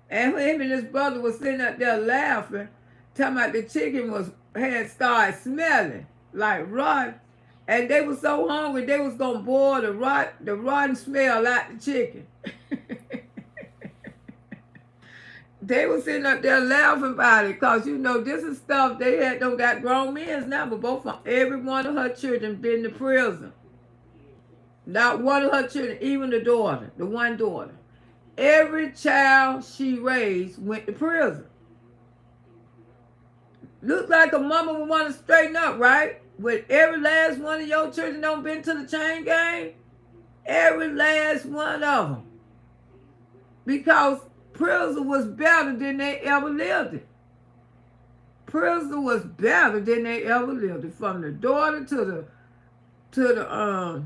and him and his brother was sitting up there laughing, talking about the chicken had started smelling like rotten. And they were so hungry, they was going to boil the rotten smell out the chicken. They were sitting up there laughing about it because, you know, this is stuff they don't got grown men now, but every one of her children been to prison. Not one of her children, even the one daughter. Every child she raised went to prison. Look like a mama would want to straighten up, right? With every last one of your children don't been to the chain gang? Every last one of them. Because prison was better than they ever lived it. Prison was better than they ever lived it. From the daughter to the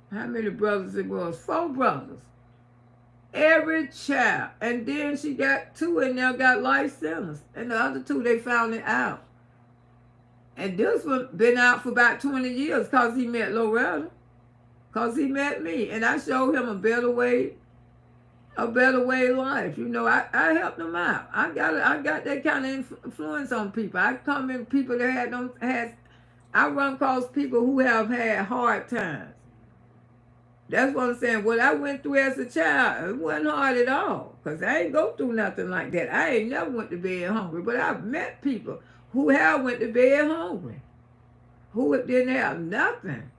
how many brothers it was? 4 brothers. Every child. And then she got 2 in there got life sentence. And the other 2, they found it out. And this one been out for about 20 years because he met Loretta. Because he met me. And I showed him a better way of life. You know, I helped him out. I got that kind of influence on people. I come in people that I run across people who have had hard times. That's what I'm saying. What I went through as a child, it wasn't hard at all. Because I ain't go through nothing like that. I ain't never went to bed hungry. But I've met people who have went to bed hungry. Who didn't have nothing.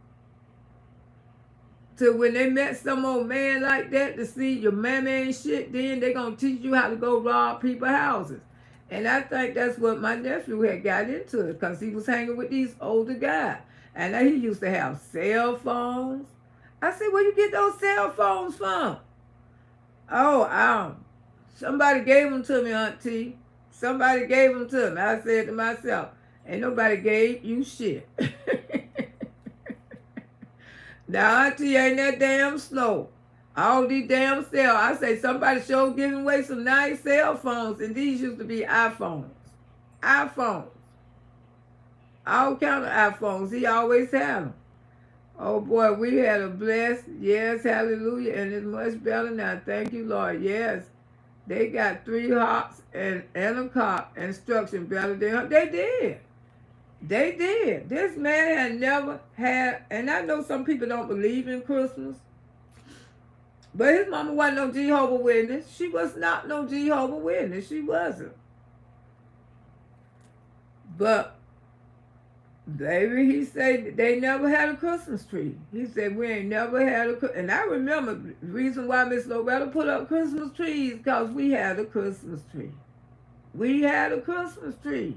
to when they met some old man like that to see your mammy ain't shit, then they gonna teach you how to go rob people's houses. And I think that's what my nephew had got into, because he was hanging with these older guys. And he used to have cell phones. I said, where you get those cell phones from? Oh, somebody gave them to me, Auntie. Somebody gave them to me. I said to myself, ain't nobody gave you shit. Now, Auntie ain't that damn slow. All these damn cell. I say somebody sure giving away some nice cell phones, and these used to be iPhones. iPhones. All kind of iPhones. He always had them. Oh boy, we had a blessed, yes, hallelujah, and it's much better now. Thank you, Lord. Yes, they got 3 hops and a cop instruction better than they did. They did. This man had never had, and I know some people don't believe in Christmas, but his mama wasn't no Jehovah's Witness. She was not no Jehovah's Witness. She wasn't. But baby, he said they never had a Christmas tree. He said we ain't never had a, and I remember the reason why Miss Loretta put up Christmas trees, because we had a Christmas tree. We had a Christmas tree.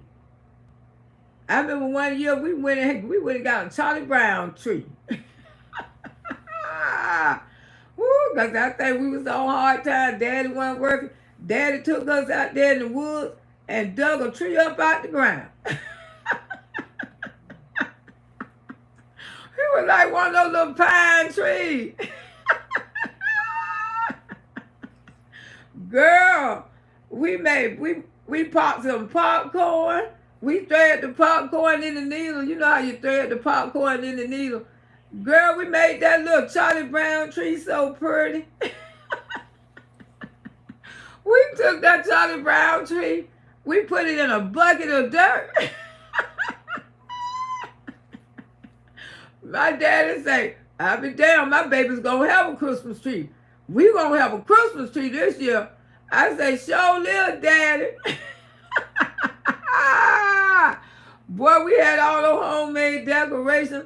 I remember one year we went and got a Charlie Brown tree. Because I think we was on hard time. Daddy wasn't working. Daddy took us out there in the woods and dug a tree up out the ground. It was like one of those little pine trees. Girl, we popped some popcorn. We thread the popcorn in the needle. You know how you thread the popcorn in the needle? Girl, we made that little Charlie Brown tree so pretty. We took that Charlie Brown tree. We put it in a bucket of dirt. My daddy say, I'll be damn, my baby's gonna have a Christmas tree. We gonna have a Christmas tree this year. I say, show little daddy. Boy, we had all those homemade decorations.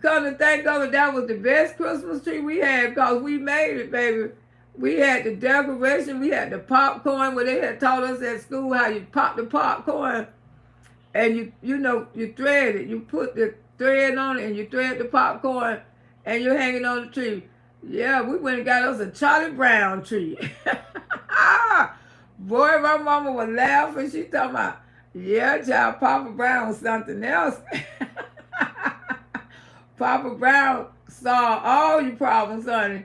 Come to think of it, that was the best Christmas tree we had, because we made it, baby. We had the decoration, we had the popcorn, where they had taught us at school how you pop the popcorn, and you thread it. You put the thread on it, and you thread the popcorn, and you're hanging on the tree. Yeah, we went and got us a Charlie Brown tree. Boy, my mama was laughing. She talking about, yeah, child, Papa Brown was something else. Papa Brown solved all your problems, honey.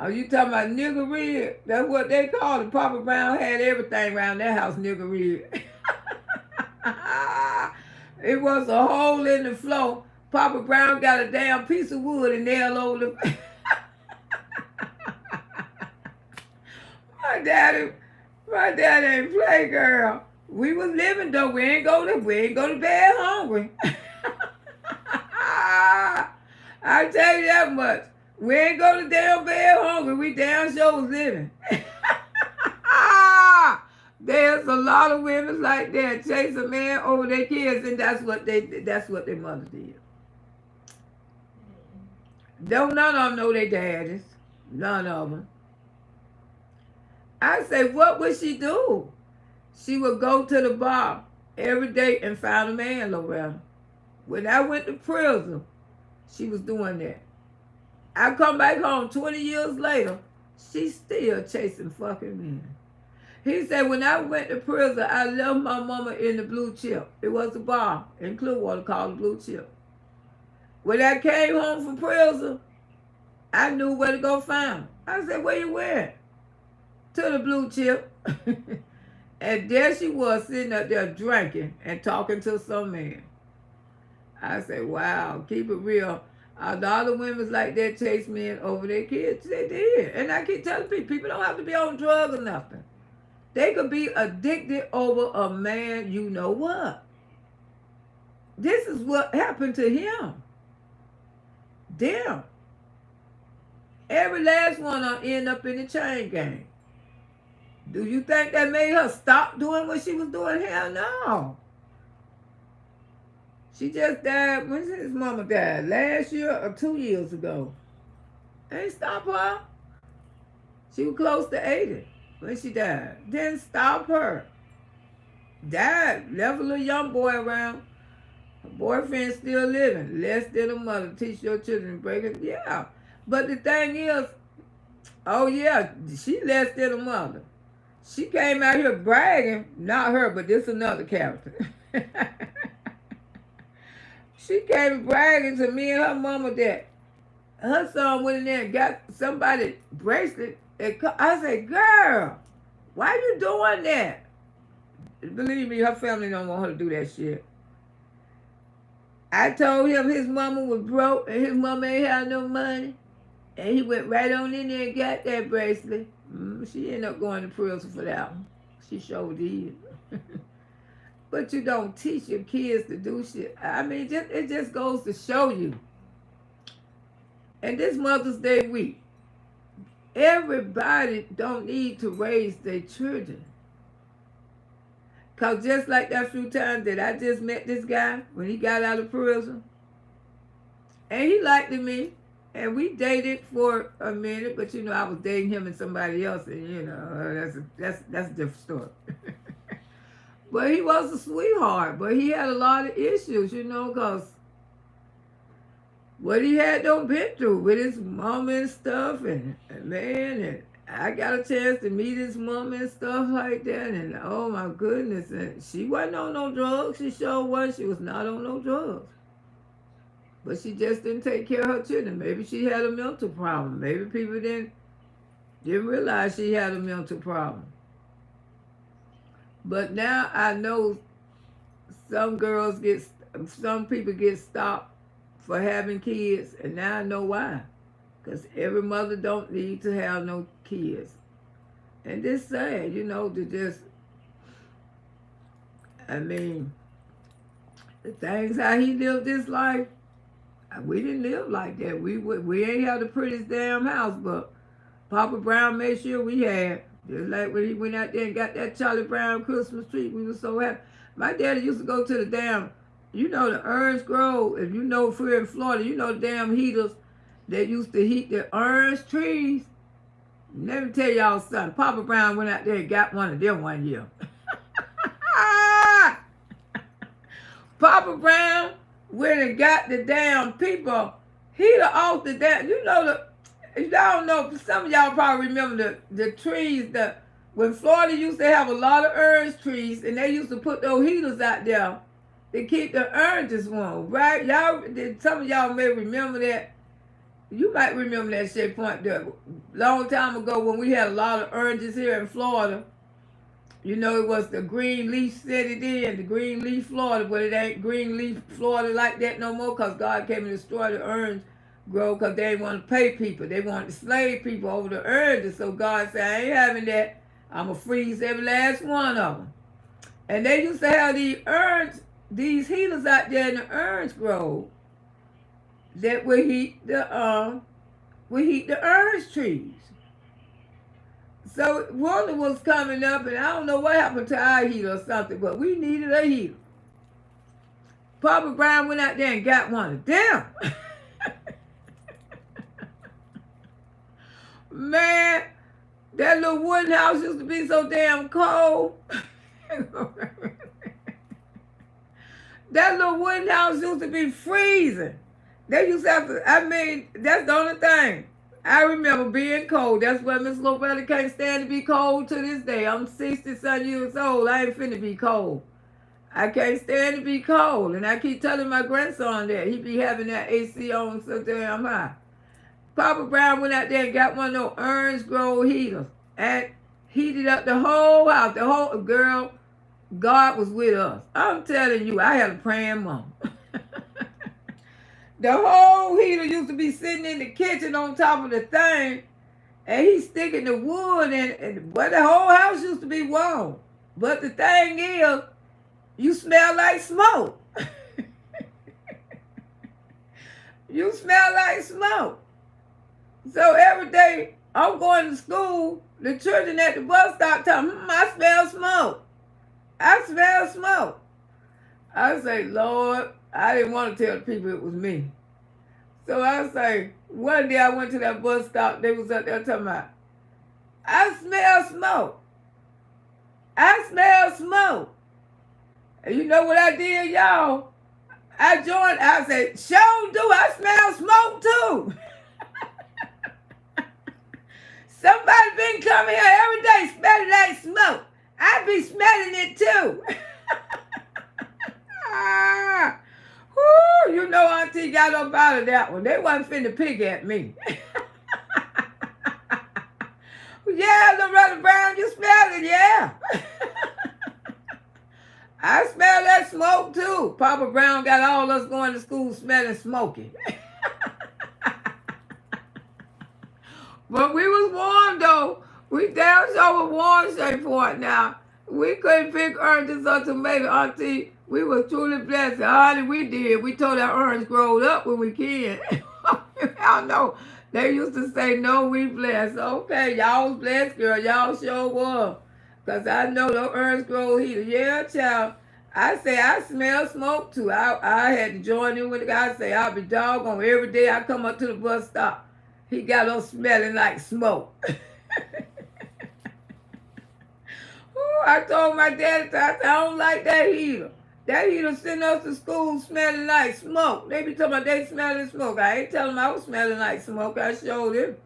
You talking about niggeria? That's what they called it. Papa Brown had everything around that house, niggeria. It was a hole in the floor. Papa Brown got a damn piece of wood and nailed over the... My daddy ain't play, girl. We was living though. We ain't go to bed hungry. I tell you that much. We ain't go to damn bed hungry. We damn sure was living. There's a lot of women like that chase a man over their kids, and that's what their mother did. Don't none of them know their daddies. None of them. I say, what would she do? She would go to the bar every day and find a man, Loretta. When I went to prison, she was doing that. I come back home 20 years later, she's still chasing fucking men. He said, when I went to prison, I left my mama in the Blue Chip. It was a bar in Clearwater called the Blue Chip. When I came home from prison, I knew where to go find her. I said, where you went? To the Blue Chip. And there she was sitting up there drinking and talking to some man. I said, wow, keep it real. A lot of women like that chase men over their kids. They did. And I keep telling people don't have to be on drugs or nothing. They could be addicted over a man, you know what. This is what happened to him. Damn. Every last one will end up in the chain gang. Do you think that made her stop doing what she was doing? Hell no. She just died. When his mama died? Last year or 2 years ago? Ain't stop her. She was close to 80 when she died. Didn't stop her. Died. Left a little young boy around. Her boyfriend still living. Less than a mother. Teach your children to break it. Yeah. But the thing is, oh yeah, she less than a mother. She came out here bragging. Not her, but this another character. She came bragging to me and her mama that her son went in there and got somebody's bracelet. I said, girl, why you doing that? Believe me, her family don't want her to do that shit. I told him his mama was broke and his mama ain't had no money. And he went right on in there and got that bracelet. She ended up going to prison for that one. She sure did. But you don't teach your kids to do shit. I mean, it just goes to show you. And this Mother's Day week, everybody don't need to raise their children. Because just like that few times that I just met this guy when he got out of prison, and he liked me, and we dated for a minute, but you know, I was dating him and somebody else, and you know, that's a different story. But he was a sweetheart, but he had a lot of issues, you know, because what he had been through with his mama and stuff, and man, and I got a chance to meet his mama and stuff like that, and oh my goodness, and she wasn't on no drugs. She sure was. She was not on no drugs. But she just didn't take care of her children. Maybe she had a mental problem. Maybe people didn't realize she had a mental problem. But now I know some people get stopped for having kids, and now I know why. Because every mother don't need to have no kids. And it's sad, you know, to just, I mean, the things how he lived his life, we didn't live like that. We ain't have the prettiest damn house, but Papa Brown made sure we had. Just like when he went out there and got that Charlie Brown Christmas tree, we were so happy. My daddy used to go to the damn, you know, the orange grove. If you know, if we're in Florida, you know the damn heaters that used to heat the orange trees. Let me tell y'all something. Papa Brown went out there and got one of them one year. Papa Brown went and got the damn people heater off the damn, you know, if y'all don't know, some of y'all probably remember the trees that when Florida used to have a lot of orange trees, and they used to put those heaters out there to keep the oranges warm, right? Y'all, some of y'all may remember that. You might remember that shit point there. Long time ago when we had a lot of oranges here in Florida. You know, it was the green leaf city then, the green leaf Florida, but it ain't green leaf Florida like that no more because God came and destroyed the orange grove because they didn't want to pay people. They wanted to slave people over the oranges. So God said, I ain't having that. I'm going to freeze every last one of them. And they used to have these heaters out there in the orange grove that would heat the orange trees. So water was coming up, and I don't know what happened to our heater or something, but we needed a heater. Papa Brown went out there and got one of them. Man, that little wooden house used to be so damn cold. That little wooden house used to be freezing. They used to have to, I mean, that's the only thing. I remember being cold. That's why Miss Loretta can't stand to be cold to this day. I'm 60-some years old. I ain't finna be cold. I can't stand to be cold. And I keep telling my grandson that. He be having that AC on so damn high. Papa Brown went out there and got one of those orange grove heaters and heated up the whole house. The whole, girl, God was with us. I'm telling you, I had a praying mom. The whole heater used to be sitting in the kitchen on top of the thing, and he's sticking the wood in, but the whole house used to be warm. But the thing is, you smell like smoke. You smell like smoke. So every day I'm going to school, the children at the bus stop telling me, I smell smoke. I smell smoke. I say, Lord, I didn't want to tell the people it was me. So I say, one day I went to that bus stop. They was up there talking about, I smell smoke. I smell smoke. And you know what I did, y'all? I joined. I said, sure do. I smell smoke too. Somebody been coming here every day smelling like smoke. I be smelling it too. Whoo, you know Auntie got up out of that one. They wasn't finna pick at me. Yeah, Loretta Brown, you smell it, yeah. I smell that smoke too. Papa Brown got all us going to school smelling smoky. But we was warm though. We damn sure were warm, Shay Point now. We couldn't pick oranges or tomato, Auntie. We was truly blessed. Honey, we did. We told our orange growed up when we can. I know. They used to say, no, we blessed. Okay, y'all was blessed, girl. Y'all sure was. Because I know the orange grow heater. Yeah, child. I say I smell smoke too. I had to join in with the guy. I say I'll be doggone every day I come up to the bus stop. He got us smelling like smoke. Ooh, I told my daddy, I said, I don't like that heater. That heater send us to school smelling like smoke. They be talking about they smelling smoke. I ain't telling them I was smelling like smoke. I showed him.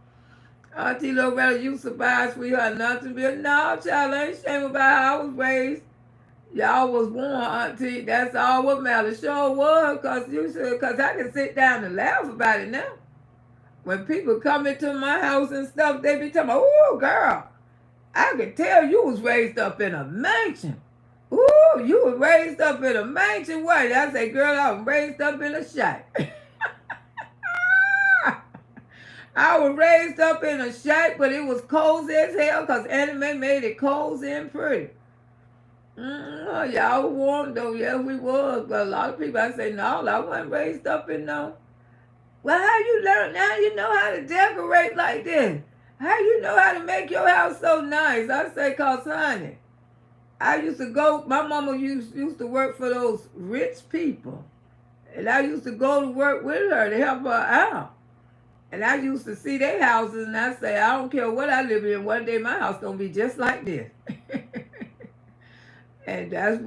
Auntie Loretta, you surprised, sweetheart, nothing but no, child, I ain't ashamed about how I was raised. Y'all was born, Auntie. That's all what matters. Sure was, cause I can sit down and laugh about it now. When people come into my house and stuff, they be telling me, ooh, girl, I can tell you was raised up in a mansion. Ooh, you was raised up in a mansion. What? I say, girl, I was raised up in a shack. I was raised up in a shack, but it was cozy as hell because anime made it cozy and pretty. Y'all were warm though. Yeah, we was. But a lot of people, I say, no, I wasn't raised up in no. Well, how you learn now? You know how to decorate like this. How you know how to make your house so nice? I say, cause honey, I used to go, my mama used to work for those rich people. And I used to go to work with her to help her out. And I used to see their houses and I say, I don't care what I live in, one day my house gonna be just like this. And that's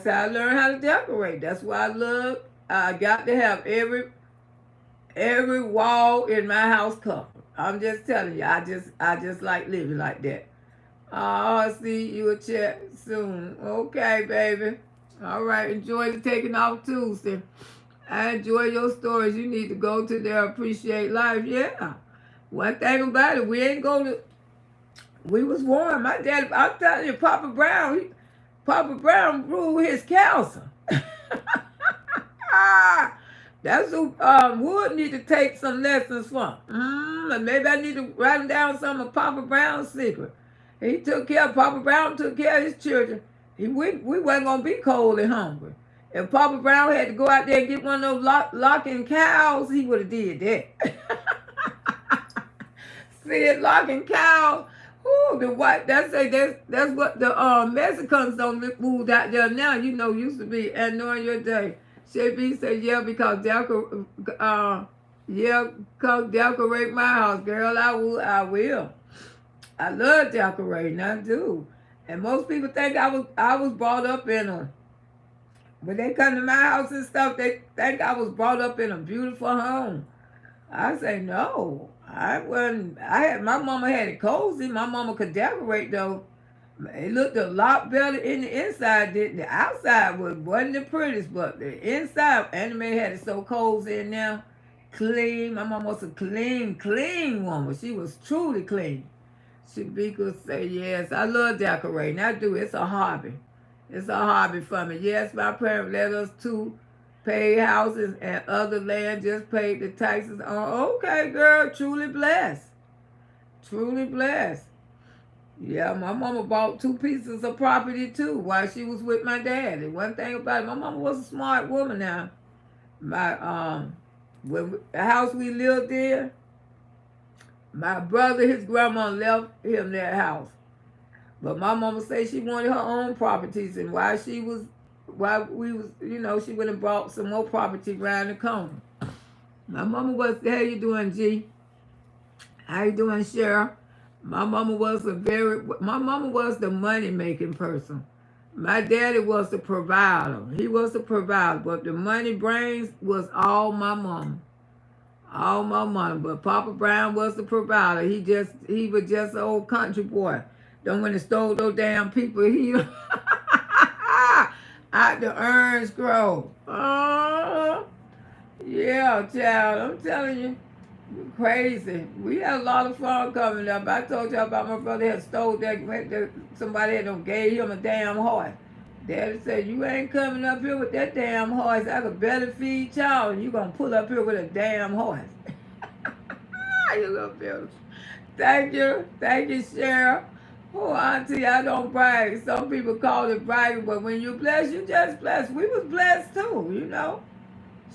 how I learned how to decorate. That's why I love, I got to have every wall in my house covered. I'm just telling you, I just like living like that. I'll see you a chat soon. Okay, baby. All right, enjoy the Taking Off Tuesday. I enjoy your stories. You need to go to there, appreciate life. Yeah. One thing about it, we ain't going to, we was warm. My dad, I'm telling you, Papa Brown ruled his council. That's who Wood need to take some lessons from. And maybe I need to write down some of Papa Brown's secret. He took care, Papa Brown took care of his children. We wasn't going to be cold and hungry. If Papa Brown had to go out there and get one of those locking cows, he would have did that. See it, locking cows. Ooh, the white, that's what the Mexicans don't move out there now. You know, used to be and knowing your day. Shay B said, yeah, because come decorate my house, girl. I will. I love decorating, I do. And most people think I was brought up in a, when they come to my house and stuff, they think I was brought up in a beautiful home. I say, no, I wasn't. My mama had it cozy. My mama could decorate though. It looked a lot better in the inside than the outside wasn't the prettiest, but the inside, Anime had it so cozy in there. Clean. My mama was a clean woman. She was truly clean. She could say, yes, I love decorating. I do. It's a hobby. It's a hobby for me. Yes, my parents let us to pay houses and other land, just paid the taxes on. Okay, girl, truly blessed. Truly blessed. Yeah, my mama bought 2 pieces of property too while she was with my dad. And one thing about it, my mama was a smart woman now. When the house we lived in, my brother, his grandma left him that house. But my mama said she wanted her own properties, and while we was, she went and bought some more property around the corner. My mama was, how you doing, G? How you doing, Cheryl? My mama was the money making person. My daddy was the provider. He was the provider, but the money brains was all my mama. All my mama. But Papa Brown was the provider. He was just an old country boy. Don't when he stole those damn people, he out the Orange Grove. Yeah, child, I'm telling you. Crazy. We had a lot of fun coming up. I told you about my brother had stole that. Somebody had done gave him a damn horse. Daddy said, you ain't coming up here with that damn horse. I could better feed y'all, and you gonna pull up here with a damn horse. You little bitch. Thank you. Thank you, Cheryl. Oh, Auntie, I don't brag. Some people call it bragging, but when you blessed, you just blessed. We was blessed too, you know.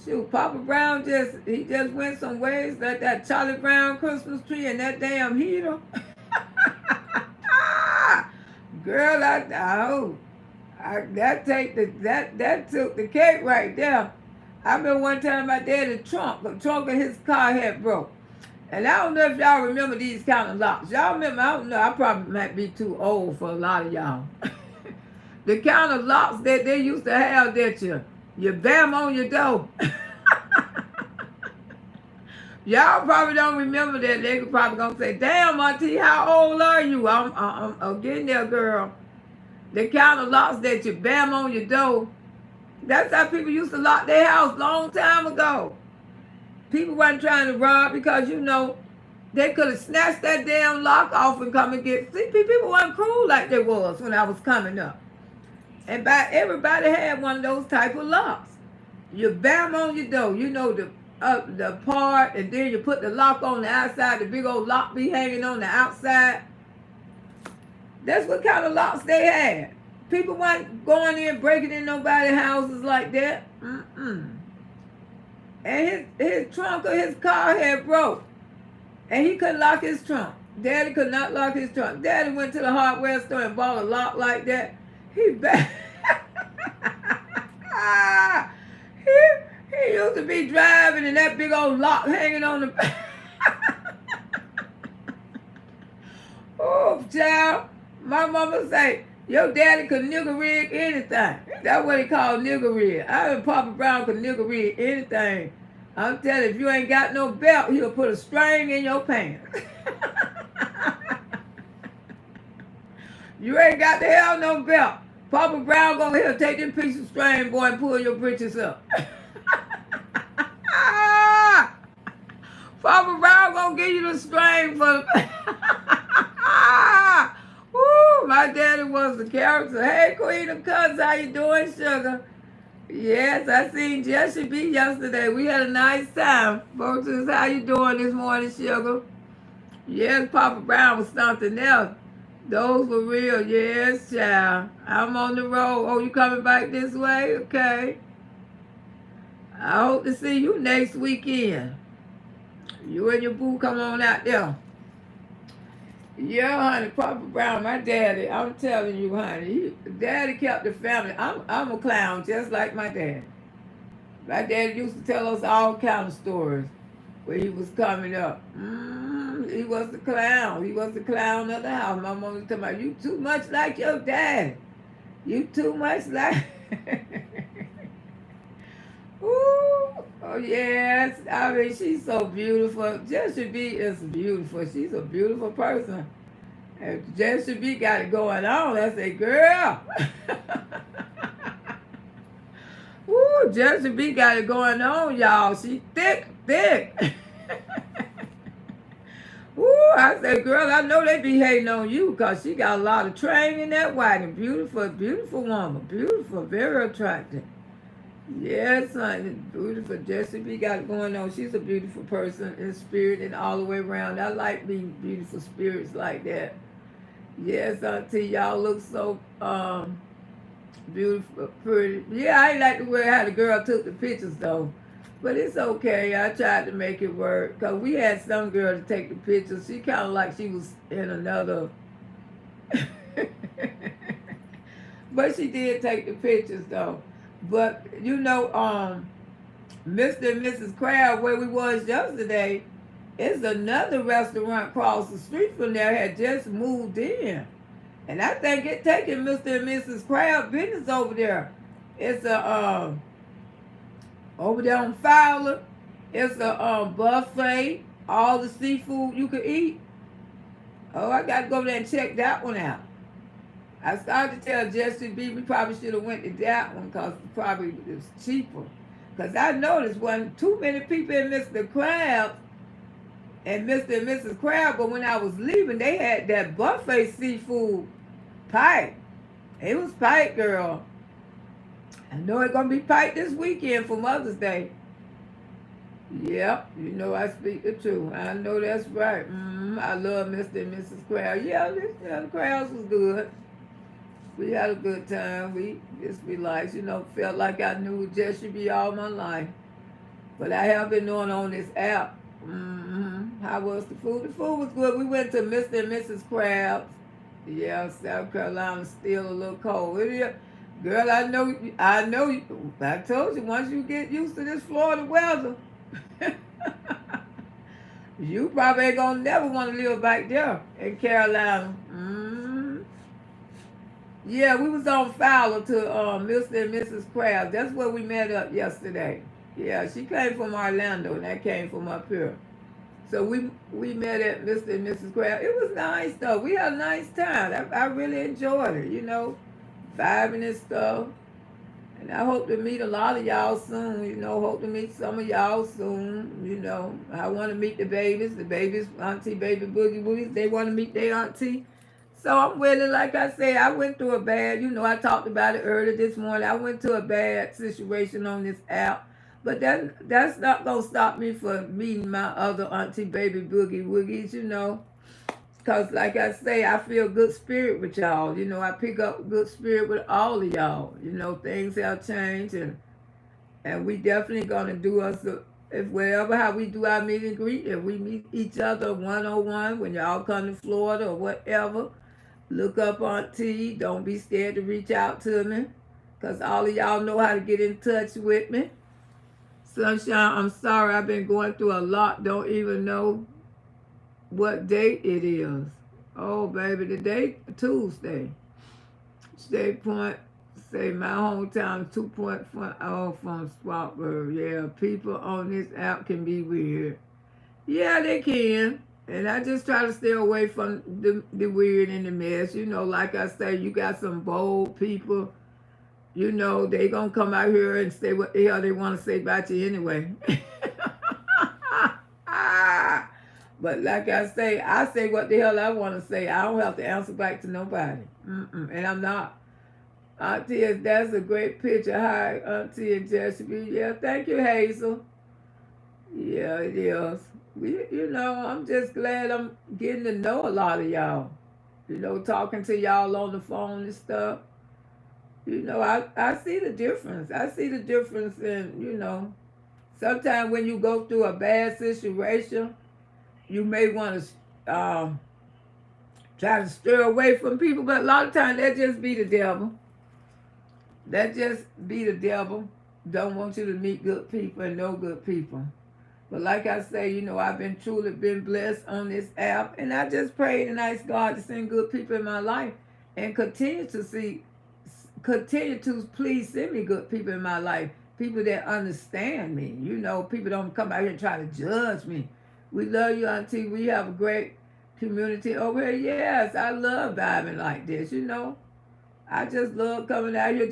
Shoot, Papa Brown he just went some ways like that Charlie Brown Christmas tree and that damn heater. Girl, that took the cake right there. I remember one time my daddy's the trunk of his car had broke. And I don't know if y'all remember these kind of locks. Y'all remember, I don't know, I probably might be too old for a lot of y'all. The kind of locks that they used to have that you bam on your door. Y'all probably don't remember that. They could probably gonna say, damn, Auntie, how old are you? I'm getting there, girl. The kind of locks that you bam on your door. That's how people used to lock their house long time ago. People wasn't trying to rob because, you know, they could have snatched that damn lock off and come and get. See, people weren't cruel like they was when I was coming up. And everybody had one of those type of locks. You bam on your door, you know the part, and then you put the lock on the outside. The big old lock be hanging on the outside. That's what kind of locks they had. People weren't going in breaking in nobody's houses like that. And his trunk of his car had broke, and he couldn't lock his trunk. Daddy could not lock his trunk. Daddy went to the hardware store and bought a lock like that. He used to be driving and that big old lock hanging on the Oh, child. My mama say, your daddy could nigger rig anything. That's what he called nigger rig. I heard Papa Brown could nigger rig anything. I'm telling you, if you ain't got no belt, he'll put a string in your pants. You ain't got to have no belt. Papa Brown gonna here take them piece of string, boy, and pull your britches up. Papa Brown gonna give you the string for the... Woo, my daddy was the character. Hey, Queen of Cuts, how you doing, sugar? Yes, I seen Jesse B yesterday. We had a nice time. Folks, how you doing this morning, sugar? Yes, Papa Brown was something else. Those were real. Yes, child. I'm on the road. Oh, you coming back this way? Okay. I hope to see you next weekend. You and your boo come on out there. Yeah, honey, Papa Brown, my daddy, I'm telling you, honey, daddy kept the family. I'm a clown just like my dad. My daddy used to tell us all kind of stories when he was coming up. He was the clown. He was the clown of the house. My mom was talking about, you too much like your dad. You too much like... Ooh, oh yes. I mean, she's so beautiful. Jessie B is beautiful. She's a beautiful person. And Jessie B got it going on. I say, girl. Ooh, Jessie B got it going on, y'all. She thick. Ooh, I say, girl, I know they be hating on you because she got a lot of train in that wagon. Beautiful woman. Beautiful, very attractive. Yes, honey, beautiful. Jessie B got it going on. She's a beautiful person in spirit and all the way around. I like being beautiful spirits like that. Yes, auntie, y'all look so beautiful, pretty. Yeah, I ain't like the way how the girl took the pictures though. But it's okay. I tried to make it work. Because we had some girl to take the pictures. She kind of like she was in another... But she did take the pictures though. But, you know, Mr. and Mrs. Crab, where we was yesterday, it's another restaurant across the street from there had just moved in. And I think it taking Mr. and Mrs. Crab business over there. It's a over there on Fowler. It's a buffet, all the seafood you could eat. Oh, I got to go there and check that one out. I started to tell Jesse B we probably should have went to that one because probably it was cheaper. Because I noticed wasn't too many people in Mr. Crab and Mr. and Mrs. Crab, but when I was leaving, they had that buffet seafood pike. It was pike, girl. I know it's going to be pike this weekend for Mother's Day. Yep, you know I speak the truth. I know that's right. I love Mr. and Mrs. Crab. Yeah, the crowds was good. We had a good time. We just relaxed, felt like I knew Jesse B all my life. But I have been knowing on this app. How was the food? The food was good. We went to Mr. and Mrs. Crab's. Yeah, South Carolina's still a little cold. It is. Girl, I know. I told you, once you get used to this Florida weather, you probably ain't gonna never want to live back there in Carolina. Yeah, we was on Fowler to Mr. and Mrs. Krabs. That's where we met up yesterday. Yeah, she came from Orlando and I came from up here. So we met at Mr. and Mrs. Krabs. It was nice though. We had a nice time. I really enjoyed it, vibing and stuff. And I hope to meet a lot of y'all soon, hope to meet some of y'all soon, I want to meet the babies, Auntie Baby Boogie Boogies, they want to meet their auntie. So I'm willing, like I said, I went through a bad, I talked about it earlier this morning. I went through a bad situation on this app. But that's not going to stop me from meeting my other Auntie Baby Boogie Woogies, Because like I say, I feel good spirit with y'all. I pick up good spirit with all of y'all. Things have changed and we definitely going to do us, if wherever how we do our meet and greet, if we meet each other one-on-one when y'all come to Florida or whatever, look up Auntie. Don't be scared to reach out to me because all of y'all know how to get in touch with me. Sunshine, I'm sorry. I've been going through a lot. Don't even know what date it is. Oh, baby, the date, Tuesday. State Point, say my hometown, 2.4 from Swartburg. Yeah, people on this app can be weird. Yeah, they can. And I just try to stay away from the weird and the mess. Like I say, you got some bold people. They going to come out here and say what the hell they want to say about you anyway. But like I say what the hell I want to say. I don't have to answer back to nobody. And I'm not. Auntie, that's a great picture. Hi, Auntie and Jessica. Yeah, thank you, Hazel. Yeah, it is. I'm just glad I'm getting to know a lot of y'all. Talking to y'all on the phone and stuff. I see the difference. I see the difference in, sometimes when you go through a bad situation, you may want to try to stir away from people, but a lot of times that just be the devil. That just be the devil. Don't want you to meet good people and know good people. But like I say, I've been truly blessed on this app, and I just pray and ask God to send good people in my life and continue to please send me good people in my life, people that understand me. People don't come out here and try to judge me. We love you, Auntie. We have a great community over here. Yes, I love vibing like this, I just love coming out here.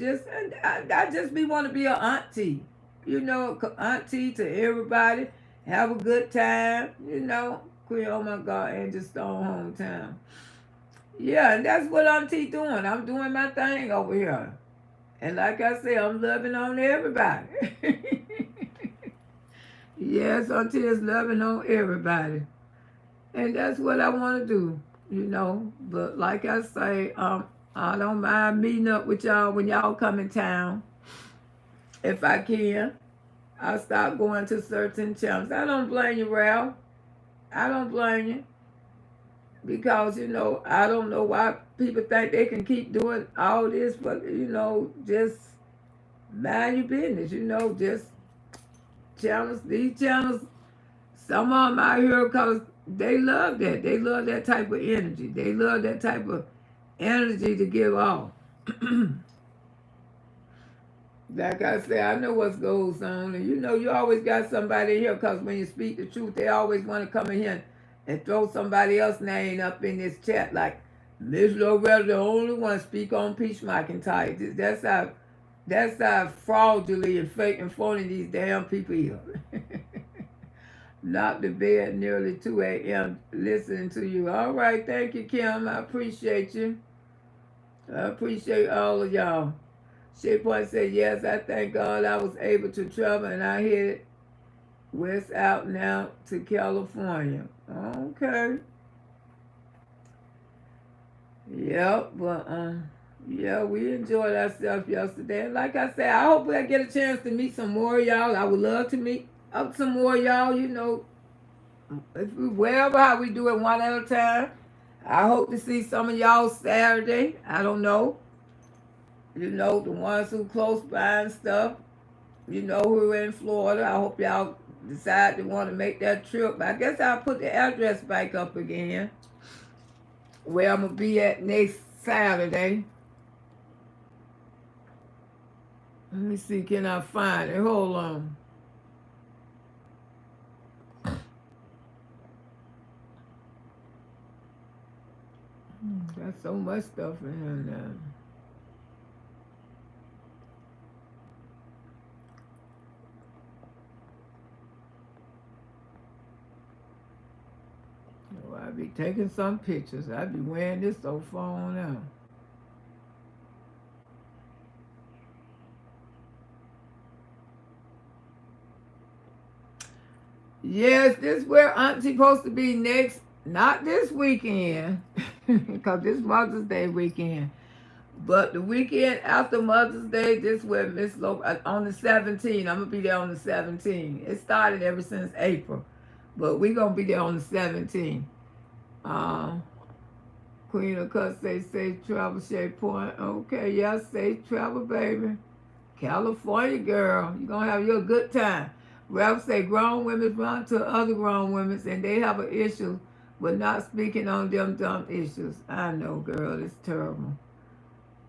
I just want to be an auntie, auntie to everybody. Have a good time, Queen, oh my God, Angel Stone hometown. Yeah, and that's what Auntie doing. I'm doing my thing over here. And like I say, I'm loving on everybody. Yes, Auntie is loving on everybody. And that's what I want to do, But like I say, I don't mind meeting up with y'all when y'all come in town. If I can, I'll start going to certain channels. I don't blame you, Ralph. I don't blame you. Because, I don't know why people think they can keep doing all this, but, just mind your business, just these channels, some of them out here because they love that. They love that type of energy. They love that type of energy to give off. Like I say, I know what goes on. And you know, you always got somebody here because when you speak the truth, they always want to come in here and throw somebody else's name up in this chat. Like, Miss Loretta, the only one speak on Peach McIntyre. That's how fraudulently and fake and phony these damn people here. Knocked the bed nearly 2 a.m. listening to you. All right, thank you, Kim. I appreciate you. I appreciate all of y'all. Shay Point said, yes, I thank God I was able to travel and I headed west out now to California. Okay. Yep, but yeah, we enjoyed ourselves yesterday. And like I said, I hope I get a chance to meet some more of y'all. I would love to meet up some more of y'all, you know, wherever how we do it one at a time. I hope to see some of y'all Saturday. I don't know. You know, the ones who close by and stuff. You know, who are in Florida. I hope y'all decide to want to make that trip. I guess I'll put the address back up again, where I'm going to be at next Saturday. Let me see, can I find it? Hold on. Got so much stuff in here now. Oh, I be taking some pictures. I be wearing this so far on out. Yes, this is where Auntie's supposed to be next. Not this weekend, because this Mother's Day weekend. But the weekend after Mother's Day, this is where Miss Loretta, on the 17th. I'm going to be there on the 17th. It started ever since April. But we're going to be there on the 17th. Queen of Cuts say safe travel, Shay Point. Okay, yes, safe travel, baby. California girl, you're going to have your good time. Ralph say grown women run to other grown women and they have an issue with not speaking on them dumb issues. I know, girl, it's terrible.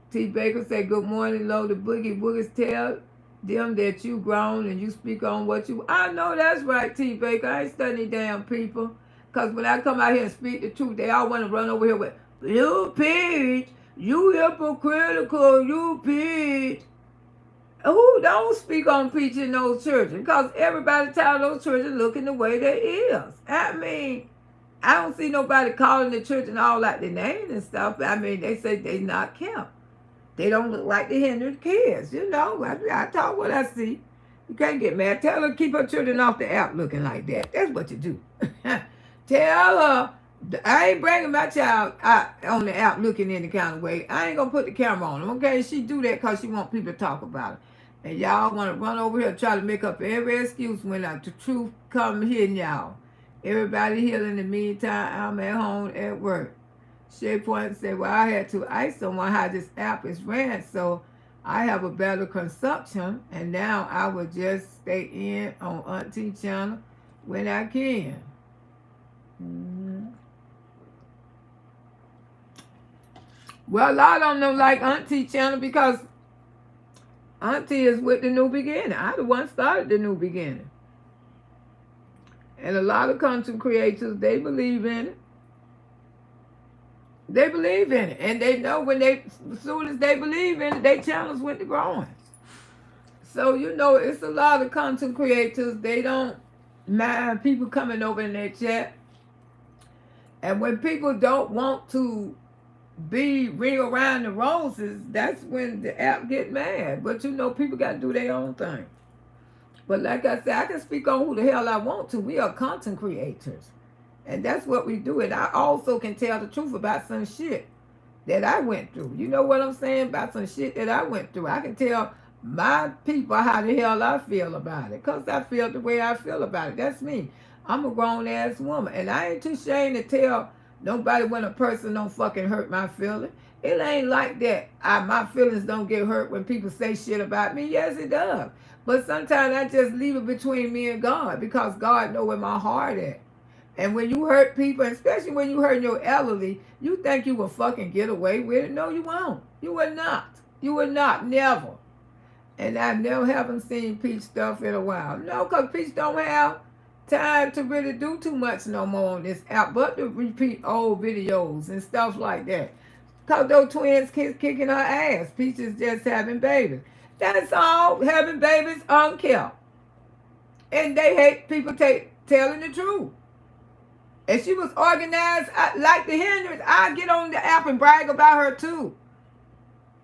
T. Baker say good morning, Lo. The boogie boogers tell them that you grown and you speak on what you... I know that's right, T. Baker. I ain't studying damn people. Because when I come out here and speak the truth, they all want to run over here with, you Peach, you hypocritical, you Peach. Who don't speak on Peach in those churches? Because everybody tired of those churches looking the way they is. I mean, I don't see nobody calling the church and all like their name and stuff. I mean, they say they not kept. They don't look like the hindered kids, you know. I talk what I see. You can't get mad. Tell her to keep her children off the app looking like that. That's what you do. Tell her, I ain't bringing my child out on the app looking any kind of way. I ain't going to put the camera on them, okay? She do that because she want people to talk about it. And y'all want to run over here and try to make up every excuse when the truth come hitting y'all. Everybody here in the meantime, I'm at home at work. Shay Point said, well, I had to ask someone how this app is ran, so I have a better consumption, and now I will just stay in on Auntie channel when I can. Mm-hmm. Well, a lot of them don't like Auntie channel because Auntie is with the New Beginning. I the one started the New Beginning. And a lot of content creators, they believe in it. They believe in it. And they know as soon as they believe in it, their channels went to growing. So, you know, it's a lot of content creators. They don't mind people coming over in their chat. And when people don't want to ring around the roses, that's when the app get mad. But you know, people got to do their own thing. But like I said, I can speak on who the hell I want to. We are content creators. And that's what we do. And I also can tell the truth about some shit that I went through. You know what I'm saying? About some shit that I went through. I can tell my people how the hell I feel about it. Because I feel the way I feel about it. That's me. I'm a grown-ass woman. And I ain't too ashamed to tell nobody when a person don't fucking hurt my feelings. It ain't like that. My feelings don't get hurt when people say shit about me. Yes, it does. But sometimes I just leave it between me and God because God know where my heart at. And when you hurt people, especially when you hurt your elderly, you think you will fucking get away with it. No, you won't. You will not. You will not. Never. And I never haven't seen Peach stuff in a while. No, because Peach don't have time to really do too much no more on this app, but to repeat old videos and stuff like that. Because those twins kicking her ass. Peach is just having babies. That's all. Having babies unkept. And they hate people telling the truth. And she was organized like the Henrys. I get on the app and brag about her too.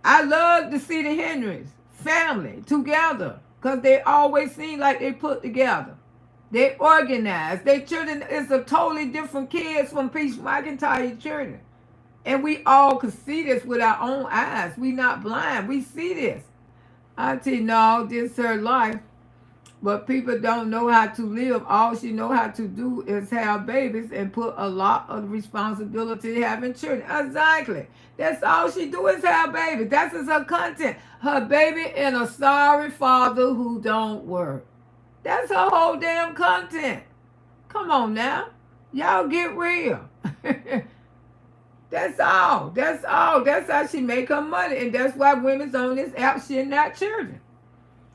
I love to see the Henrys family together because they always seem like they put together. They organized. Their children is a totally different kids from Peach McIntyre's children. And we all could see this with our own eyes. We not blind. We see this. Auntie, no, this is her life. But people don't know how to live. All she know how to do is have babies and put a lot of responsibility having children. Exactly. That's all she do is have babies. That's just her content. Her baby and a sorry father who don't work. That's her whole damn content. Come on now. Y'all get real. That's all. That's all. That's how she make her money. And that's why women's on this app shitting out children.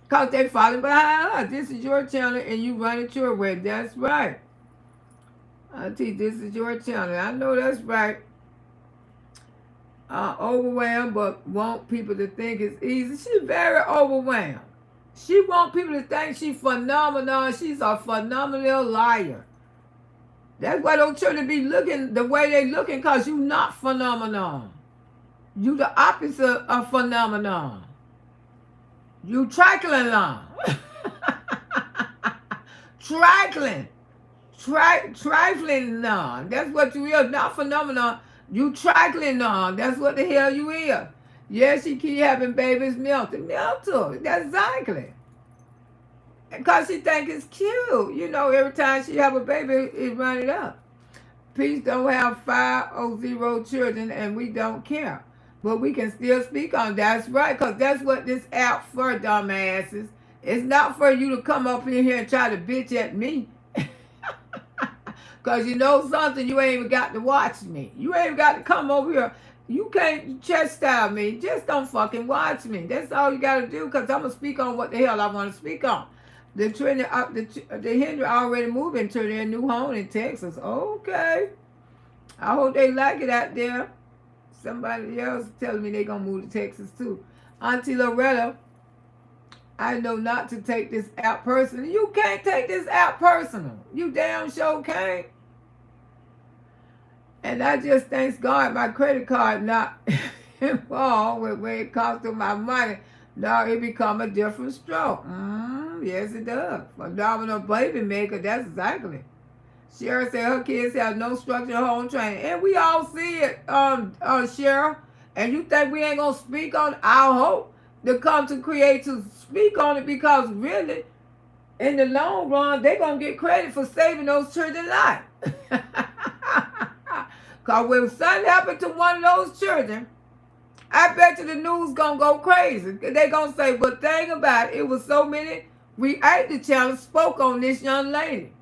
Because they falling behind her. This is your channel and you run it your way. That's right. Auntie, this is your channel. I know that's right. Overwhelmed, but want people to think it's easy. She's very overwhelmed. She want people to think she's phenomenal. She's a phenomenal liar. That's why those children be looking the way they looking, because you not phenomenal. You the opposite of phenomenal. You trifling long. Trifling long. That's what you is. Not phenomenal. You trifling long. That's what the hell you is. Yes, she keep having babies melted. Melted. That's exactly. Because she think it's cute. You know, every time she have a baby, it run it up. Peace don't have 5 or 0 children, and we don't care. But we can still speak on that's right, because that's what this app for, dumbasses. It's not for you to come up in here and try to bitch at me. Because you know something, you ain't even got to watch me. You ain't even got to come over here. You can't chastise me. Just don't fucking watch me. That's all you got to do, because I'm going to speak on what the hell I want to speak on. The Henry already moved into their new home in Texas. Okay. I hope they like it out there. Somebody else telling me they gonna move to Texas too. Auntie Loretta, I know not to take this app personal. You can't take this app personal. You damn sure can't. And I just thanks God my credit card not involved with where it costing my money. Now it become a different stroke. Yes, it does. Phenomenal baby maker, that's exactly. Cheryl said her kids have no structured home training. And we all see it, Cheryl. And you think we ain't going to speak on it? I hope to come to create to speak on it, because really, in the long run, they're going to get credit for saving those children's lives. Because when something happened to one of those children, I bet you the news going to go crazy. They're going to say, but thing about it was so many reality channels spoke on this young lady.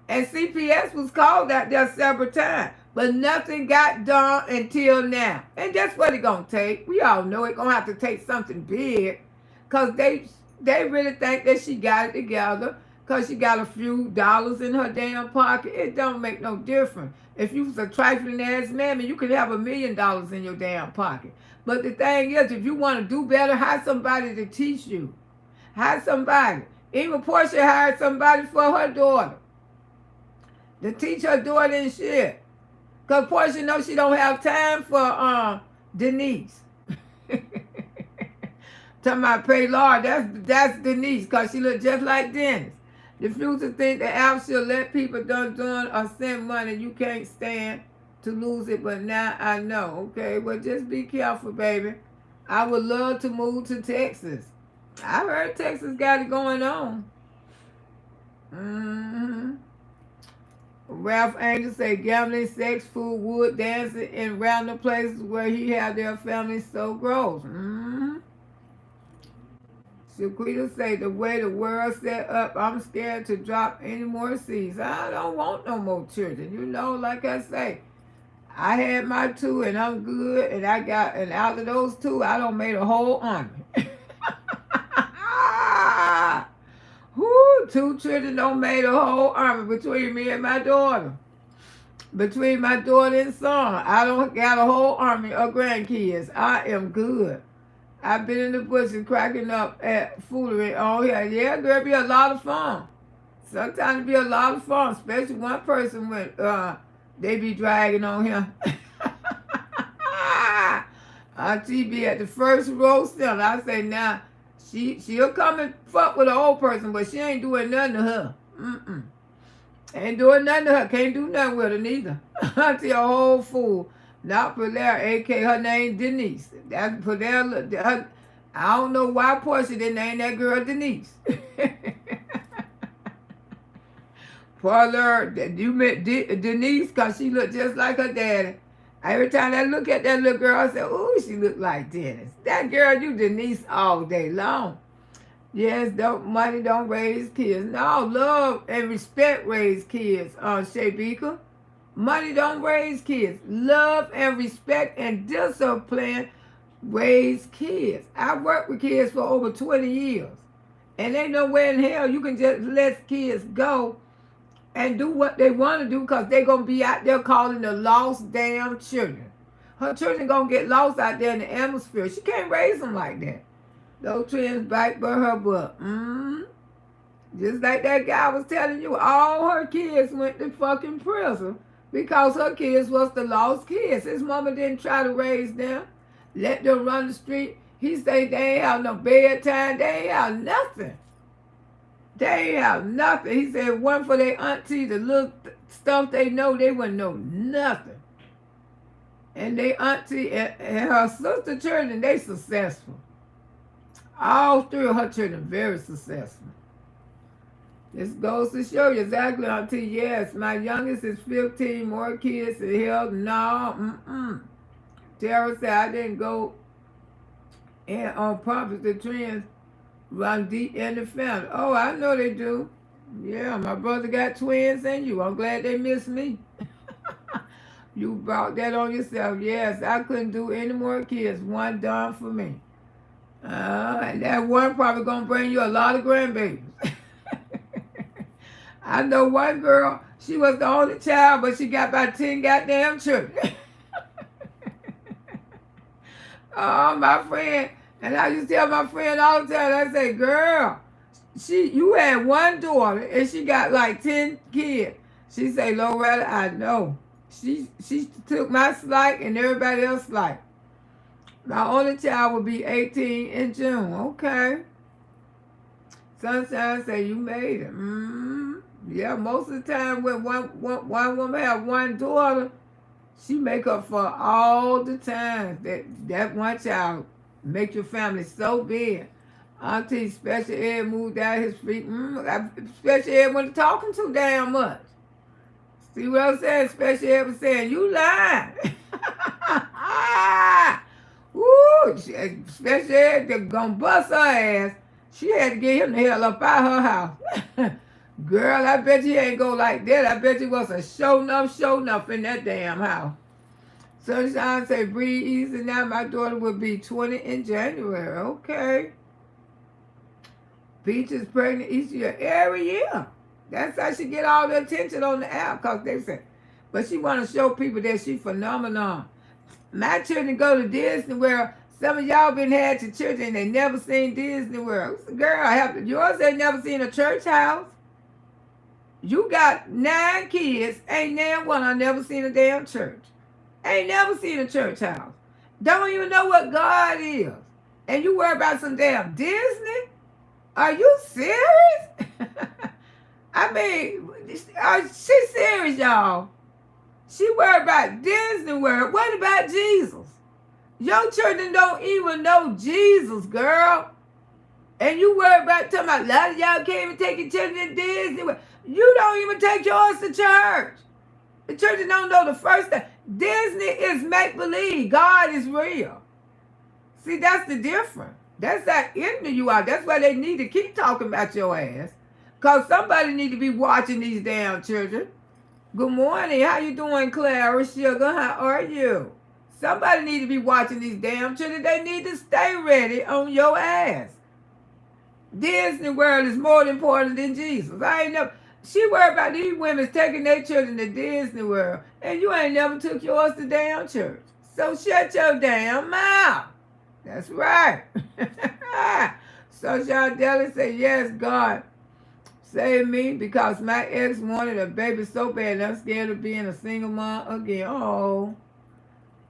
And CPS was called out there several times. But nothing got done until now. And that's what it's going to take. We all know it's going to have to take something big. Because they really think that she got it together. Because she got a few dollars in her damn pocket. It don't make no difference. If you was a trifling ass mammy, you could have $1 million in your damn pocket. But the thing is, if you want to do better, hire somebody to teach you. Hire somebody. Even Portia hired somebody for her daughter. To teach her daughter and shit. Because Portia knows she don't have time for Denise. Talking about pray Lord, that's Denise, because she look just like Dennis. The future think the app should let people done doing or send money. You can't stand to lose it, but now I know. Okay, well, just be careful, baby. I would love to move to Texas. I heard Texas got it going on. Ralph Angel say gambling, sex, food, wood, dancing in random places where he had their family so gross. Shaquita say, the way the world set up, I'm scared to drop any more seeds. I don't want no more children. You know, like I say, I had my 2 and I'm good. And out of those 2, I don't made a whole army. Whoo, 2 children don't made a whole army between me and my daughter. Between my daughter and son, I don't got a whole army of grandkids. I am good. I've been in the bushes cracking up at foolery on here. Yeah, there'll be a lot of fun. Sometimes it be a lot of fun, especially one person when they be dragging on him. Auntie be at the first row center. I say, now, she'll come and fuck with an old person, but she ain't doing nothing to her. Ain't doing nothing to her. Can't do nothing with her neither. Auntie a whole fool. Not for there, a.k.a. her name Denise. That's for there. I don't know why Portia didn't name that girl Denise. For her, you met Denise because she looked just like her daddy. Every time I look at that little girl, I say, ooh, she look like Dennis. That girl, you Denise all day long. Yes, money don't raise kids. No, love and respect raise kids, Shabika. Money don't raise kids. Love and respect and discipline raise kids. I worked with kids for over 20 years. And ain't nowhere in hell you can just let kids go and do what they want to do because they're going to be out there calling the lost damn children. Her children going to get lost out there in the atmosphere. She can't raise them like that. Those twins bite by her butt. Just like that guy was telling you, all her kids went to fucking prison because her kids was the lost kids. His mama didn't try to raise them, let them run the street. He said they ain't have no bedtime. They ain't have nothing. They ain't have nothing. He said one for their auntie, the little stuff they know, they wouldn't know nothing. And their auntie and her sister children, they successful. All 3 of her children very successful. This goes to show you exactly, Auntie. Yes, my youngest is 15, more kids in hell. No, Tara said I didn't go in on purpose. The twins run deep in the family. Oh, I know they do. Yeah, my brother got twins and you. I'm glad they missed me. You brought that on yourself. Yes, I couldn't do any more kids. One done for me. And that one probably going to bring you a lot of grandbabies. I know one girl, she was the only child, but she got about 10 goddamn children. Oh, my friend. And I used to tell my friend all the time, I say, girl, you had one daughter and she got like 10 kids. She say, Loretta, I know. She took my slight and everybody else's slight. My only child will be 18 in June. Okay. Sunshine say, you made it. Yeah, most of the time when one woman have one daughter, she make up for all the times that one child make your family so big. Auntie Special Ed moved out his feet. Special Ed wasn't talking too damn much. See what I'm saying? Special Ed was saying, you lying. Woo! Special Ed, they're gonna bust her ass. She had to get him the hell up out her house. Girl, I bet you ain't go like that. I bet you was a show enough in that damn house. Sunshine say, breathe easy now. My daughter will be 20 in January. Okay. Peach is pregnant each year. Every year. That's how she get all the attention on the app, because they say. But she want to show people that she phenomenon. My children go to Disney World. Some of y'all been had your children, they never seen Disney World. Girl, yours ain't never seen a church house. You got 9 kids, ain't now one I never seen a damn church. Ain't never seen a church house. Don't even know what God is. And you worry about some damn Disney? Are you serious? I mean, she's serious, y'all. She worried about Disney World. What about Jesus? Your children don't even know Jesus, girl. And you worry about talking about a lot of y'all can't even take your children to Disney World. You don't even take yours to church. The children don't know the first thing. Disney is make-believe. God is real. See, that's the difference. That's how ignorant you are. That's why they need to keep talking about your ass. Because somebody need to be watching these damn children. Good morning. How you doing, Clara? Sugar, how are you? Somebody need to be watching these damn children. They need to stay ready on your ass. Disney World is more important than Jesus. I ain't never. She worried about these women taking their children to Disney World, and you ain't never took yours to damn church. So shut your damn mouth. That's right. Sunshine Deli said, yes, God, save me because my ex wanted a baby so bad and I'm scared of being a single mom again. Oh.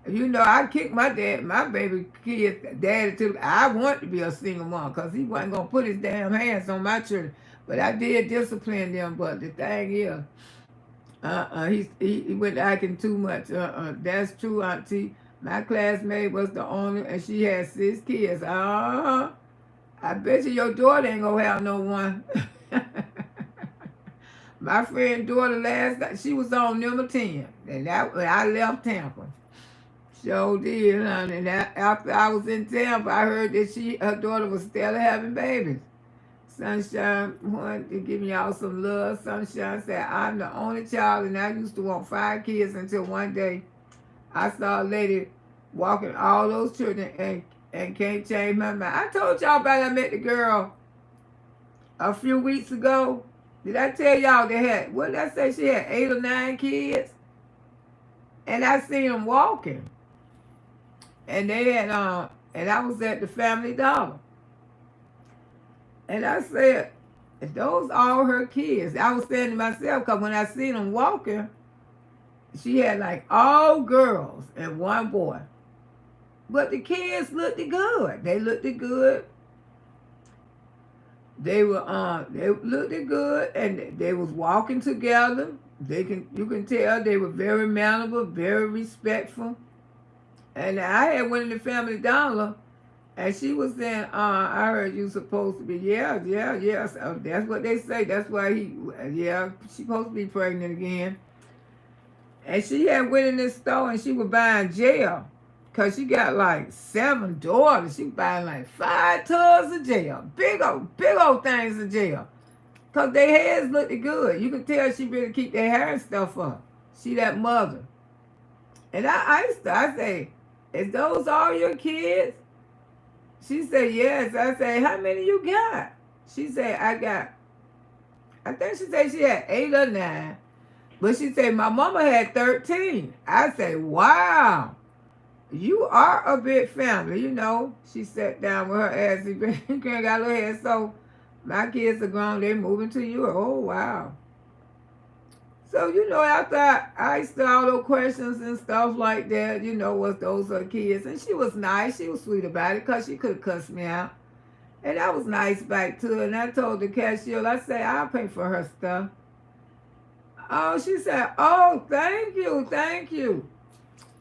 You know, I kicked my baby kid daddy to, I want to be a single mom because he wasn't going to put his damn hands on my children. But I did discipline them. But the thing is, he went acting too much. That's true, Auntie. My classmate was the owner and she had 6 kids. I bet you your daughter ain't going to have no one. My friend's daughter last night, she was on number 10. And I left Tampa. Sure did, honey. And after I was in Tampa, I heard that her daughter was still having babies. Sunshine wanted to give me all some love. Sunshine said, I'm the only child and I used to want 5 kids until one day I saw a lady walking all those children and can't change my mind. I told y'all about I met the girl a few weeks ago. Did I tell y'all they had, what did I say? She had 8 or 9 kids. And I seen them walking. And they had, and I was at the Family Dollar. And I said, those all her kids. I was saying to myself, because when I seen them walking, she had like all girls and 1 boy. But the kids looked good. They looked good. They looked good and they was walking together. You can tell they were very mannerable, very respectful. And I had went in the Family Dollar, and she was saying, I heard you supposed to be, yeah. So that's what they say. That's why she's supposed to be pregnant again. And she had went in this store, and she was buying gel, because she got like 7 daughters. She was buying like 5 tubs of gel, big old things of gel, because their heads looked good. You can tell she really keep their hair and stuff up. She that mother. And I say, is those all your kids? She said, yes. I said, how many you got? She said, I think she said she had 8 or 9. But she said, my mama had 13. I said, wow, you are a big family. You know, she sat down with her ass. You can't got her head. So my kids are grown. They're moving to you. Oh, wow. So, you know, after I asked her all those questions and stuff like that, you know, was those her kids? And she was nice. She was sweet about it because she could have cussed me out. And I was nice back to her. And I told the cashier, I said, I'll pay for her stuff. Oh, she said, oh, thank you.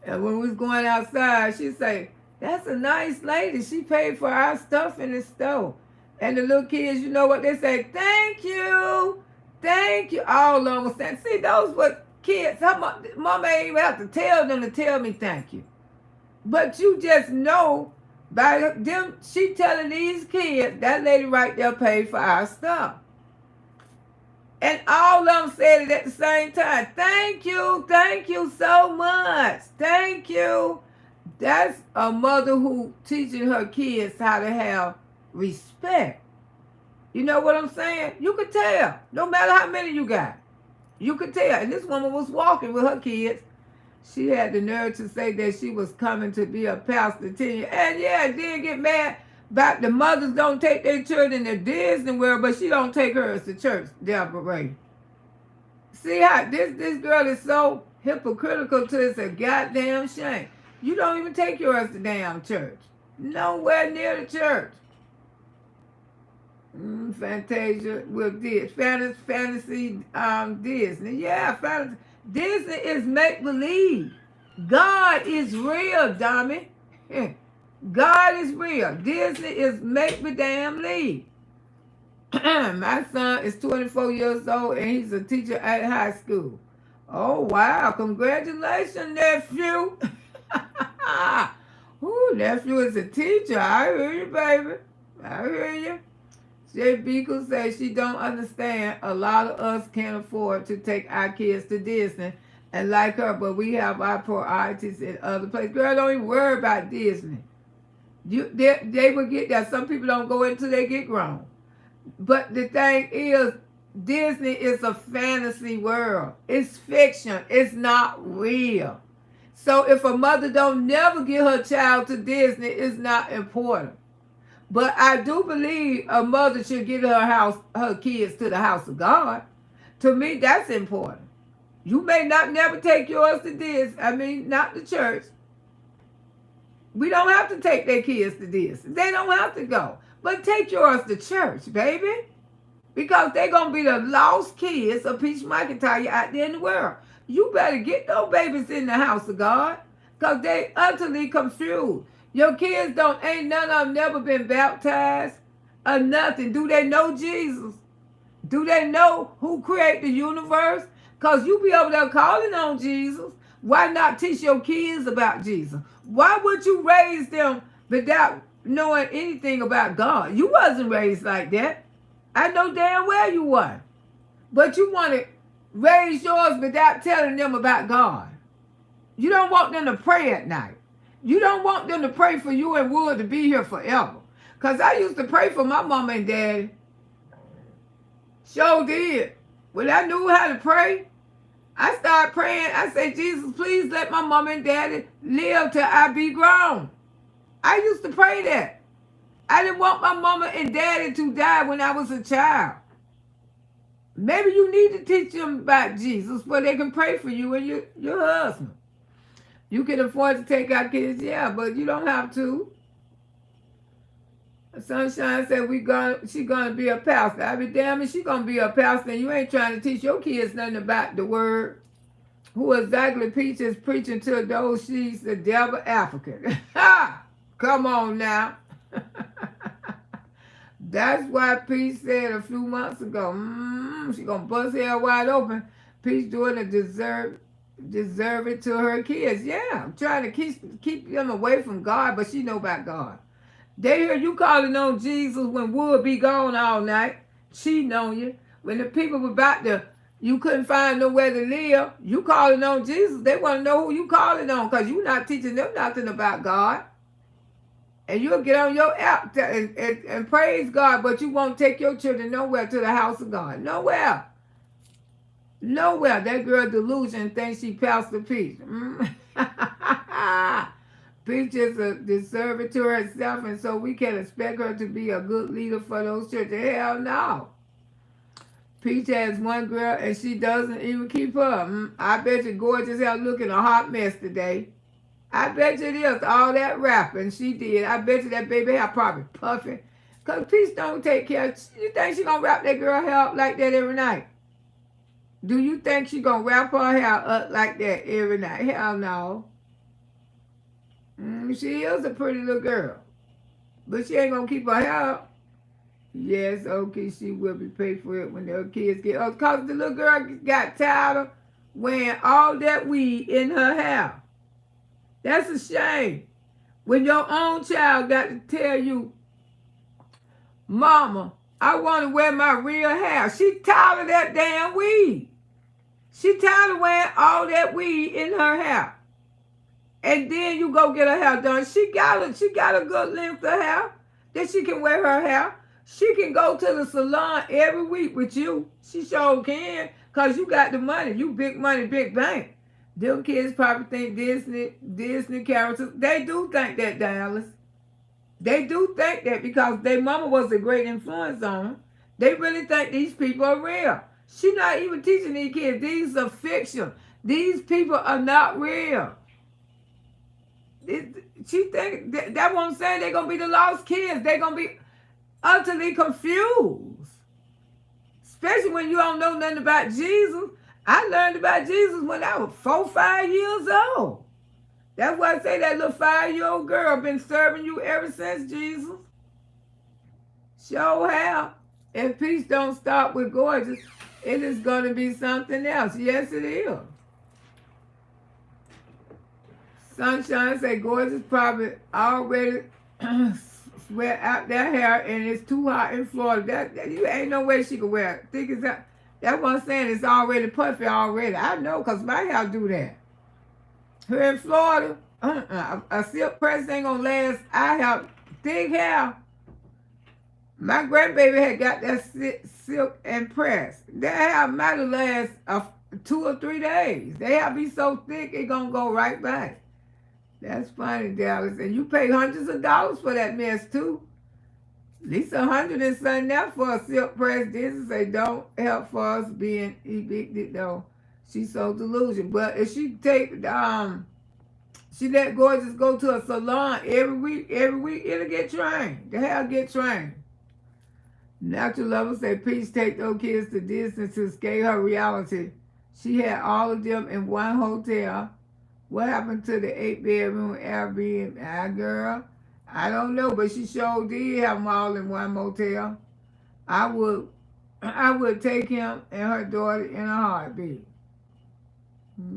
And when we was going outside, she said, that's a nice lady. She paid for our stuff in the store. And the little kids, you know what they say? Thank you. Thank you. All of them was saying, see, those were kids. Mama ain't even have to tell them to tell me thank you. But you just know by them, she telling these kids, that lady right there paid for our stuff. And all of them said it at the same time. Thank you so much. Thank you. That's a mother who teaching her kids how to have respect. You know what I'm saying? You could tell. No matter how many you got. You could tell. And this woman was walking with her kids. She had the nerve to say that she was coming to be a pastor 10 years. And yeah, did get mad about the mothers don't take their children to Disney World, but she don't take hers to church, Deborah Ray. See how this girl is so hypocritical to it's a goddamn shame. You don't even take yours to damn church. Nowhere near the church. Fantasia with this. Fantasy Disney. Yeah, fantasy. Disney is make-believe. God is real, dummy. God is real. Disney is make-be-damn-believe. My son is 24 years old and he's a teacher at high school. Oh, wow. Congratulations, nephew. Ooh, nephew is a teacher. I hear you, baby. I hear you. Jay Beagle says she don't understand. A lot of us can't afford to take our kids to Disney and like her, but we have our priorities in other places. Girl, don't even worry about Disney. They will get there. Some people don't go until they get grown. But the thing is, Disney is a fantasy world. It's fiction. It's not real. So if a mother don't never get her child to Disney, it's not important. But I do believe a mother should get her kids to the house of God. To me, that's important. You may not never take yours to Disney. I mean, not the church. We don't have to take their kids to Disney. They don't have to go. But take yours to church, baby. Because they're going to be the lost kids of Peach McIntyre out there in the world. You better get those babies in the house of God. Because they utterly confused. Your kids ain't none of them never been baptized or nothing. Do they know Jesus? Do they know who created the universe? Because you be over there calling on Jesus. Why not teach your kids about Jesus? Why would you raise them without knowing anything about God? You wasn't raised like that. I know damn well you weren't. But you want to raise yours without telling them about God. You don't want them to pray at night. You don't want them to pray for you and Wood to be here forever. Because I used to pray for my mama and daddy. Sure did. When I knew how to pray, I started praying. I said, Jesus, please let my mama and daddy live till I be grown. I used to pray that. I didn't want my mama and daddy to die when I was a child. Maybe you need to teach them about Jesus where they can pray for you and your husband. You can afford to take our kids, yeah, but you don't have to. Sunshine said she gonna be a pastor. I be damn if she gonna be a pastor and you ain't trying to teach your kids nothing about the word. Who exactly Peach is preaching to those she's the devil African. Ha! Come on now. That's why Peach said a few months ago, she gonna bust her wide open. Peach doing a deserve it to her kids. Yeah, I'm trying to keep them away from God, but she know about God. They hear you calling on Jesus when Wood be gone all night, cheating on you. When the people were you couldn't find nowhere to live, you calling on Jesus. They want to know who you calling on because you're not teaching them nothing about God. And you'll get on your app and praise God, but you won't take your children nowhere to the house of God. Nowhere. Nowhere. That girl delusion thinks she Pastor Peach. Peach is a deserving to herself, and so we can expect her to be a good leader for those churches. Hell no. Peach has one girl, and she doesn't even keep her. I bet you gorgeous hell looking a hot mess today. I bet you it is. All that rapping she did. I bet you that baby hair probably puffing. Because Peach don't take care. You think she going to wrap that girl hair up like that every night? Do you think she going to wrap her hair up like that every night? Hell no. She is a pretty little girl. But she ain't going to keep her hair up. Yes, okay, she will be paid for it when their kids get up. Because the little girl got tired of wearing all that weed in her hair. That's a shame. When your own child got to tell you, Mama, I want to wear my real hair. She tired of that damn weed. She tired of wearing all that weed in her hair. And then you go get her hair done. She got a good length of hair that she can wear her hair. She can go to the salon every week with you. She sure can, because you got the money. You big money, big bank. Them kids probably think Disney characters. They do think that, Dallas. They do think that because their mama was a great influence on them. They really think these people are real. She's not even teaching these kids. These are fiction. These people are not real. She think that's what I'm saying. They're gonna be the lost kids. They're gonna be utterly confused. Especially when you don't know nothing about Jesus. I learned about Jesus when I was 4, 5 years old. That's why I say that little 5-year-old girl been serving you ever since, Jesus. Sure have. If peace don't start with gorgeous, it is going to be something else. Yes, it is. Sunshine say gorgeous probably already sweat out that hair and it's too hot in Florida. That you ain't no way she could wear it. Think it's that. That's what I'm saying. It's already puffy already. I know because my hair do that. Here in Florida, a silk press ain't gonna last. I have thick hair. My grandbaby had got that silk and press. That hair might have last 2 or 3 days. They have to be so thick it gonna go right back. That's funny, Dallas. And you pay hundreds of dollars for that mess too. At least 100 and something now for a silk press. This say don't help for us being evicted though. She's so delusional. But if she take she let Gorgeous go to a salon every week, it'll get trained. The hair get trained. Natural Lover say, please take those kids to Disney to escape her reality. She had all of them in one hotel. What happened to the 8-bedroom Airbnb? Girl, I don't know, but she sure did have them all in one motel. I would take him and her daughter in a heartbeat.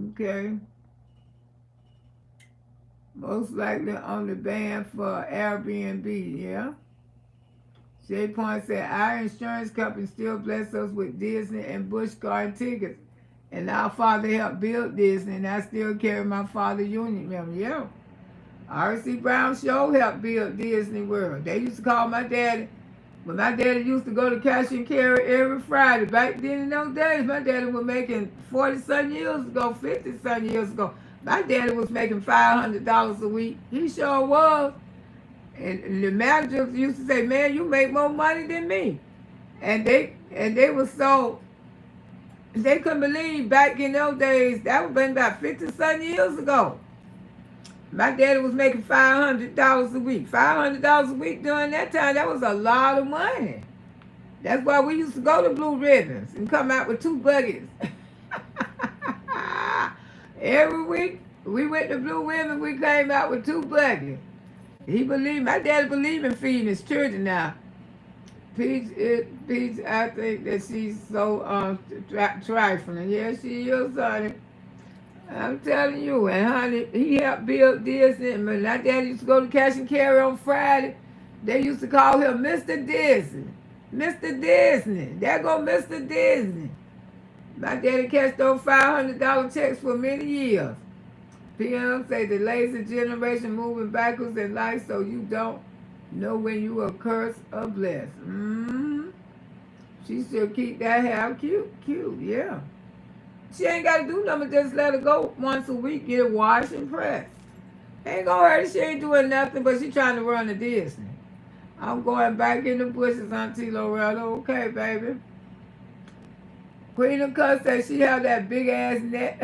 Okay. Most likely on the ban for Airbnb, yeah. Jay Point said, our insurance company still bless us with Disney and Busch Garden tickets. And our father helped build Disney, and I still carry my father's union member. Yeah. R.C. Brown show helped build Disney World. They used to call my daddy, when my daddy used to go to cash and carry every Friday. Back then in those days, my daddy was making 40-some years ago, 50-some years ago. My daddy was making $500 a week. He sure was. And the managers used to say, man, you make more money than me. And they were so, they couldn't believe back in those days, that was been about 50-some years ago. My daddy was making $500 a week. $500 a week during that time, that was a lot of money. That's why we used to go to Blue Ribbons and come out with 2 buckets. Every week, we went to Blue Ribbon, we came out with 2 buckets. My daddy believed in feeding his children now. Peach, I think that she's so trifling. Yeah, she is, honey. I'm telling you, and honey, he helped build Disney. And my daddy used to go to cash and carry on Friday. They used to call him Mr. Disney. Mr. Disney. There go Mr. Disney. My daddy cashed those $500 checks for many years. PM say the lazy generation moving backwards in life so you don't know when you are cursed or blessed. She should keep that hair cute, yeah. She ain't got to do nothing, just let her go once a week, get it washed and pressed. Ain't gonna hurt her, she ain't doing nothing, but she trying to run a Disney. I'm going back in the bushes, Auntie Loretta. Okay, baby. Queen of Cuss said she have that big ass neck.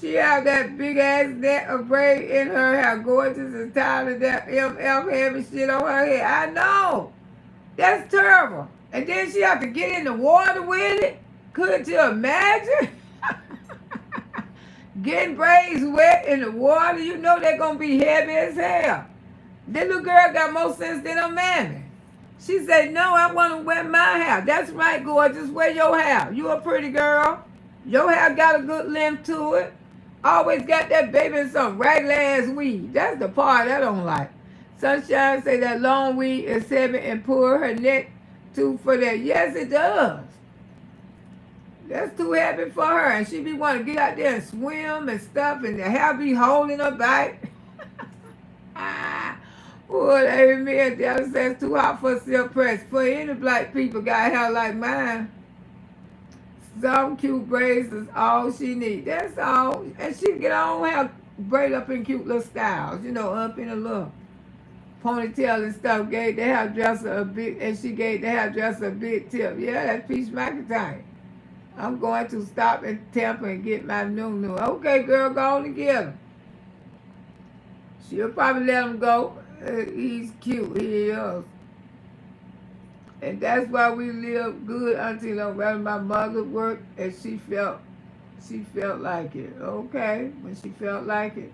She have that big ass net of braid in her hair, gorgeous and tired of that MF heavy shit on her head. I know. That's terrible. And then she have to get in the water with it. Could you imagine? Getting braids wet in the water, you know they're going to be heavy as hell. This little girl got more sense than her mammy. She said, no, I want to wear my hair. That's right, gorgeous. Wear your hair. You a pretty girl. Your hair got a good length to it. Always got that baby in some ragged ass weave. That's the part I don't like. Sunshine say that long weave is heavy and pull her neck too for that. Yes, it does. That's too heavy for her. And she be wanting to get out there and swim and stuff, and the hair be holding her back. Boy, amen. Dallas says too hot for silk press. For any black people got hair like mine. Some cute braids is all she needs. That's all. And she can get her own hair braid up in cute little styles. You know, up in a little ponytail and stuff. Gave the hairdresser a big, and she gave the hairdresser a big tip. Yeah, that's Peach McIntyre. I'm going to stop in Tampa and get my new. Okay, girl, go on and get him. She'll probably let him go. He's cute. He is. And that's why we live good until my mother worked and she felt like it. Okay, when she felt like it.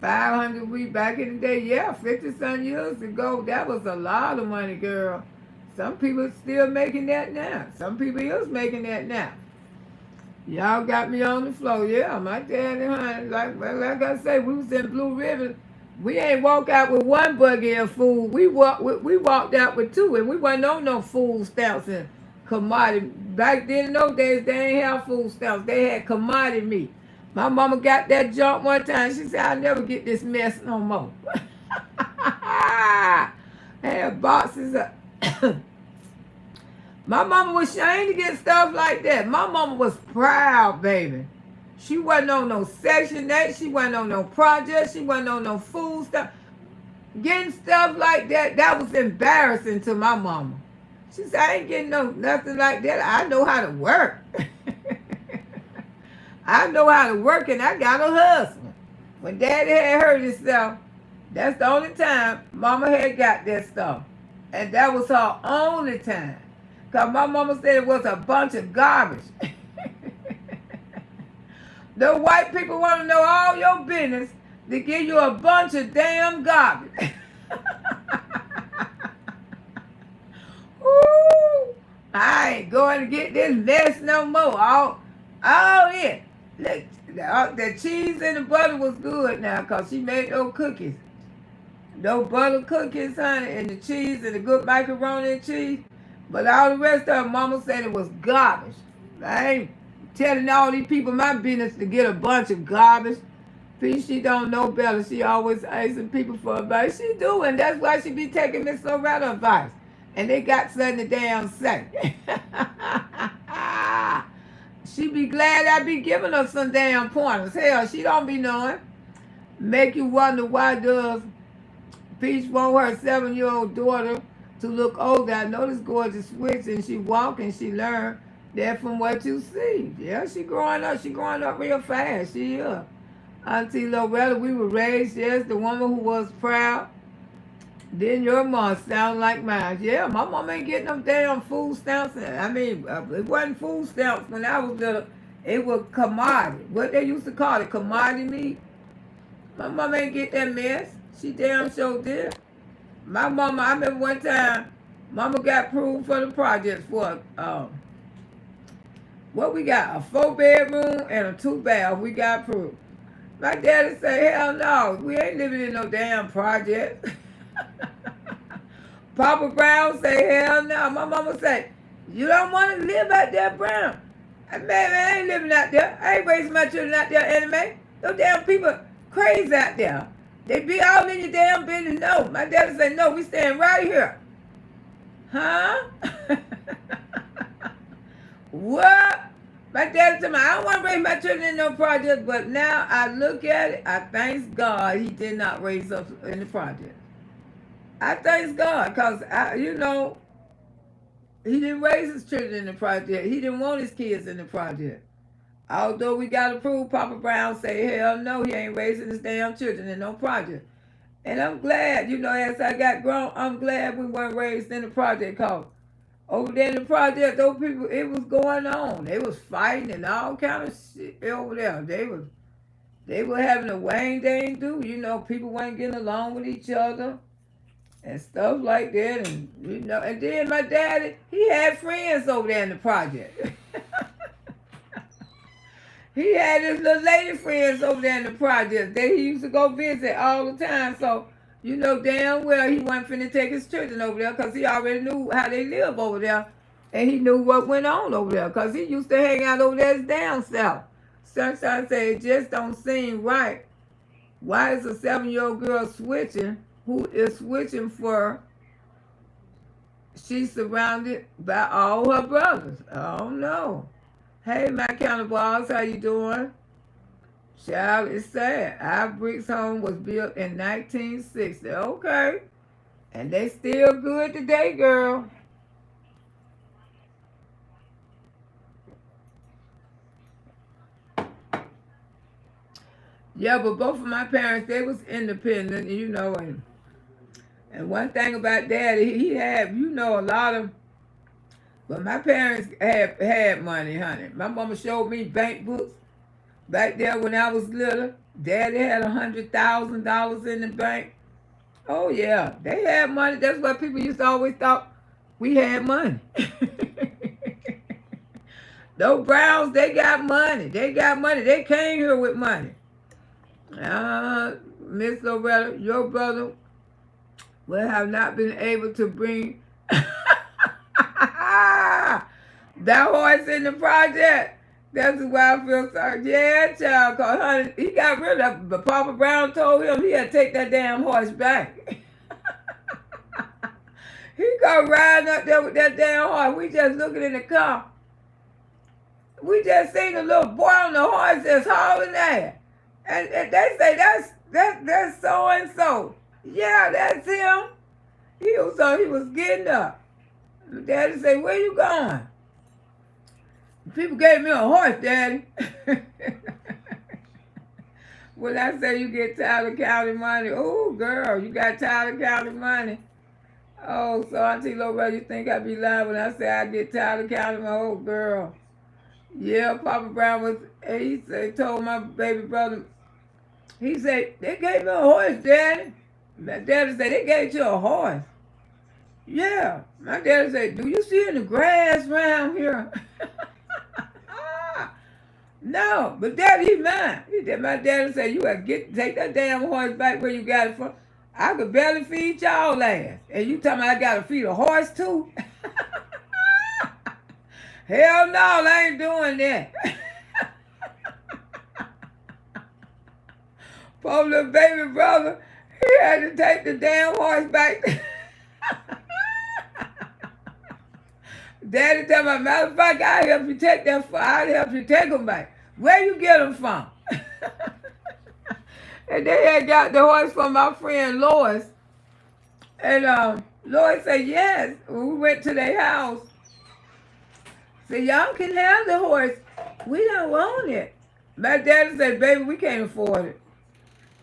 500 a week back in the day, yeah, 50-some years ago, that was a lot of money, girl. Some people still making that now. Some people is making that now. Y'all got me on the floor. Yeah, my daddy, honey. Like I say, we was in Blue River. We ain't walk out with one buggy of food. We walked out with two, and we wasn't on no food stamps and commodity. Back then in those days, they ain't have food stamps. They had commodity meat. My mama got that junk one time. She said, "I'll never get this mess no more." Had boxes of. My mama was ashamed to get stuff like that. My mama was proud, baby. She wasn't on no Section 8. She wasn't on no project. She wasn't on no food stuff. Getting stuff like that, that was embarrassing to my mama. She said, I ain't getting nothing like that. I know how to work. I know how to work, and I got a husband. When Daddy had hurt himself, that's the only time Mama had got that stuff. And that was her only time. Because my mama said it was a bunch of garbage. The white people want to know all your business to give you a bunch of damn garbage. Ooh, I ain't going to get this mess no more. All in. The cheese and the butter was good now because she made those cookies. Those butter cookies, honey, and the cheese and the good macaroni and cheese. But all the rest of it, Mama said it was garbage. I ain't telling all these people my business to get a bunch of garbage. She don't know better. She always asking people for advice. She do, and that's why she be taking Miss Loretta advice. And they got something to damn say. She be glad I be giving her some damn pointers. Hell, she don't be knowing. Make you wonder why does Peach want her 7-year-old daughter to look older. I know this gorgeous switch, and she walk and she learn that from what you see. Yeah, she growing up. She growing up real fast. She is. Auntie Loretta, we were raised, yes, the woman who was proud. Then your mom sound like mine. Yeah, my mom ain't getting them damn food stamps. I mean, it wasn't food stamps when I was little. It was commodity. What they used to call it, commodity meat. My mom ain't get that mess. She damn sure did. My mama, I remember one time, Mama got approved for the projects for, what we got? A 4-bedroom and a 2-bath. We got approved. My daddy say, hell no, we ain't living in no damn project. Papa Brown say, hell no. My mama say, you don't want to live out there, Brown. I ain't living out there. I ain't raising my children out there anyway. Those damn people crazy out there. They be all in your damn business. No. My daddy say, no, we staying right here. Huh? What? My daddy told me, I don't want to raise my children in no project, but now I look at it, I thank God he did not raise us in the project. I thank God, because, he didn't raise his children in the project. He didn't want his kids in the project. Although we got approved, Papa Brown say, hell no, he ain't raising his damn children in no project. And I'm glad, as I got grown, I'm glad we weren't raised in the project, because over there in the project, those people, it was going on. They was fighting and all kind of shit over there. They were having a Wayne Dane do. People weren't getting along with each other and stuff like that. And, and then my daddy, he had friends over there in the project. He had his little lady friends over there in the project. He used to go visit all the time. So, damn well he wasn't finna take his children over there because he already knew how they live over there. And he knew what went on over there because he used to hang out over there down south. Sunshine said, it just don't seem right. Why is a 7-year-old girl switching, who is switching for, she's surrounded by all her brothers? Oh, no. Hey, my counterparts, how you doing? Child, it's sad. Our bricks home was built in 1960. Okay. And they still good today, girl. Yeah, but both of my parents, they was independent, and one thing about Daddy, he had, a lot of, but my parents had money, honey. My mama showed me bank books. Back there when I was little, Daddy had $100,000 in the bank. Oh, yeah. They had money. That's why people used to always thought we had money. Those Browns, they got money. They got money. They came here with money. Miss Loretta, your brother will have not been able to bring that horse in the project. That's why I feel sorry. Yeah, child, cause honey, he got rid of it, but Papa Brown told him he had to take that damn horse back. He go riding up there with that damn horse. We just looking in the car. We just seen a little boy on the horse just hauling ass. And they say that's so and so. Yeah, that's him. He was getting up. Daddy say, where you going? People gave me a horse, Daddy. When I say you get tired of counting money, oh girl, you got tired of counting money. Oh, so Auntie Loretta, you think I be lying when I say I get tired of counting my old girl? Yeah, Papa Brown was, told my baby brother, he said, they gave me a horse, Daddy. My daddy said, they gave you a horse. Yeah. My daddy said, do you see any grass around here? No, but Daddy, he mine. My daddy said, you gotta take that damn horse back where you got it from. I could barely feed y'all ass. And you tell me I gotta feed a horse too? Hell no, I ain't doing that. Poor little baby brother, he had to take the damn horse back. Daddy tell me, matter of fact, I'll help you take them back. Where you get them from? And they had got the horse from my friend Lois. And Lois said, yes. When we went to their house, said, y'all can have the horse. We don't want it. My daddy said, baby, we can't afford it.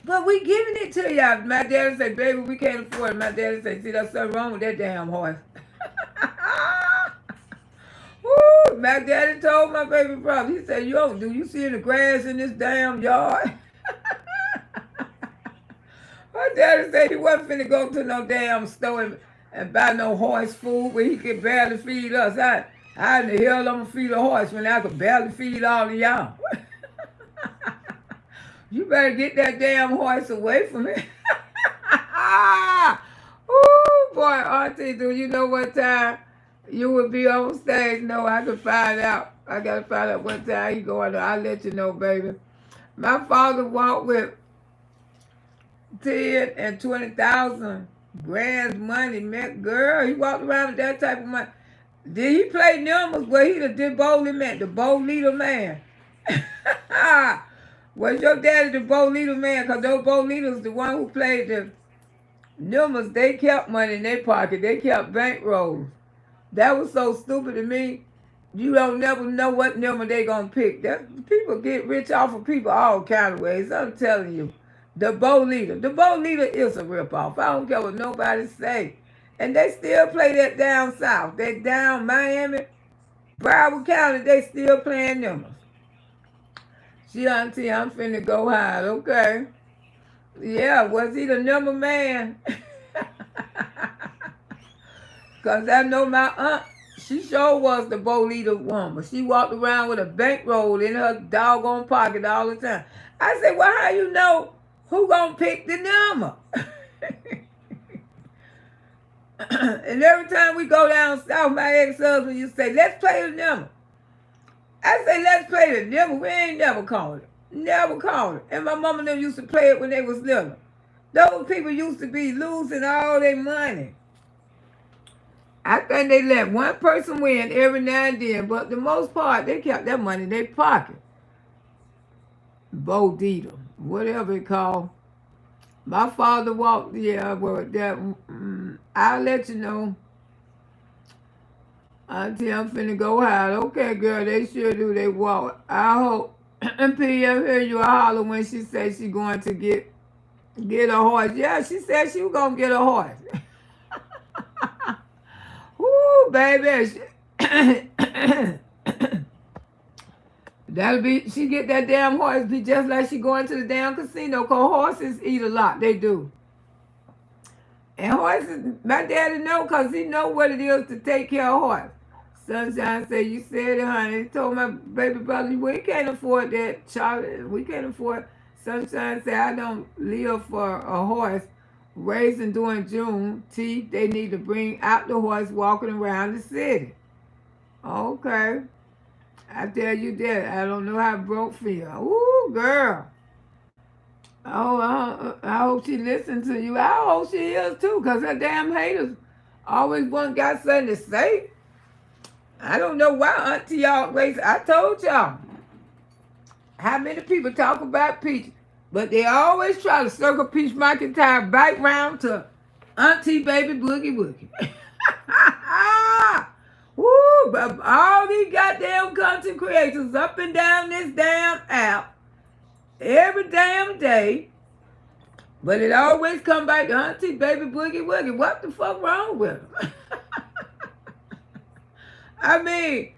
But we giving it to y'all. My daddy said, baby, we can't afford it. My daddy said, see, there's something wrong with that damn horse. Woo, my daddy told my baby brother, he said, yo, do you see any grass in this damn yard? My daddy said he wasn't finna go to no damn store and buy no horse food where he could barely feed us. How in the hell I'm gonna feed a horse when I could barely feed all of y'all? You better get that damn horse away from me. Ooh, boy, Auntie, do you know what time you would be on stage? No, I can find out. I gotta find out what time you going. I'll let you know, baby. My father walked with 10 and 20,000 grand money, man. Girl, he walked around with that type of money. Did he play numbers? Well, he the bowling man, the bowl leader man. Was your daddy the bowl leader man? Because those bowl leaders, the one who played the numbers, they kept money in their pocket. They kept bankrolls. That was so stupid to me. You don't never know what number they gonna pick. People get rich off of people all kind of ways. I'm telling you. The bowl leader. The bowl leader is a ripoff. I don't care what nobody say. And they still play that down south. They down Miami, Broward County, they still playing numbers. She auntie, I'm finna go hide, okay? Yeah, was he the number man? Because I know my aunt, she sure was the bowl leader woman. She walked around with a bankroll in her doggone pocket all the time. I said, well, how you know who gonna pick the number? And every time we go down south, my ex-husband used to say, let's play the number. I say, let's play the number. We ain't never called it. Never called it. And my mama and them used to play it when they was little. Those people used to be losing all their money. I think they let one person win every now and then, but the most part, they kept that money in their pocket. Bodita, whatever it called. My father walked, yeah, well, I'll let you know. Auntie, I'm finna go hide. Okay, girl, they sure do. They walk. I hope PM hear you holler when she said she going to get a horse. Yeah, she said she was gonna get a horse. Woo, baby. That'll be, she get that damn horse, be just like she going to the damn casino, because horses eat a lot. They do. And horses, my daddy know, because he know what it is to take care of horse. Sunshine said, you said it, honey. He told my baby brother, we can't afford that, Charlie. We can't afford. Sunshine said, I don't live for a horse. Raising during June, teeth, they need to bring out the horse walking around the city. Okay. I tell you that. I don't know how broke feel. Ooh, girl. Oh, I hope she listens to you. I hope she is too, because her damn haters always one got something to say. I don't know why Auntie y'all race. I told y'all how many people talk about Peach, but they always try to circle Peach McIntyre back round to Auntie Baby Boogie Woogie. Woo, but all these goddamn content creators up and down this damn app every damn day, but it always come back to Auntie Baby Boogie Woogie. What the fuck wrong with them? I mean,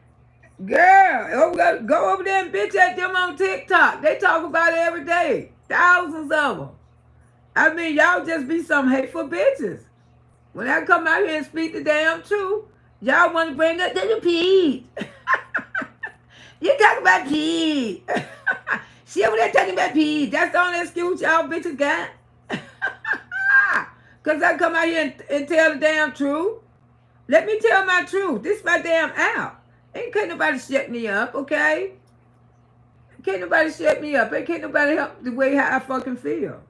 girl, go over there and bitch at them on TikTok. They talk about it every day. Thousands of them. I mean, y'all just be some hateful bitches. When I come out here and speak the damn truth, y'all want to bring up the Pete. You talk about Pete. She over there talking about Pete. That's the only excuse y'all bitches got. Because I come out here and tell the damn truth. Let me tell my truth. This is my damn app. Can't nobody shut me up, okay? Can't nobody shut me up. Can't nobody help the way how I fucking feel.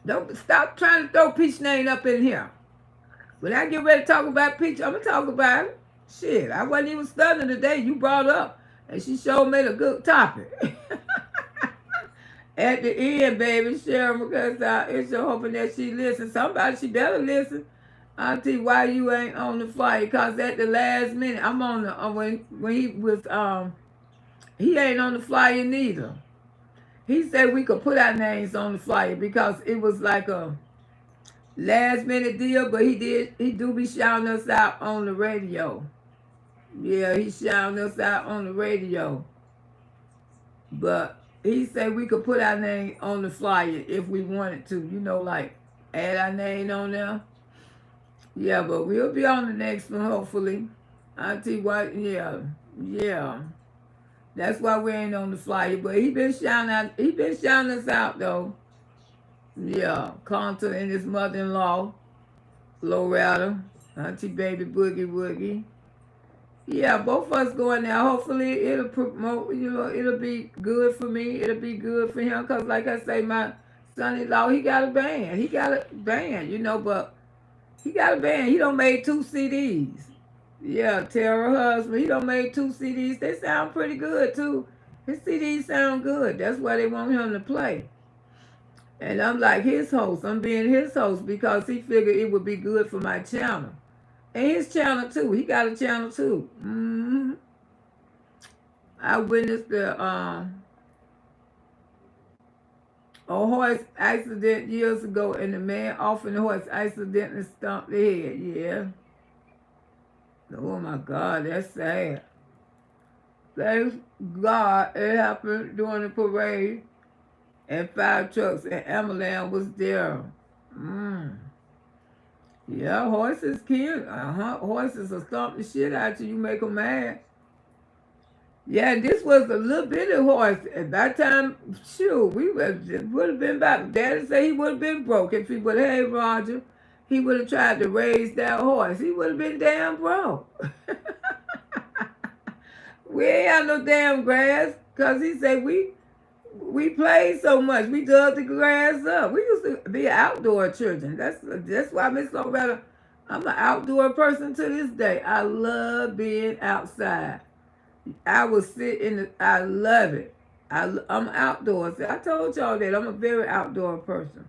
Don't stop trying to throw Peach name up in here. When I get ready to talk about Peach, I'm going to talk about it. Shit, I wasn't even studying today. You brought up. And she sure made a good topic. At the end, baby, Cheryl, because it's your hoping that she listens. Somebody, she better listen. Auntie, why you ain't on the flyer? Because at the last minute, I'm on the, when he was, he ain't on the flyer neither. He said we could put our names on the flyer because it was like a last minute deal, but he do be shouting us out on the radio. Yeah, he shouting us out on the radio. But he said we could put our name on the flyer if we wanted to, you know, like add our name on there. Yeah, but we'll be on the next one, hopefully. Auntie, what? Yeah. That's why we ain't on the flyer. But he been shouting us out though. Yeah, Conta and his mother-in-law, Loretta, Auntie Baby Boogie Woogie. Yeah, both of us going there. Hopefully it'll promote, you know, it'll be good for me. It'll be good for him. Because like I say, my son-in-law, he got a band. You know, but he got a band. He done made 2 CDs. Yeah, Tara husband, he done made 2 CDs. They sound pretty good too. His CDs sound good. That's why they want him to play. And I'm like his host. I'm being his host because he figured it would be good for my channel. And his channel too. He got a channel too. I witnessed a horse accident years ago, and the man off in the horse accidentally stomped the head. Yeah. Oh my God, that's sad. Thank God it happened during the parade, and 5 trucks and ambulance was there. Yeah, horses kill. Horses will stomp the shit out you. You make them mad. Yeah, this was a little bitty horse. At that time, shoot, we would have been about. Daddy said he would have been broke if he would have. Hey, Roger, he would have tried to raise that horse. He would have been damn broke. We ain't had no damn grass, cause he said we played so much. We dug the grass up. We used to be outdoor children. That's why Miss Loretta, I'm an outdoor person to this day. I love being outside. I will sit I love it. I'm outdoors. I told y'all that I'm a very outdoor person.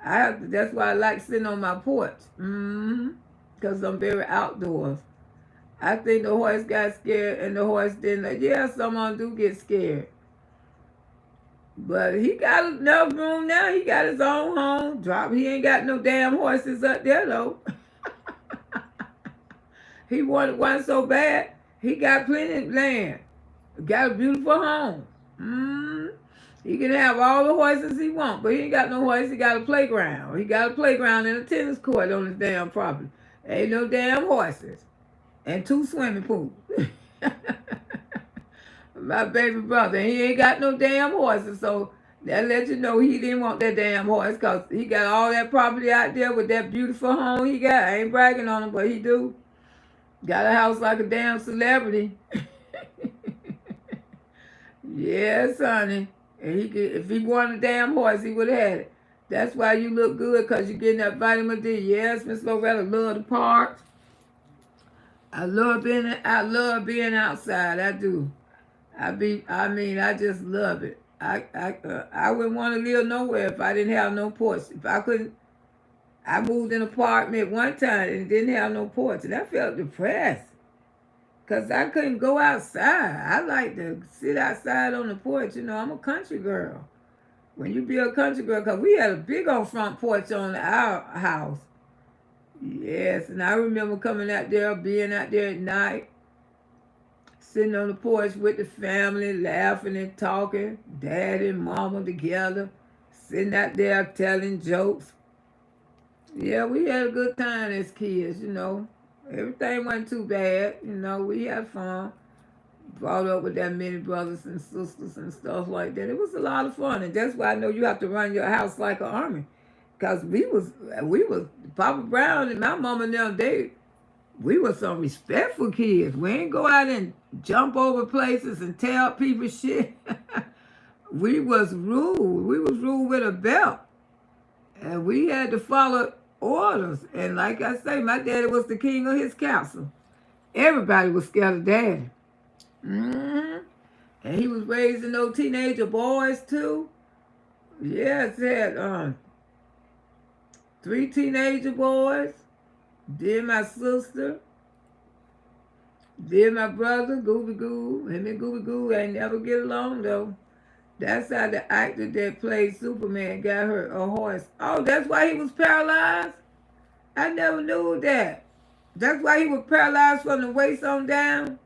That's why I like sitting on my porch. Because I'm very outdoors. I think the horse got scared and the horse didn't. Yeah, someone do get scared. But he got enough room now. He got his own home. He ain't got no damn horses up there though. He wanted one so bad. He got plenty of land. Got a beautiful home. He can have all the horses he wants, but he ain't got no horse. He got a playground. He got a playground and a tennis court on his damn property. Ain't no damn horses. and 2 swimming pools. My baby brother, he ain't got no damn horses, so that let you know he didn't want that damn horse because he got all that property out there with that beautiful home he got. I ain't bragging on him, but he do. Got a house like a damn celebrity. Yes, honey. And he could, if he wanted a damn horse, he would have had it. That's why you look good, because you're getting that vitamin D. Yes, Miss Loretta, love the park. I love being outside. I do. I just love it. I wouldn't want to live nowhere if I didn't have no porch. If I couldn't, I moved in an apartment one time and didn't have no porch, and I felt depressed because I couldn't go outside. I like to sit outside on the porch. You know, I'm a country girl. When you be a country girl, because we had a big old front porch on our house. Yes, and I remember coming out there, being out there at night, sitting on the porch with the family, laughing and talking, daddy and mama together, sitting out there telling jokes. Yeah, we had a good time as kids, you know. Everything wasn't too bad, you know. We had fun. Brought up with that many brothers and sisters and stuff like that. It was a lot of fun, and that's why I know you have to run your house like an army. Because we was Papa Brown and my mama and them, we were some respectful kids. We ain't go out and jump over places and tell people shit. We was rude. We was rude with a belt. And we had to follow orders. And like I say, my daddy was the king of his castle. Everybody was scared of daddy. Mm-hmm. And he was raising those teenager boys too. Yes, he had 3 teenager boys. Then my sister. Then my brother, Gooby Goo. Him and Gooby Goo ain't never get along though. That's how the actor that played Superman got hurt, a horse. Oh, that's why he was paralyzed? I never knew that. That's why he was paralyzed from the waist on down,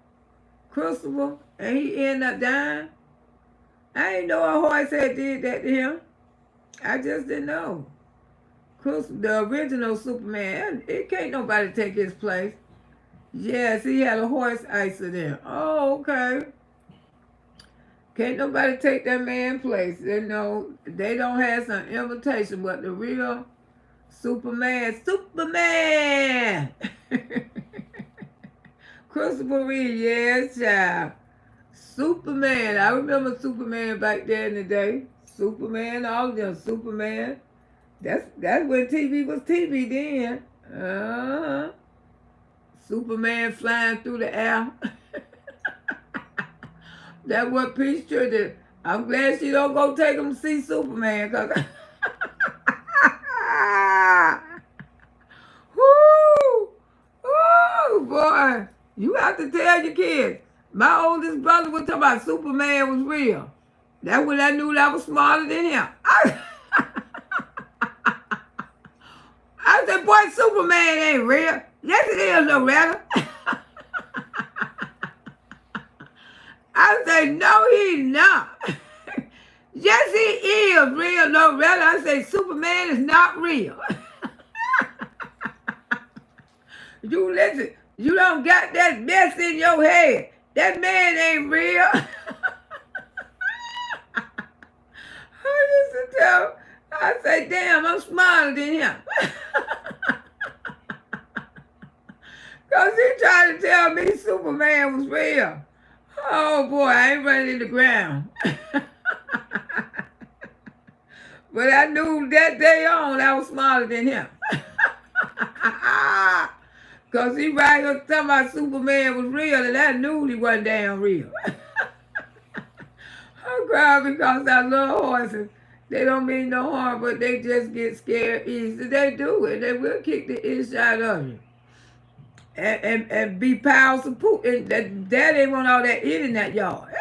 Christopher, and he ended up dying. I didn't know a horse had did that to him. I just didn't know. The original Superman, it can't nobody take his place. Yes, he had a horse accident. Oh, okay. Can't nobody take that man's place. They know they don't have some invitation, but the real Superman. Christopher Reeve, yes, child. Superman. I remember Superman back there in the day. Superman, all of them. Superman. That's when TV was TV then. Uh-huh. Superman flying through the air. That's what Peachtree did. I'm glad she don't go take him to see Superman. Cause woo, woo, boy. You have to tell your kids. My oldest brother was talking about Superman was real. That's when I knew that I was smarter than him. I said, boy, Superman ain't real. Yes, it is, Loretta. I say, no, he's not. Yes, he is real, Loretta. I say, Superman is not real. You listen, you don't got that mess in your head. That man ain't real. I used to tell, I say, damn, I'm smarter than him. Because he tried to tell me Superman was real. Oh, boy, I ain't running in the ground. But I knew that day on I was smarter than him. Because he right here talking about Superman was real, and I knew he wasn't damn real. I'm crying because I love horses. They don't mean no harm, but they just get scared easy. They do it. They will kick the inside of you. And be piles of poop. And that ain't want all that in that yard.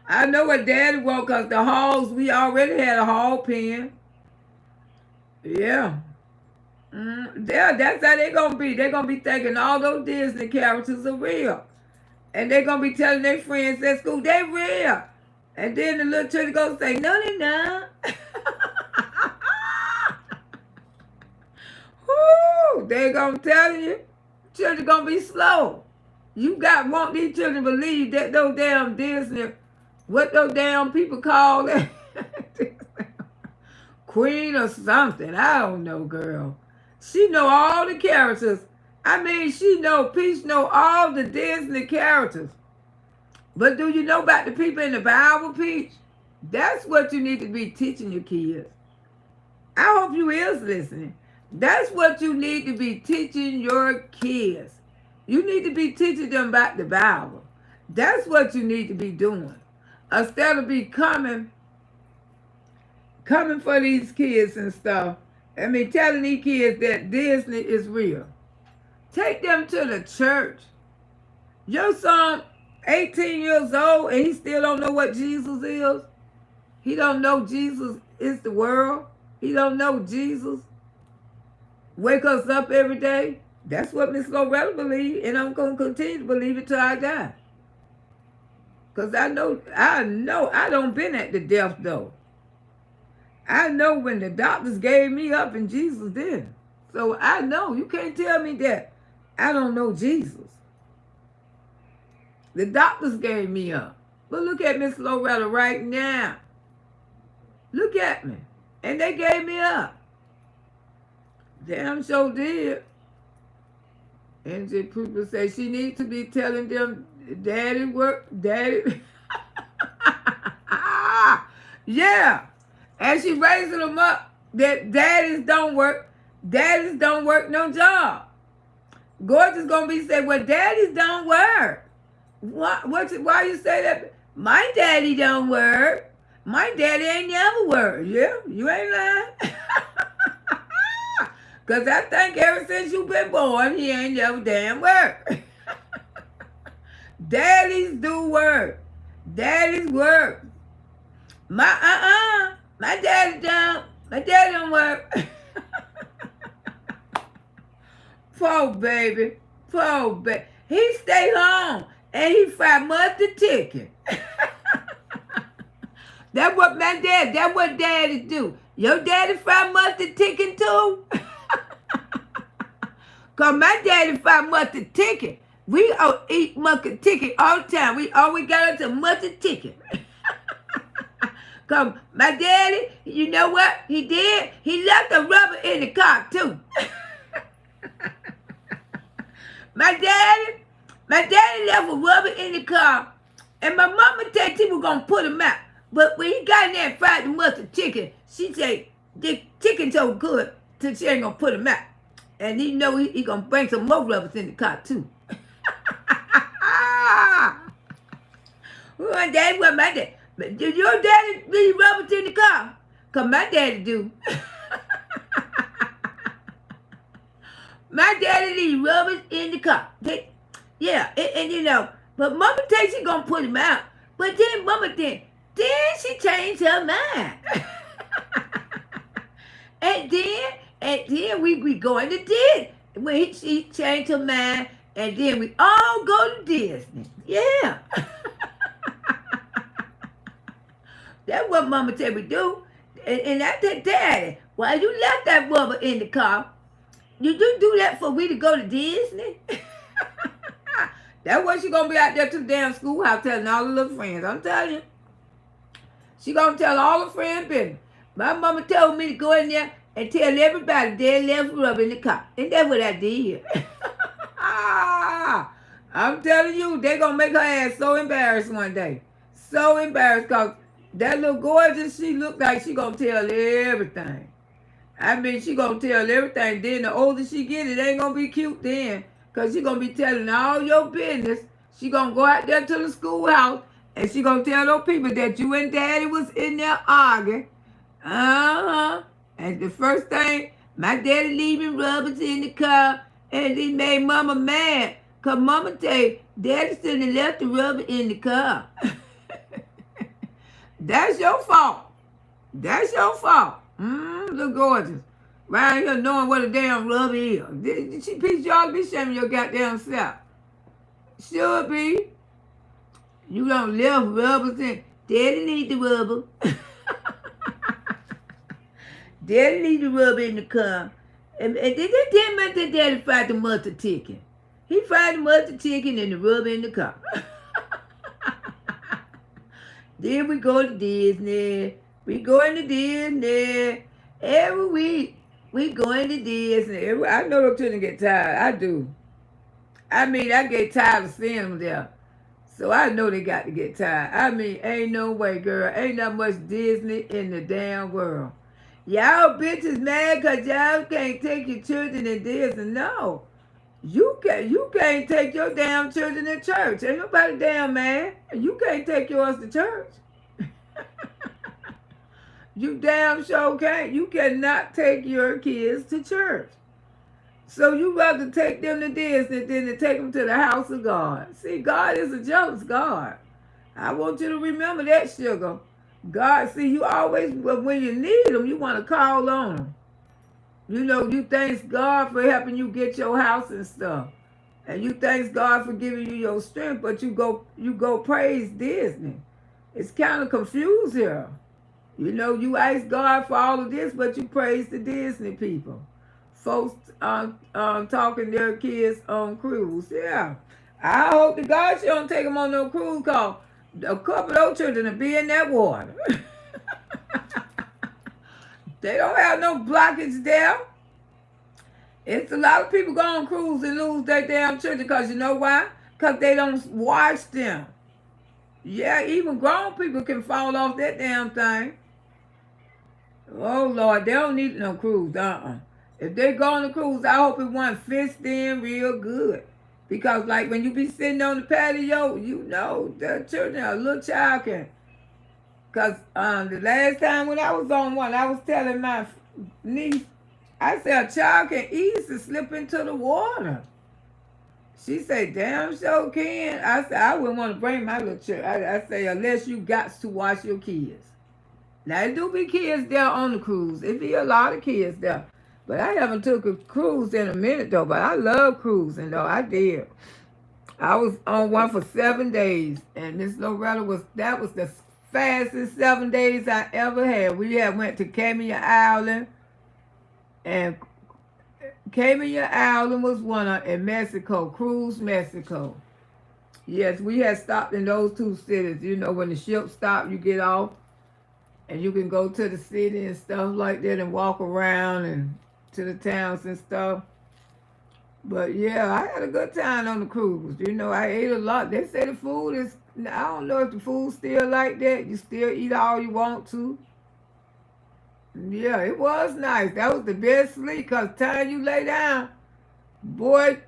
I know what daddy want because the halls, we already had a hall pen. Yeah. Yeah, that's how they going to be. They're going to be thinking all those Disney characters are real. And they're going to be telling their friends at school, they real. And then the little children going to say, no, they not. Woo, they going to tell you. children gonna be slow. You want these children to believe that those damn Disney, what those damn people call it, Queen or something. I don't know, girl. She know all the characters. I mean, Peach know all the Disney characters. But do you know about the people in the Bible, Peach? That's what you need to be teaching your kids. I hope you is listening. That's what you need to be teaching your kids. You need to be teaching them about the Bible. That's what you need to be doing. Instead of be coming for these kids and stuff. I mean, telling these kids that Disney is real. Take them to the church. Your son, 18 years old, and he still don't know what Jesus is. He don't know Jesus is the world. He don't know Jesus wake us up every day. That's what Miss Loretta believes, and I'm going to continue to believe it till I die. Because I know I don't been at the death though. I know when the doctors gave me up and Jesus didn't. So I know. You can't tell me that I don't know Jesus. The doctors gave me up. But look at Miss Loretta right now. Look at me. And they gave me up. Damn sure did. And the people say she needs to be telling them, Daddy work, Daddy. Yeah. And she raising them up that daddies don't work no job. Gorgeous gonna be saying, well, daddies don't work. Why you say that? My daddy don't work. My daddy ain't never worked. Yeah, you ain't lying. Because I think ever since you been born, he ain't never damn worked. Daddies do work. Daddies work. My daddy don't. My daddy don't work. Poor baby. Poor baby. He stay home and he fry mustard chicken. That's what daddy do. Your daddy fry mustard chicken too? Cause my daddy fry mustard chicken. We eat mustard chicken all the time. We always got us a mustard chicken. Cause my daddy, you know what he did? He left the rubber in the car too. My daddy left a rubber in the car, and my mama said she was gonna put him out. But when he got in there and fried the mustard chicken, she said the chicken so good, so she ain't gonna put him out. And he know he gonna bring some more rubbers in the car too. Well, daddy, what my daddy? Did your daddy leave rubbers in the car? Cause my daddy do. My daddy leave rubbers in the car. Yeah, and you know, but mama thinks she gonna put him out. But then mama then she changed her mind. and then we going to Disney. When she changed her mind, and then we all go to Disney. Yeah. That's what mama said we do. And I said, Daddy, why you left that rubber in the car? You do that for we to go to Disney? That's what she gonna be out there to the damn schoolhouse telling all the little friends. I'm telling you. She gonna tell all her friends business. My mama told me to go in there and tell everybody they left rubber in the car. And that's what I did. I'm telling you, they gonna make her ass so embarrassed one day. So embarrassed because that little gorgeous, she look like she gonna tell everything. I mean, she gonna tell everything. Then the older she get, it ain't gonna be cute then. Because she gonna be telling all your business. She gonna go out there to the schoolhouse and she gonna tell those people that you and Daddy was in there arguing. And the first thing, my daddy leaving rubbers in the car and he made mama mad. Because mama tell you, Daddy shouldn't have left the rubber in the car. That's your fault. That's your fault. Look gorgeous. Right here knowing what a damn rubber is. Did she piece y'all to be shaming your goddamn self? Should be. You don't left rubbers in. Daddy need the rubber. Daddy need the rubber in the car. And they tell me that Daddy fried the mustard chicken. He fried the mustard chicken and the rub in the car. Then we go to Disney. We going to Disney every week. We going to Disney. I know them children get tired. I do. I mean, I get tired of seeing them there. So I know they got to get tired. I mean, ain't no way, girl. Ain't that much Disney in the damn world. Y'all bitches mad because y'all can't take your children to Disney. No. You can't take your damn children to church. Ain't nobody damn mad. You can't take yours to church. You damn sure can't. You cannot take your kids to church. So you rather take them to Disney than to take them to the house of God. See, God is a jealous God. I want you to remember that, sugar. God, see, you always, when you need them, you want to call on them. You know, you thank God for helping you get your house and stuff. And you thank God for giving you your strength, but you go praise Disney. It's kind of confused here. You know, you ask God for all of this, but you praise the Disney people. Folks talking their kids on cruise. Yeah. I hope to God she don't take them on no cruise, cause a couple of those children will be in that water. They don't have no blockage there. It's a lot of people go on cruise and lose their damn children because you know why? Because they don't watch them. Yeah, even grown people can fall off that damn thing. Oh, Lord, they don't need no cruise. If they go on a cruise, I hope it wasn't fenced in real good. Because, like, when you be sitting on the patio, you know the children, a little child can. Because the last time when I was on one, I was telling my niece, I said, a child can easily slip into the water. She said, damn sure can. I said, I wouldn't want to bring my little child. I say, unless you got to watch your kids. Now, there do be kids there on the cruise. It be a lot of kids there. But I haven't took a cruise in a minute, though. But I love cruising, though. I did. I was on one for 7 days. And Miss Loretta that was the fastest 7 days I ever had. We went to Cayman Island. And Cayman Island was one in Mexico. Cruise, Mexico. Yes, we had stopped in those two cities. You know, when the ship stopped, you get off. And you can go to the city and stuff like that and walk around and to the towns and stuff. But yeah, I had a good time on the cruise. You know, I ate a lot. They say the food is, I don't know if the food's still like that. You still eat all you want to. Yeah, it was nice. That was the best sleep because time you lay down, boy,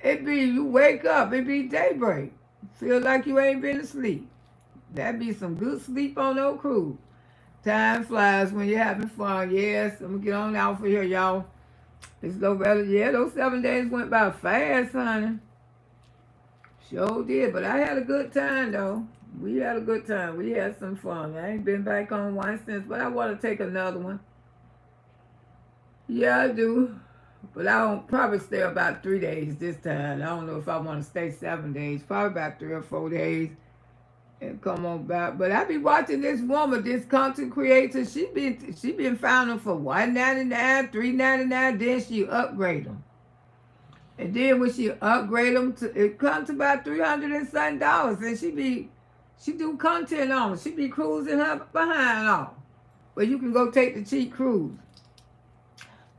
you wake up, it be daybreak. Feel like you ain't been asleep. That'd be some good sleep on no cruise. Time flies when you're having fun. Yes, I'm going to get on out for here, y'all. It's Loretta. Yeah, those 7 days went by fast, honey. Sure did, but I had a good time, though. We had a good time. We had some fun. I ain't been back on one since, but I want to take another one. Yeah, I do. But I don't probably stay about 3 days this time. I don't know if I want to stay 7 days. Probably about 3 or 4 days. And come on back. But I be watching this woman, this content creator. She been finding for $1.99, $3.99. Then she upgrade them. And then when she upgrade them, it comes to about $300 and something. And she do content on them. She be cruising her behind off. But you can go take the cheap cruise.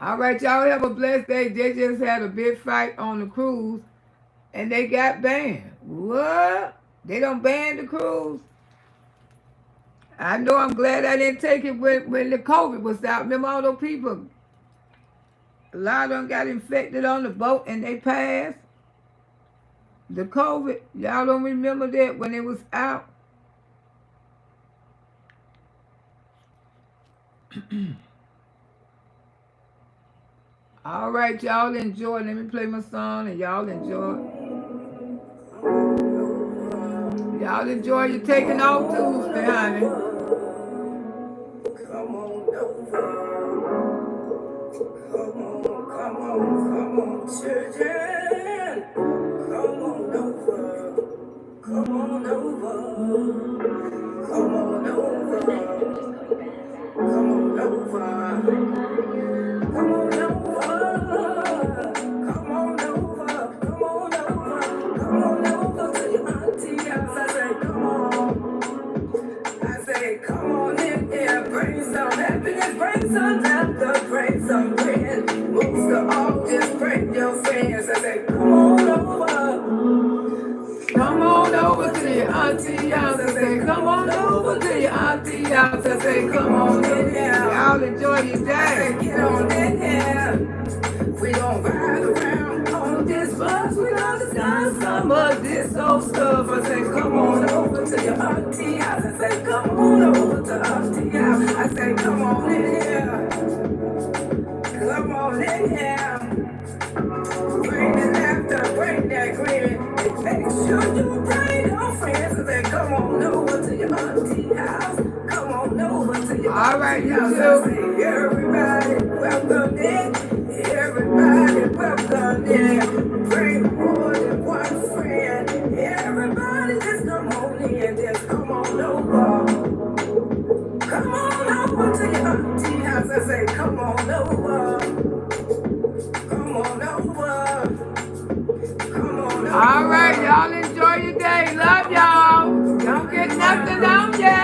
All right, y'all have a blessed day. They just had a big fight on the cruise. And they got banned. What? They don't ban the cruise. I know I'm glad I didn't take it when the COVID was out. Remember all those people? A lot of them got infected on the boat and they passed. The COVID, y'all don't remember that when it was out? All right, y'all enjoy. Let me play my song and y'all enjoy. Y'all enjoy your taking off Tuesday, honey. Come on over. Come on, children. Come on over. Come on over. Come on over. Come on over. Come on over. Come on over. Come on over. auntie house. I say, come on over to your auntie house. I say, come on in here. Y'all enjoy your day. I say, get on in here. We gon' ride around on this bus. We gon' discuss some of this old stuff. I say, come on over to your auntie house. I say, come on over to auntie house. I say, come on in here. Come on in here. Bring the laughter, bring that grin. Make sure you bring your friends. I say, come on over to your auntie house. Come on over to your auntie house. I say, everybody, welcome in. Everybody, welcome in. Bring more than one friend. Everybody, just come on in. Just come on over. Come on over to your auntie house. I say, come on over. Come on over. Come on over. All right, y'all enjoy your day. Love y'all. Don't get nothing on ya.